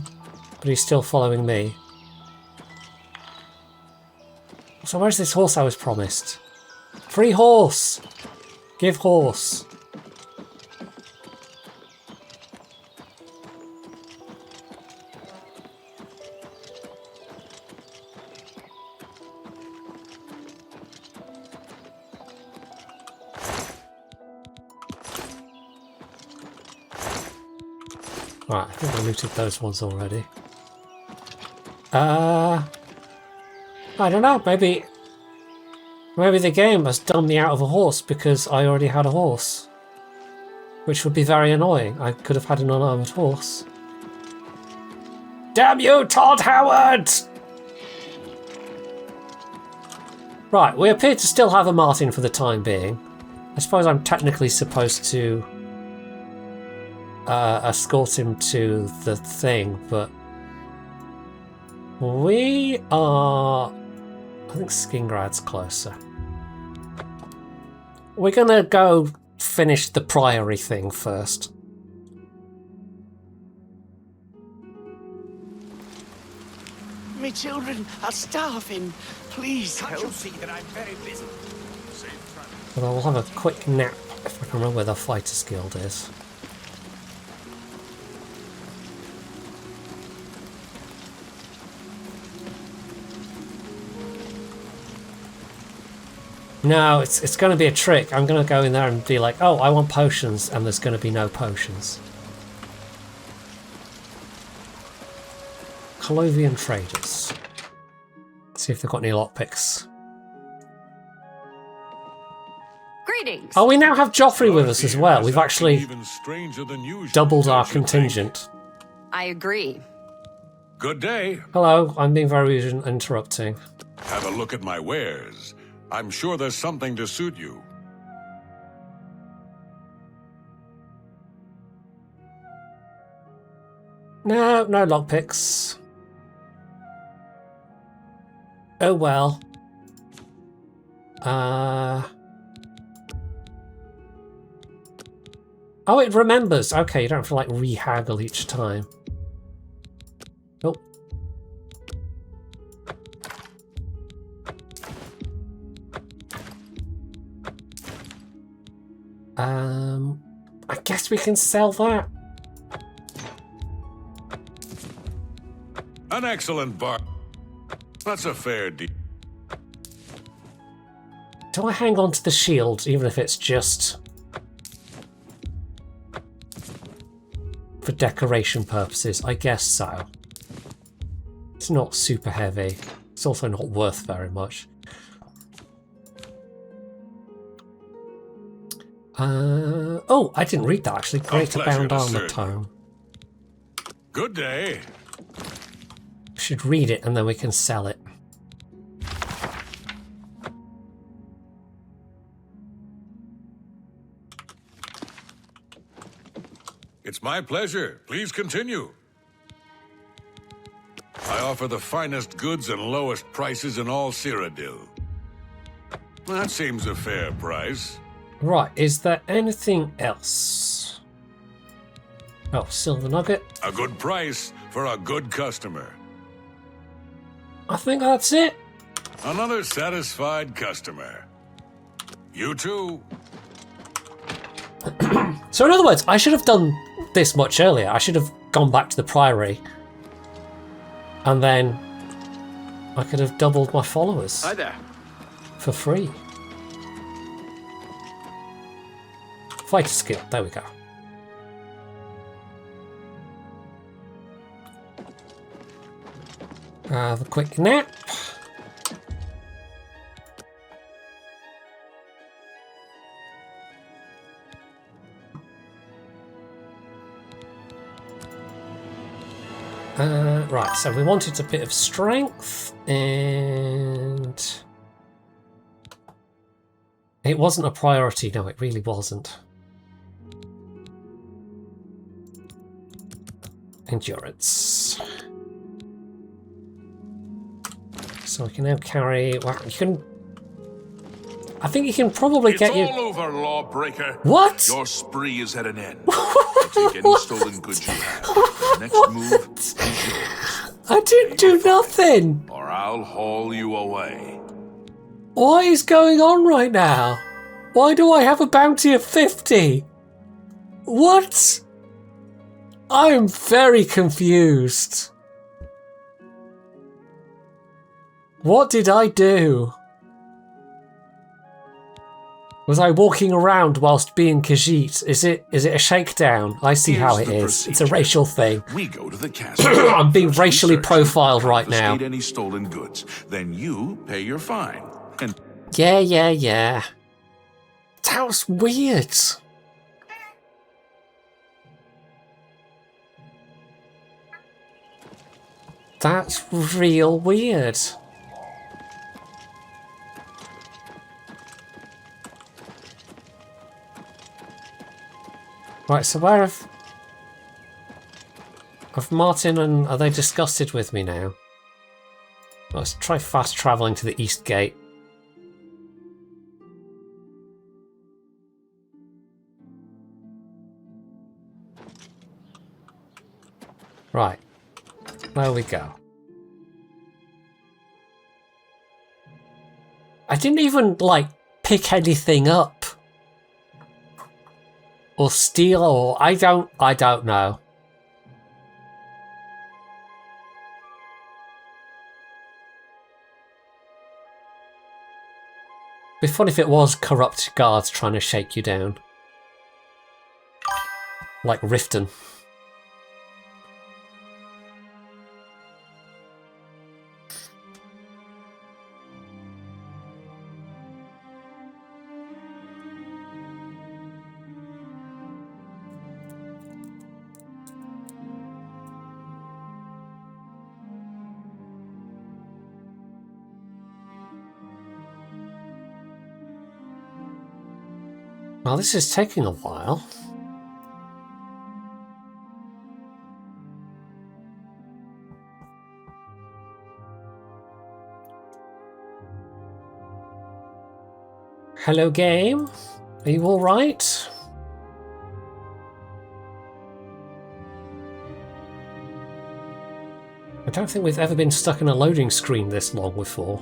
But he's still following me. So where's this horse I was promised? Free horse! Give horse. Right, I think I looted those ones already. I don't know, maybe the game has done me out of a horse because I already had a horse. Which would be very annoying. I could have had an unarmored horse. Damn you, Todd Howard! Right, we appear to still have a Martin for the time being. I suppose I'm technically supposed to escort him to the thing, but we are... I think Skingrad's closer. We're gonna go finish the Priory thing first. My children are starving. Please Can't help. you see that I'm very busy? But I will have a quick nap if I can remember where the Fighters Guild is. No, it's going to be a trick. I'm going to go in there and be like, oh, I want potions, and there's going to be no potions. Colovian Traders. See if they've got any lockpicks. Greetings. Oh, we now have Joffrey with us as well. We've actually doubled our contingent. I agree. Good day. Hello, I'm being very rude and interrupting. Have a look at my wares. I'm sure there's something to suit you. No lockpicks. Oh well. Oh, it remembers. Okay, you don't have to like re-haggle each time. Oh. I guess we can sell that. An excellent bar. That's a fair deal. Do I hang on to the shield, even if it's just for decoration purposes? I guess so. It's not super heavy. It's also not worth very much. Oh, I didn't read that actually. Greater Bound Armor Tome. Good day. We should read it and then we can sell it. It's my pleasure. Please continue. I offer the finest goods and lowest prices in all Cyrodiil. That seems a fair price. Right, is there anything else? Oh, silver nugget. A good price for a good customer. I think that's it. Another satisfied customer. You too. So in other words, I should have done this much earlier. I should have gone back to the Priory. And then I could have doubled my followers. Hi there. For free. Fighter skill, there we go. Have a quick nap. Right, so we wanted a bit of strength, and it wasn't a priority. No, it really wasn't. Endurance. So we can now carry. Well, you can. I think you can probably get you. It's all over, lawbreaker. What? Your spree is at an end. Take any stolen goods you have. The next move is yours. I didn't do nothing. Or I'll haul you away. What is going on right now? Why do I have a bounty of 50? What? I am very confused. What did I do? Was I walking around whilst being Khajiit? Is it a shakedown? I see how it is. It's a racial thing. We go to the castle. I'm being racially profiled right now. Confiscate any stolen goods. Then you pay your fine. And Yeah. That was weird. That's real weird. Right, so where have Martin and are they disgusted with me now? Let's try fast travelling to the East Gate. Right, there we go. I didn't even, like, pick anything up. Or steal, or I don't know. It'd be fun if it was corrupt guards trying to shake you down. Like Riften. Well, this is taking a while. Hello, game. Are you all right? I don't think we've ever been stuck in a loading screen this long before.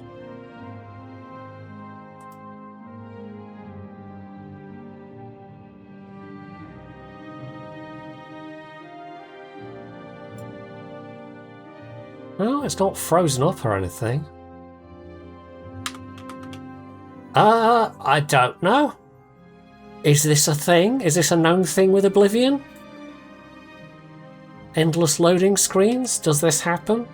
No, it's not frozen up or anything. I don't know. Is this a thing? Is this a known thing with Oblivion? Endless loading screens? Does this happen?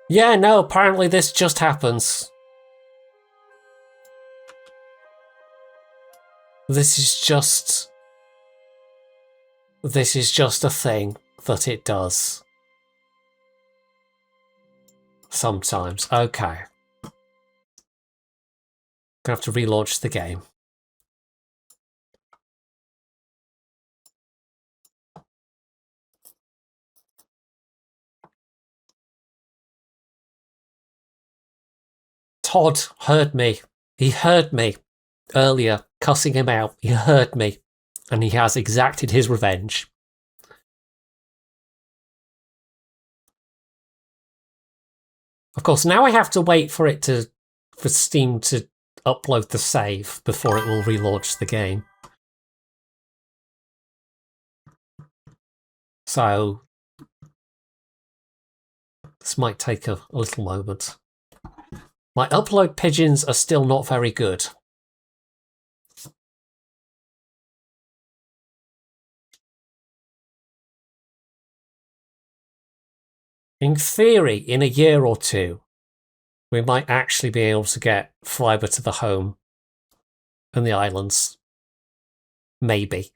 Yeah, no, apparently this just happens. This is just a thing that it does. Sometimes. Okay. Gonna have to relaunch the game. Todd heard me. He heard me earlier, cussing him out. He heard me, and he has exacted his revenge. Of course, now I have to wait for Steam to upload the save before it will relaunch the game. So this might take a little moment. My upload pigeons are still not very good. In theory, in a year or two, we might actually be able to get fibre to the home and the islands. Maybe.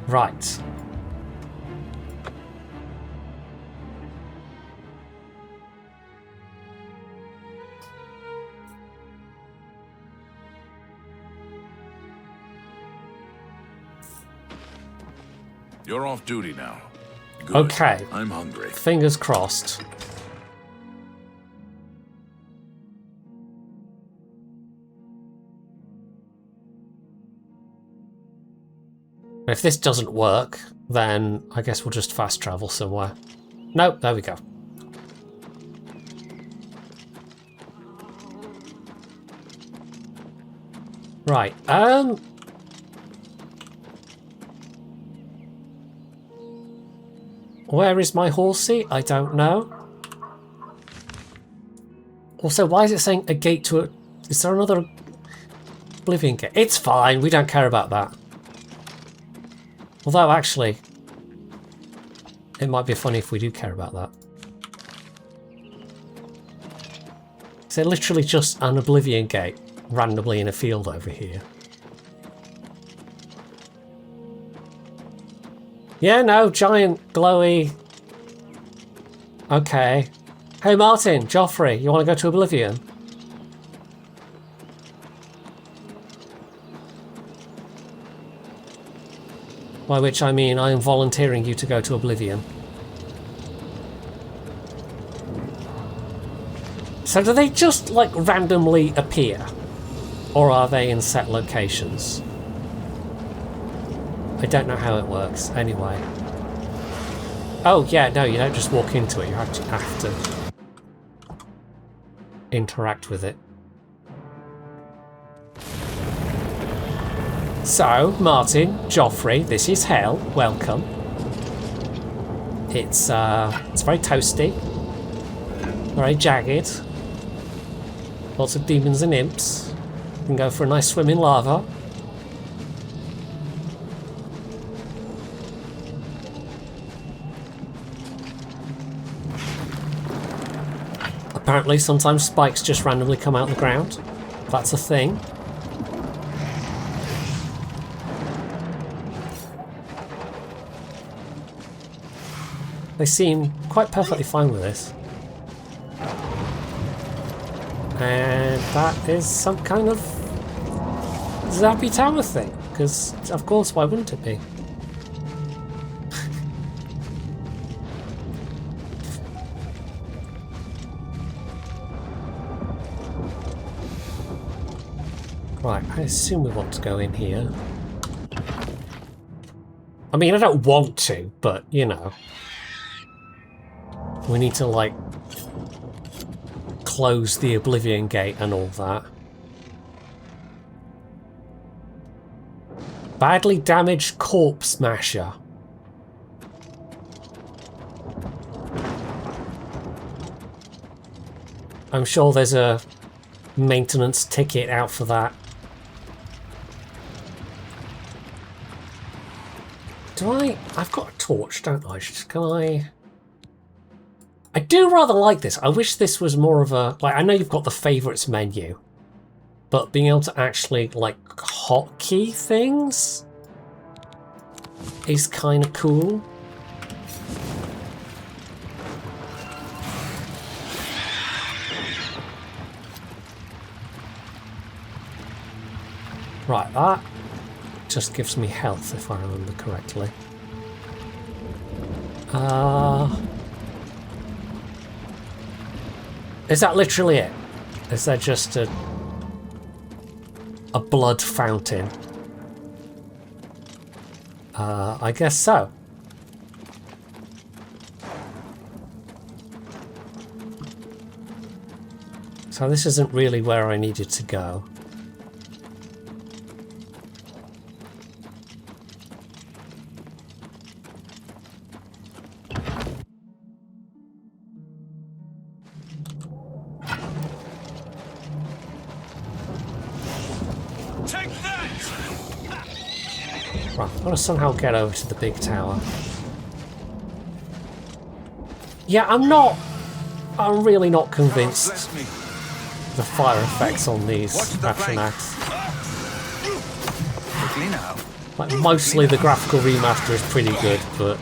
Right. You're off duty now. Good. Okay. I'm hungry. Fingers crossed. If this doesn't work, then I guess we'll just fast travel somewhere. Nope, there we go. Right, where is my horsey? I don't know. Also, why is it saying a gate to a... Is there another Oblivion gate? It's fine, we don't care about that. Although, actually, it might be funny if we do care about that. Is it literally just an Oblivion gate randomly in a field over here? Yeah, no, giant, glowy... Okay. Hey Martin, Joffrey, you want to go to Oblivion? By which I mean I am volunteering you to go to Oblivion. So do they just, like, randomly appear? Or are they in set locations? I don't know how it works, anyway. Oh, yeah, no, you don't just walk into it. You actually have to interact with it. So, Martin, Joffrey, this is hell. Welcome. It's very toasty. Very jagged. Lots of demons and imps. You can go for a nice swim in lava. Apparently, sometimes spikes just randomly come out of the ground. That's a thing. They seem quite perfectly fine with this. And that is some kind of Zappy Tower thing, because of course, why wouldn't it be? Right, I assume we want to go in here. I mean, I don't want to, but, you know. We need to, like, close the Oblivion Gate and all that. Badly damaged corpse smasher. I'm sure there's a maintenance ticket out for that. I've got a torch, don't I? Can I do rather like this. I wish this was more of a... Like, I know you've got the favourites menu, but being able to actually, like, hotkey things? is kind of cool. Right, that just gives me health if I remember correctly. Is that literally it? Is there just a blood fountain? I guess so. So this isn't really where I needed to go. Right, I've got to somehow get over to the big tower. Yeah, I'm really not convinced the fire effects on these Aftermaths. Like, mostly the graphical remaster is pretty good, but...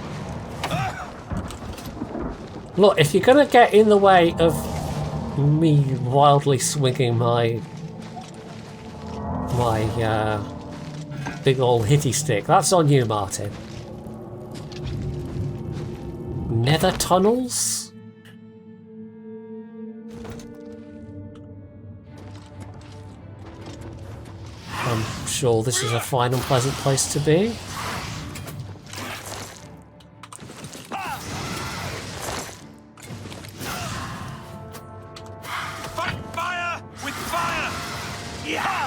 Look, if you're gonna get in the way of me wildly swinging my big old hitty stick, that's on you, Martin. Nether tunnels? I'm sure this is a fine and pleasant place to be. Fight fire with fire! Yeah!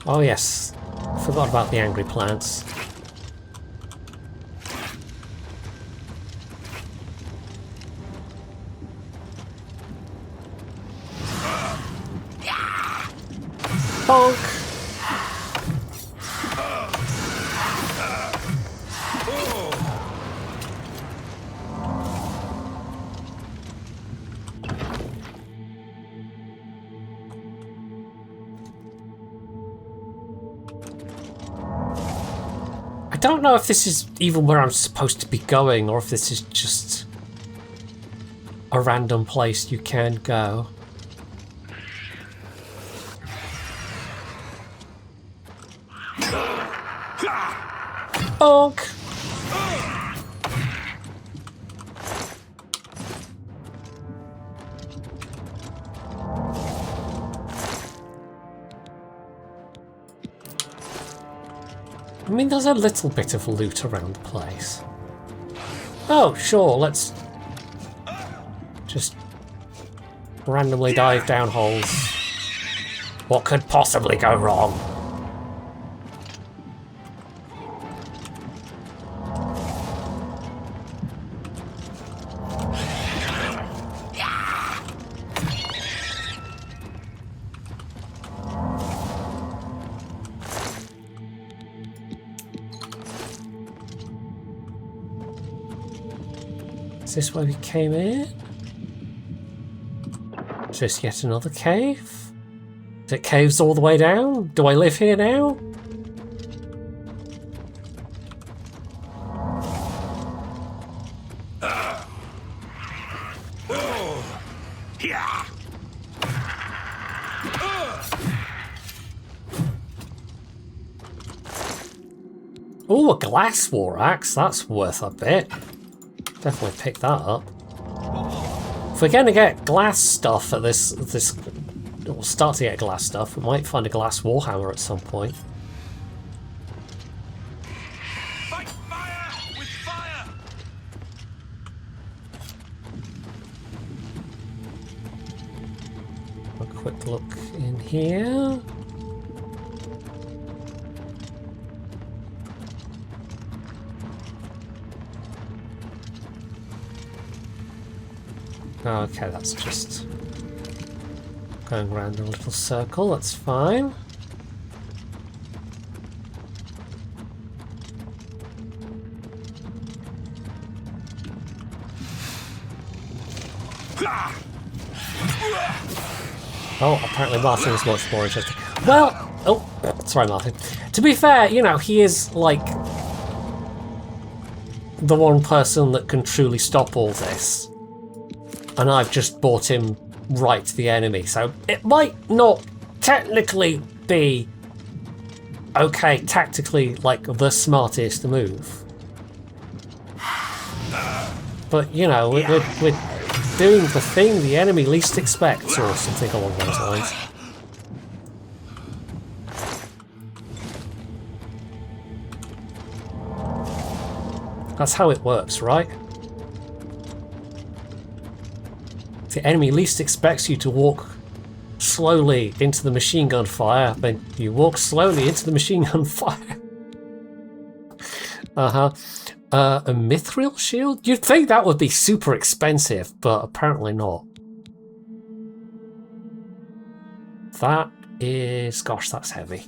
Oh yes, forgot about the angry plants. Bonk! I don't know if this is even where I'm supposed to be going, or if this is just a random place you can go. Bonk! I mean, there's a little bit of loot around the place. Oh, sure, let's just randomly dive down holes. What could possibly go wrong? Is this where we came in? Is this yet another cave? Is it caves all the way down? Do I live here now? Oh, a glass war axe. That's worth a bit. Definitely pick that up. If we're going to get glass stuff at this, we'll start to get glass stuff. We might find a glass warhammer at some point. Fight fire with fire! A quick look in here. Okay, that's just going around a little circle, that's fine. Oh, apparently Martin is much more interesting. Well, oh, sorry, Martin. To be fair, you know, he is like the one person that can truly stop all this, and I've just brought him right to the enemy, so it might not technically be okay tactically, like the smartest move, but you know, we're doing the thing the enemy least expects, or something along those lines. That's how it works, right? The enemy least expects you to walk slowly into the machine gun fire, then you walk slowly into the machine gun fire. A mithril shield? You'd think that would be super expensive, but apparently not. That is... gosh, that's heavy.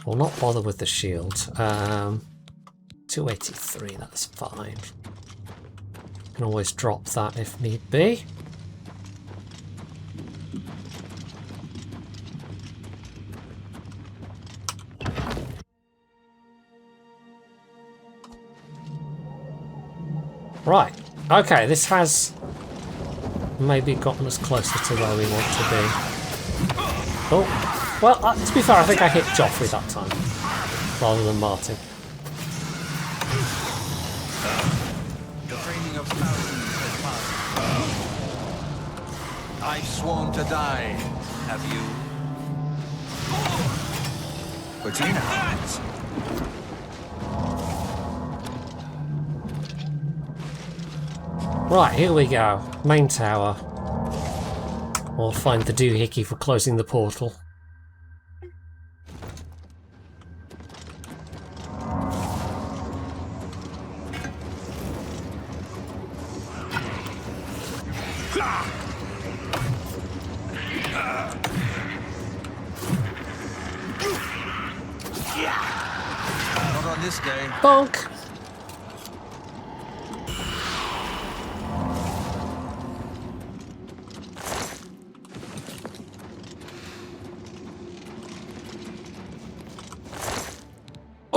We'll not bother with the shield. 283, that's fine. Can always drop that if need be. Right, okay, this has maybe gotten us closer to where we want to be. Oh, well, to be fair, I think I hit Joffrey that time, rather than Martin. The training of thousands has passed. I've sworn to die. Have you? Bettina. Right, here we go. Main tower. We'll find the doohickey for closing the portal. Not on this day. Bonk!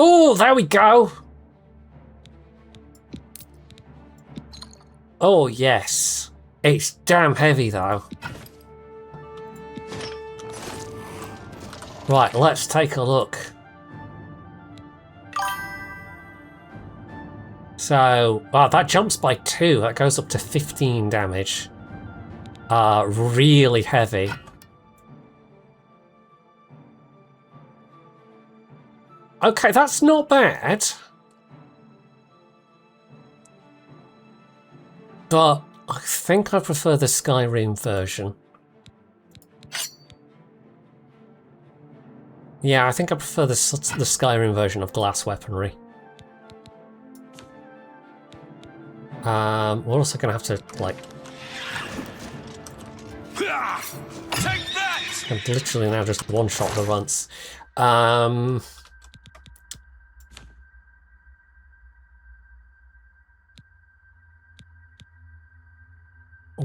Oh, there we go! Oh, yes. It's damn heavy, though. Right, let's take a look. So, wow, that jumps by 2. That goes up to 15 damage. Really heavy. Okay, that's not bad. But I think I prefer the Skyrim version. Yeah, I think I prefer the Skyrim version of glass weaponry. We're also going to have to, like... Take that! I'm literally now just one-shot the runts.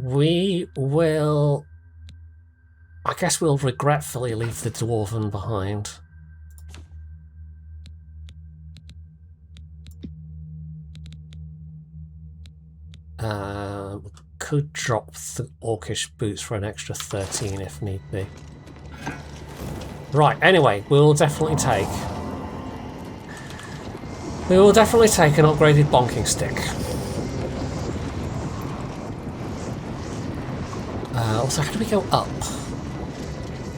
We will... I guess we'll regretfully leave the Dwarven behind. Could drop the Orcish boots for an extra 13 if need be. Right, anyway, we will definitely take... We will definitely take an upgraded bonking stick. Also, how do we go up?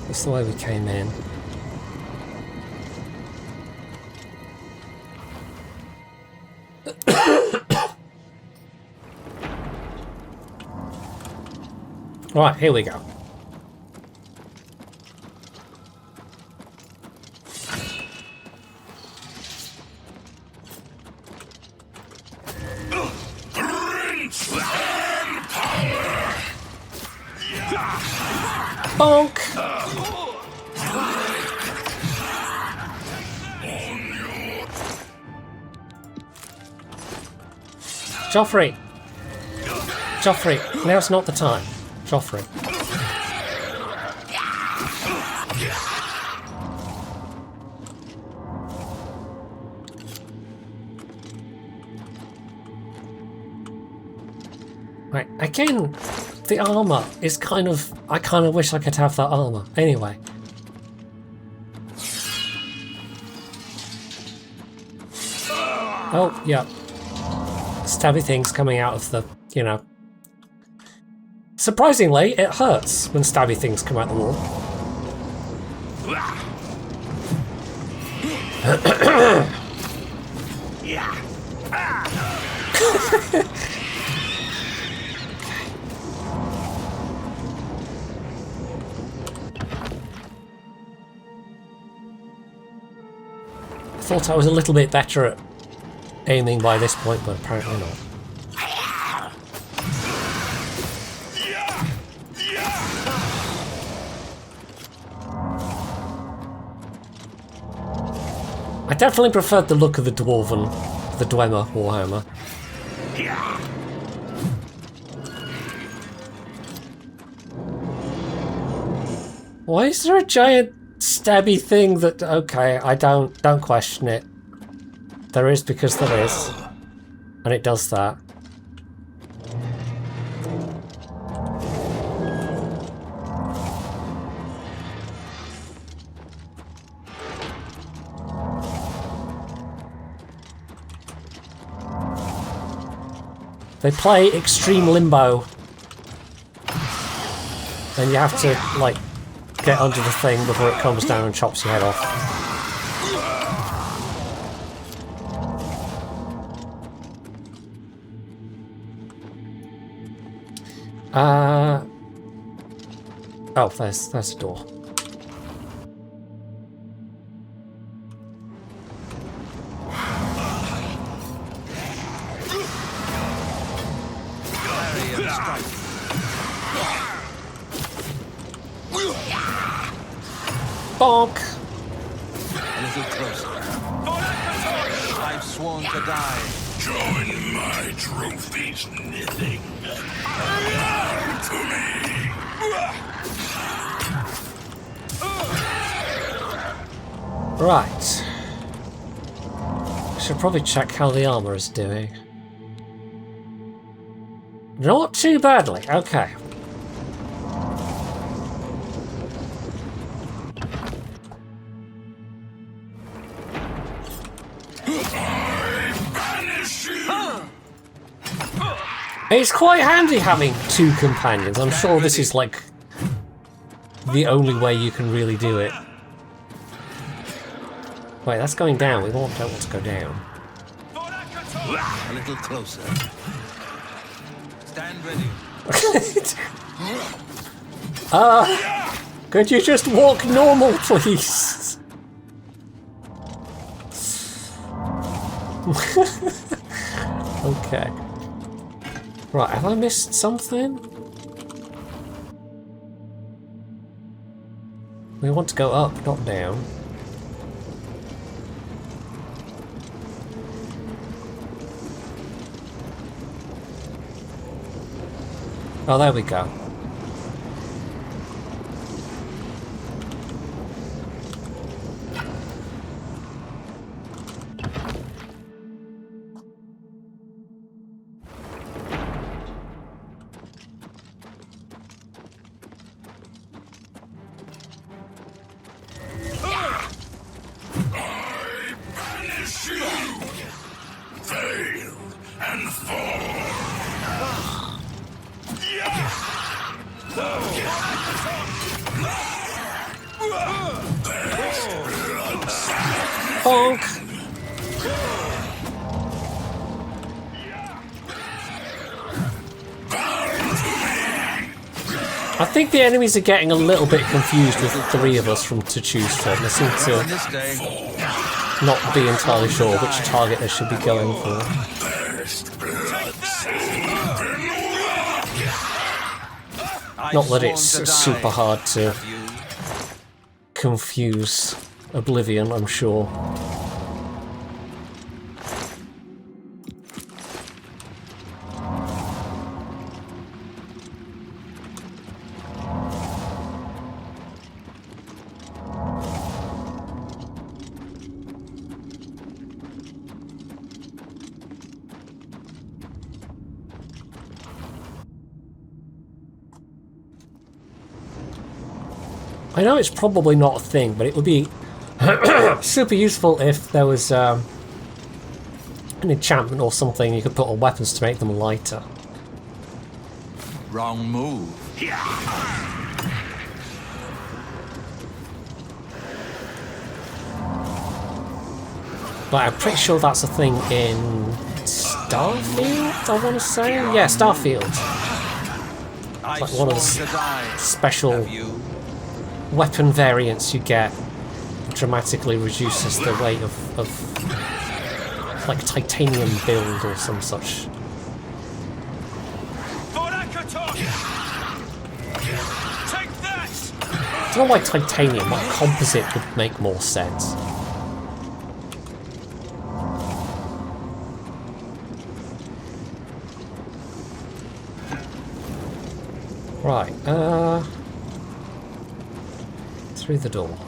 That's the way we came in. Right, here we go. Bonk! Joffrey! Joffrey, now's not the time. Joffrey. Right, again, the armor is kind of... I kind of wish I could have that armor. Anyway. Oh, yeah. Stabby things coming out of the, you know. Surprisingly, it hurts when stabby things come out the wall. I thought I was a little bit better at aiming by this point, but apparently not. I definitely preferred the look of the Dwemer Warhammer. Why is there a giant stabby thing that... Okay, I don't question it. There is because there is. And it does that. They play extreme limbo. And you have to, like, get under the thing before it comes down and chops your head off. Oh, there's a door. Bonk! A little closer. I've sworn to die. Join my trophies knitting. To me. Right. Should probably check how the armor is doing. Not too badly. Okay. It's quite handy having two companions. I'm sure this is like the only way you can really do it. Wait, that's going down. We don't want to go down. A little closer. Stand ready. Could you just walk normal, please? Okay. Right, have I missed something? We want to go up, not down. Oh, there we go. Bonk! I think the enemies are getting a little bit confused with the three of us to choose from. They seem to not be entirely sure which target they should be going for. Not that it's super hard to confuse Oblivion, I'm sure. I know it's probably not a thing, but it would be super useful if there was an enchantment or something you could put on weapons to make them lighter. Wrong move. But I'm pretty sure that's a thing in Starfield, I want to say? Yeah, Starfield. It's like one of the special weapon variants you get. Dramatically reduces the weight of like titanium build or some such. I don't know why titanium, like composite would make more sense. Right, through the door.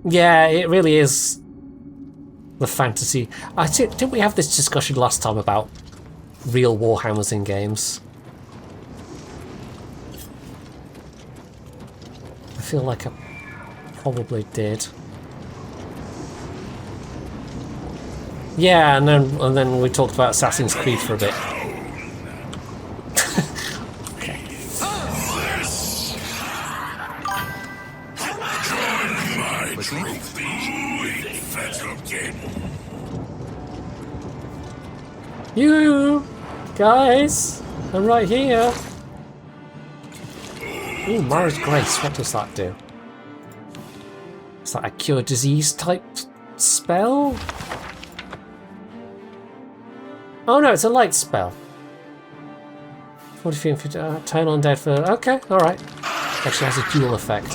Yeah, it really is the fantasy. Didn't we have this discussion last time about real Warhammers in games? I feel like I probably did. Yeah, and then we talked about Assassin's Creed for a bit. You guys, I'm right here. Ooh, Mara's Grace. What does that do? Is that a cure disease type spell? Oh no, it's a light spell. 40 feet, turn on dead for. Okay, all right. Actually has a dual effect.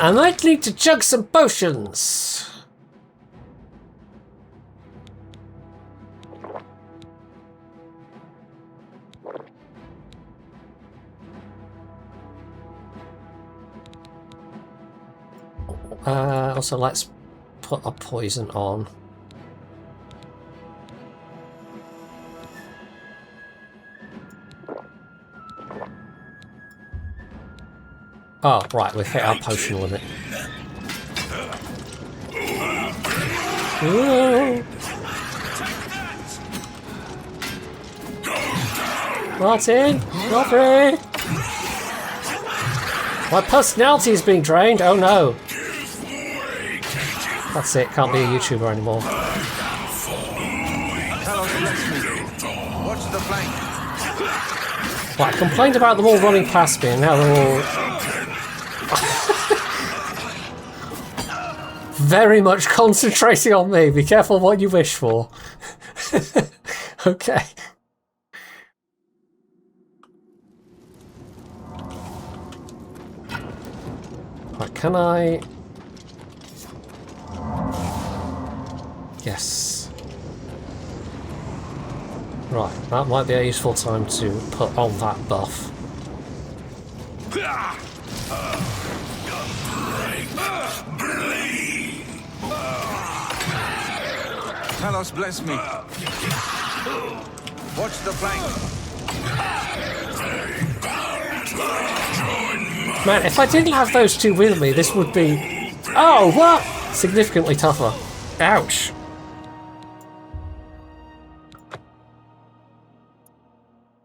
I might need to chug some potions. Also, let's put a poison on. Oh, right, we've hit our potion limit. Whoa. Martin, Joffrey! My personality is being drained, oh no! That's it, can't be a YouTuber anymore. Watch the flank. Well, I complained about them all running past me, and now they're all very much concentrating on me. Be careful what you wish for. Okay. Right, can I... Yes. Right, that might be a useful time to put on that buff. Talos, bless me. Watch the flank. Man, if I didn't have those two with me, this would be... Oh, what? Significantly tougher. Ouch.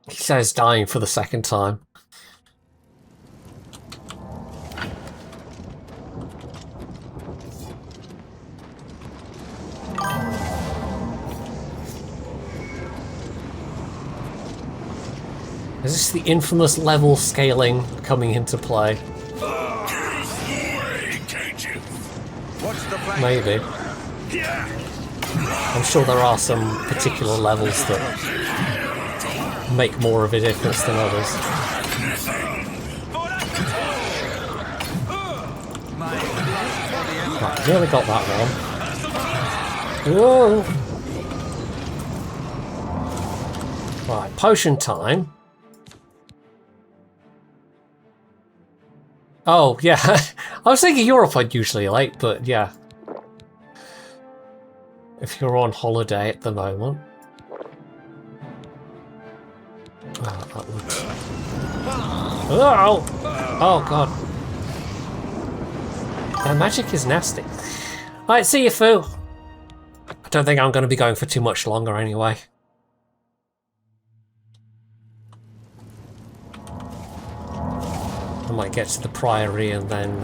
He says dying for the second time. Is this the infamous level scaling coming into play? Maybe. I'm sure there are some particular levels that make more of a difference than others. Right, nearly got that one. Whoa! Right, potion time. Oh, yeah. I was thinking you're up unusually late, but yeah. If you're on holiday at the moment. Oh, that would... Oh! Oh, God. That magic is nasty. Alright, see you, Fu. I don't think I'm going to be going for too much longer anyway. I might get to the Priory and then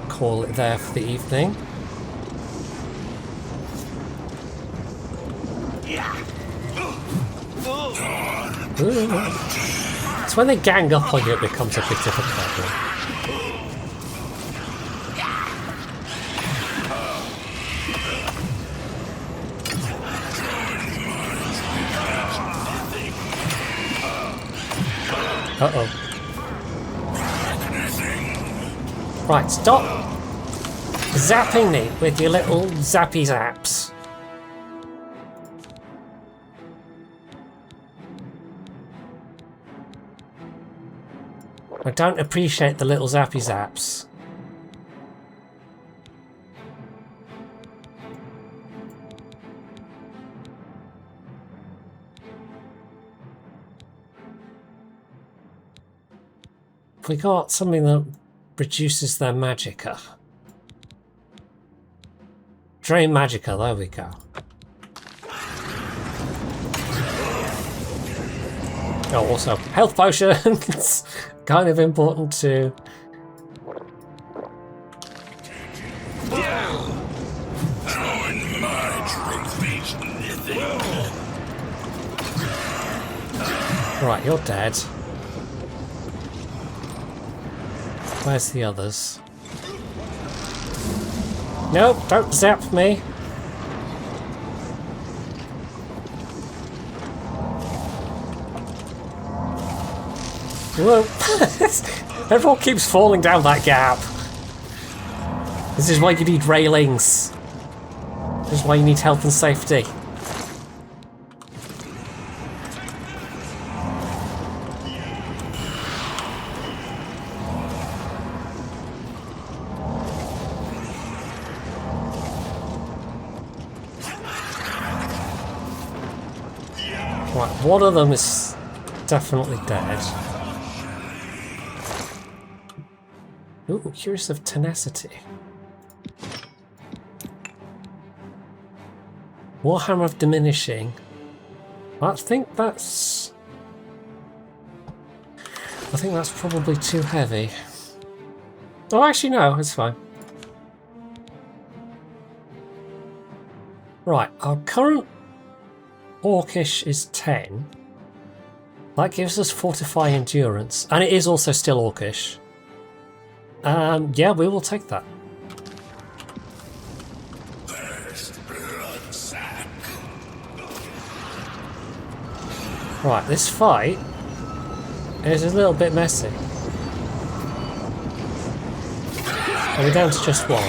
call it there for the evening. Ooh. It's when they gang up on you it becomes a bit of a problem. Uh-oh. Right, stop zapping me with your little zappy zaps. I don't appreciate the little zappy zaps. We got something that reduces their magicka. Drain magicka, there we go. Oh, also, health potions! Kind of important too. Right, you're dead. Where's the others? Nope, don't zap me. Whoa! Everyone keeps falling down that gap. This is why you need railings. This is why you need health and safety. Right, one of them is definitely dead. Ooh, Curious of Tenacity. Warhammer of Diminishing. I think that's probably too heavy. Oh, actually no, it's fine. Right, our current Orcish is 10. That gives us Fortify Endurance, and it is also still Orcish. Yeah, we will take that. Right, this fight is a little bit messy. Are we down to just one?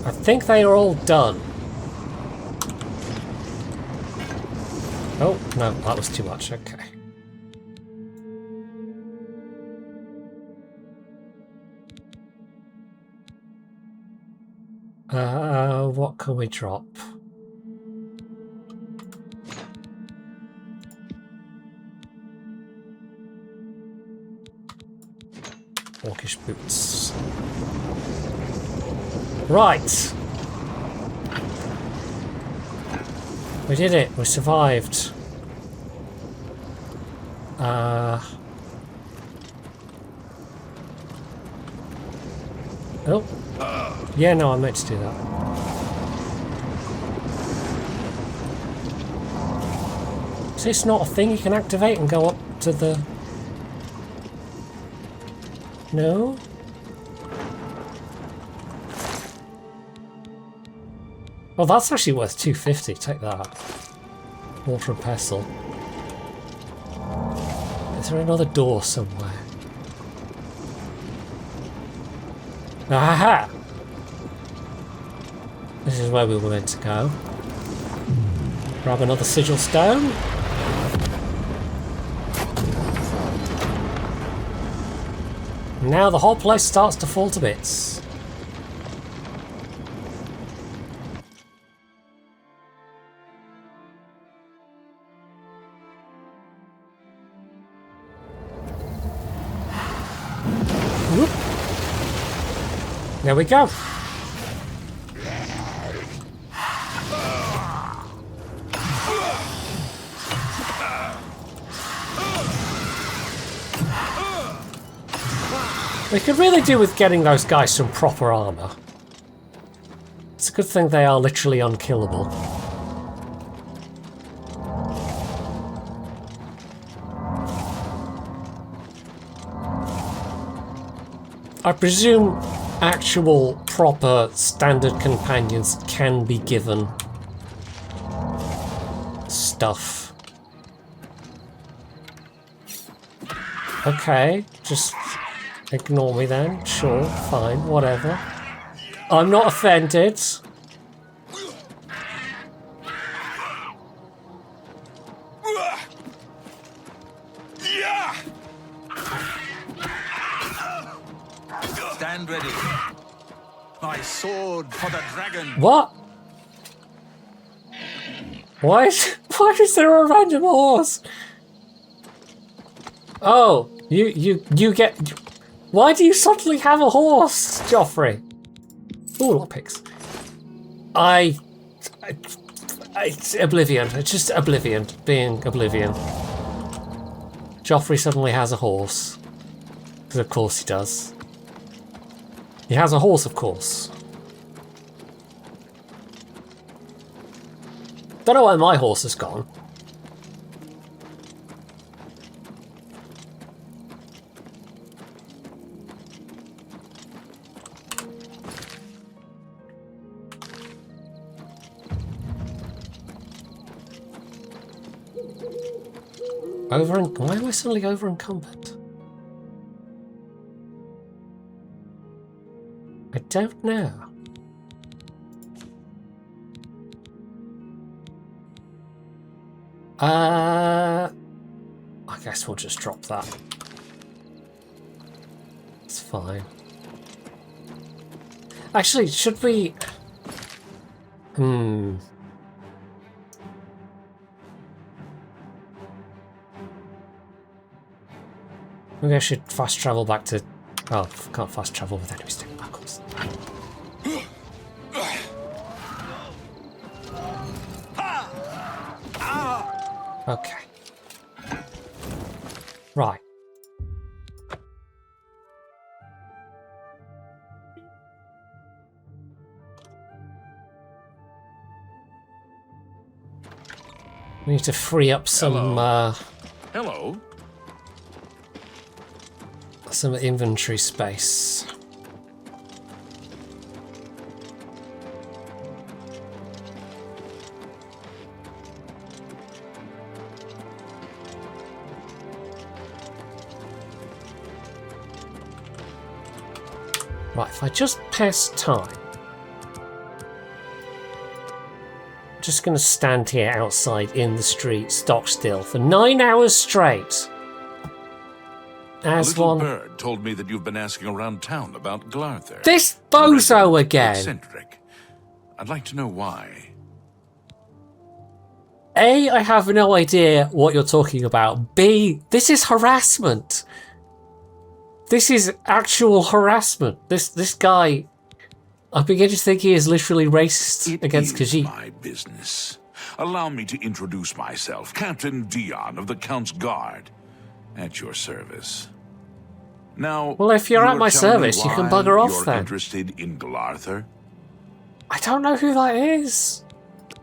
I think they are all done. Oh, no, that was too much, okay. What can we drop? Orcish boots. Right. We did it. We survived. Oh. Yeah, no, I meant to do that. Is this not a thing you can activate and go up to the... No? Oh, that's actually worth 250. Take that. Water and pestle. Is there another door somewhere? Aha! This is where we were meant to go. Grab another sigil stone. Now the whole place starts to fall to bits. Whoop. There we go. We could really do with getting those guys some proper armor. It's a good thing they are literally unkillable. I presume actual proper standard companions can be given stuff. Okay, just ignore me then. Sure, fine, whatever. I'm not offended. Stand ready. My sword for the dragon. What? Why is there a random horse? Oh, you get. Why do you suddenly have a horse, Joffrey? Ooh, lockpicks. It's Oblivion. It's just Oblivion being Oblivion. Joffrey suddenly has a horse. Because of course he does. He has a horse, of course. Don't know why my horse has gone. Why am I suddenly over encumbered? I don't know. I guess we'll just drop that. It's fine. Actually, should we... Maybe I should fast travel back to... Oh, can't fast travel with enemies doing backwards. Okay. Right. We need to free up some... Hello. Some inventory space. Right, if I just pass time. I'm just going to stand here outside in the street, stock still, for 9 hours straight. As a little one bird told me that you've been asking around town about Glarther. This bozo again. Eccentric. I'd like to know why. A, I have no idea what you're talking about. B, this is harassment. This is actual harassment. This guy, I begin to think he is literally racist against Khajiit. My business. Allow me to introduce myself, Captain Dion of the Count's Guard, at your service. Now, well, if you're at my service, you can bugger off you're then. Interested in Glarther? I don't know who that is.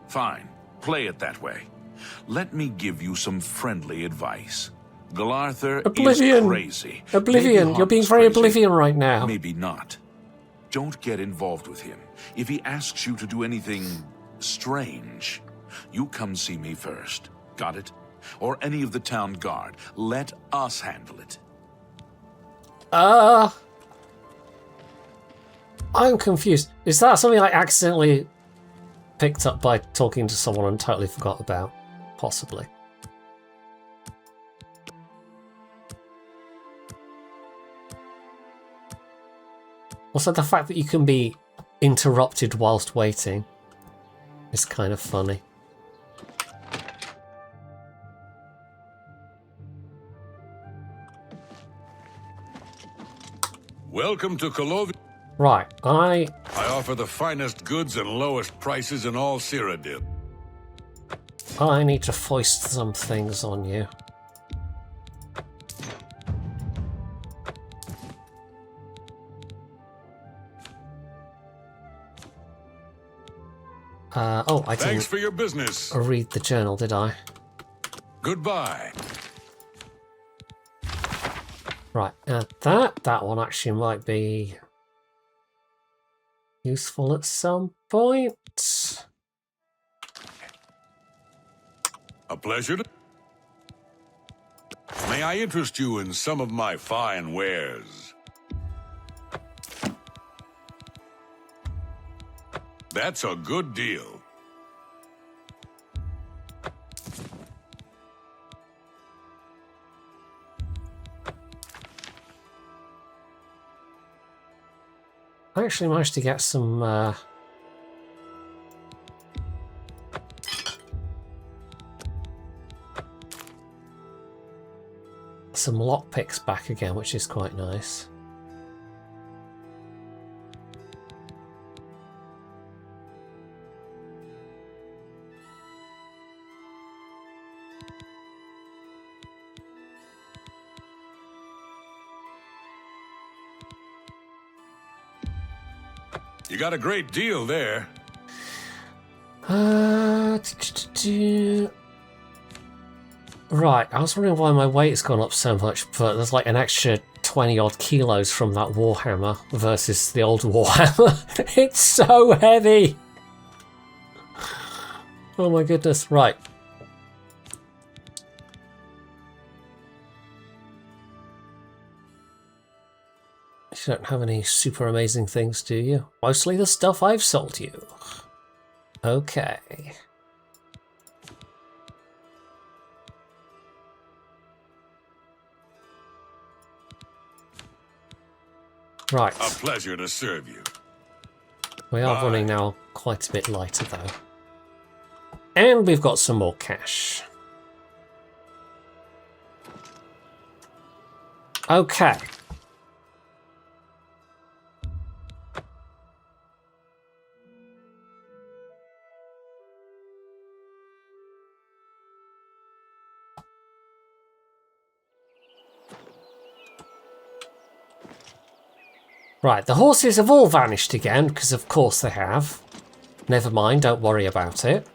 Fine, play it that way. Let me give you some friendly advice. Glarther is crazy. Oblivion, you're being very crazy. Oblivion right now. Maybe not. Don't get involved with him. If he asks you to do anything strange, you come see me first. Got it? Or any of the town guard. Let us handle it. I'm confused. Is that something I accidentally picked up by talking to someone and totally forgot about? Possibly. Also, the fact that you can be interrupted whilst waiting is kind of funny. Welcome to Colovian. Right, I offer the finest goods and lowest prices in all Cyrodiil. I need to foist some things on you. Oh, I didn't. Thanks for your business. Read the journal, did I? Goodbye. Right, that one actually might be useful at some point. A pleasure. May I interest you in some of my fine wares? That's a good deal. I actually managed to get some lockpicks back again, which is quite nice. You got a great deal there. Right, I was wondering why my weight's gone up so much, but there's like an extra 20 odd kilos from that Warhammer versus the old Warhammer. It's so heavy! Oh my goodness, right. You don't have any super amazing things, do you? Mostly the stuff I've sold you. Okay. Right. A pleasure to serve you. We are running now quite a bit lighter though. And we've got some more cash. Okay. Right, the horses have all vanished again, because of course they have. Never mind, don't worry about it.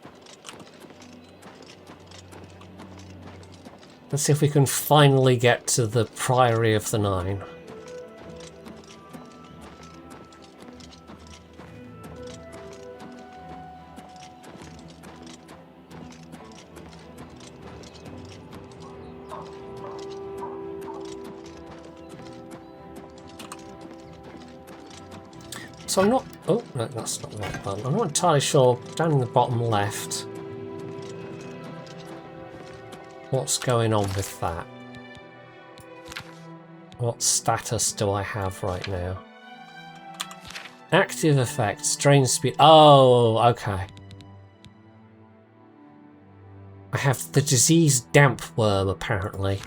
Let's see if we can finally get to the Priory of the Nine. So I'm not... Oh, no, that's not the right one. I'm not entirely sure, down in the bottom left, what's going on with that. What status do I have right now? Active effect, strange speed... Oh, okay. I have the diseased damp worm, apparently.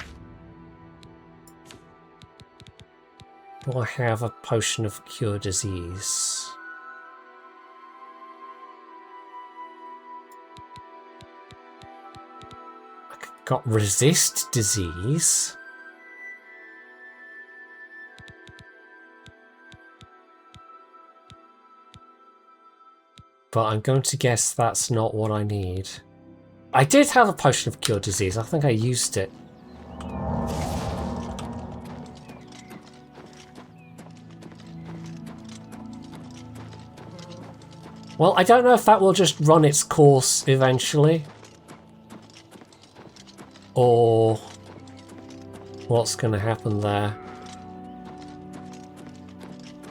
Do I have a potion of cure disease? I got resist disease. But I'm going to guess that's not what I need. I did have a potion of cure disease. I think I used it. Well, I don't know if that will just run its course eventually. Or what's going to happen there.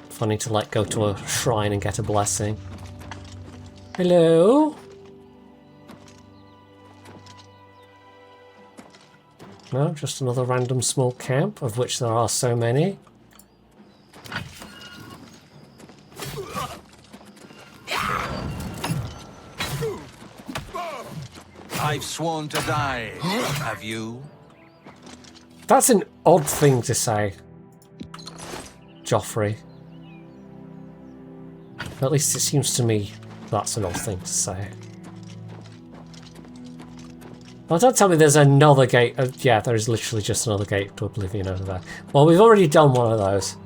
If if I need to, like, go to a shrine and get a blessing. Hello? No, just another random small camp, of which there are so many. I've sworn to die. Have you? That's an odd thing to say, Joffrey. At least it seems to me that's an odd thing to say. Well, don't tell me there's another gate. Yeah, there is literally just another gate to Oblivion over there. Well, we've already done one of those.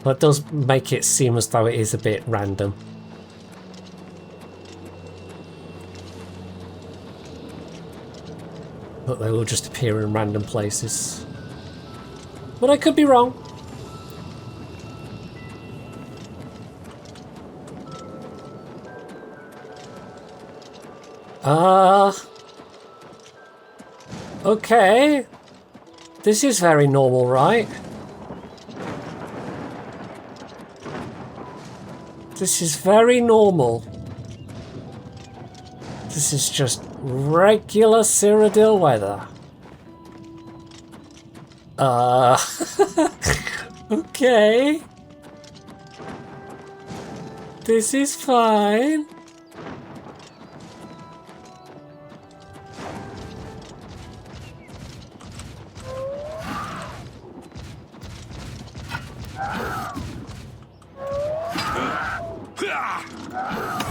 But it does make it seem as though it is a bit random. But they will just appear in random places. But I could be wrong. Okay. This is very normal, right? This is very normal. This is just regular Cyrodiil weather. Okay. This is fine.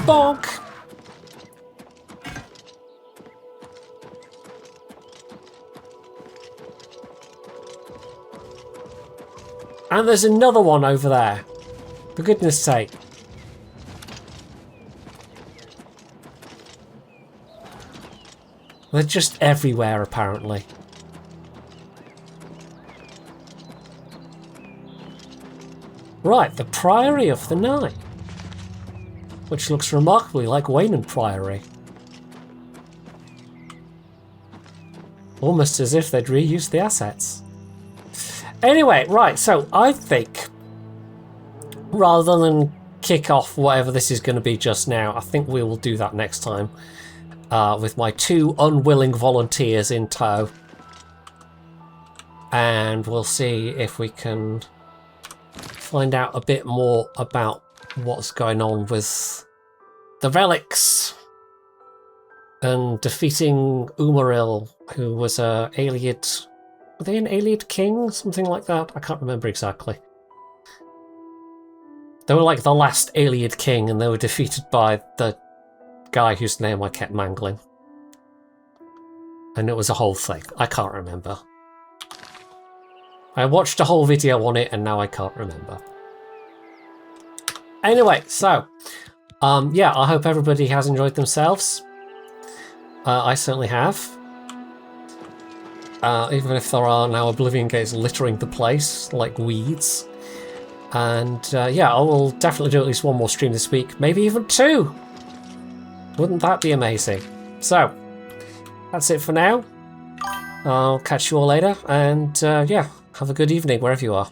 Bonk. And there's another one over there. For goodness sake. They're just everywhere, apparently. Right, the Priory of the Nine. Which looks remarkably like Wayland Priory. Almost as if they'd reused the assets. Anyway, right, so I think rather than kick off whatever this is going to be just now, I think we will do that next time with my 2 unwilling volunteers in tow. And we'll see if we can find out a bit more about what's going on with the relics and defeating Umaril, who was a Ayleid. Were they an Ayleid king? Something like that? I can't remember exactly. They were like the last Ayleid king, and they were defeated by the guy whose name I kept mangling. And it was a whole thing. I can't remember. I watched a whole video on it, and now I can't remember. Anyway, so, yeah, I hope everybody has enjoyed themselves. I certainly have. Even if there are now Oblivion gates littering the place like weeds. And yeah, I will definitely do at least 1 more stream this week, maybe even 2. Wouldn't that be amazing? So, that's it for now. I'll catch you all later, and yeah, have a good evening wherever you are.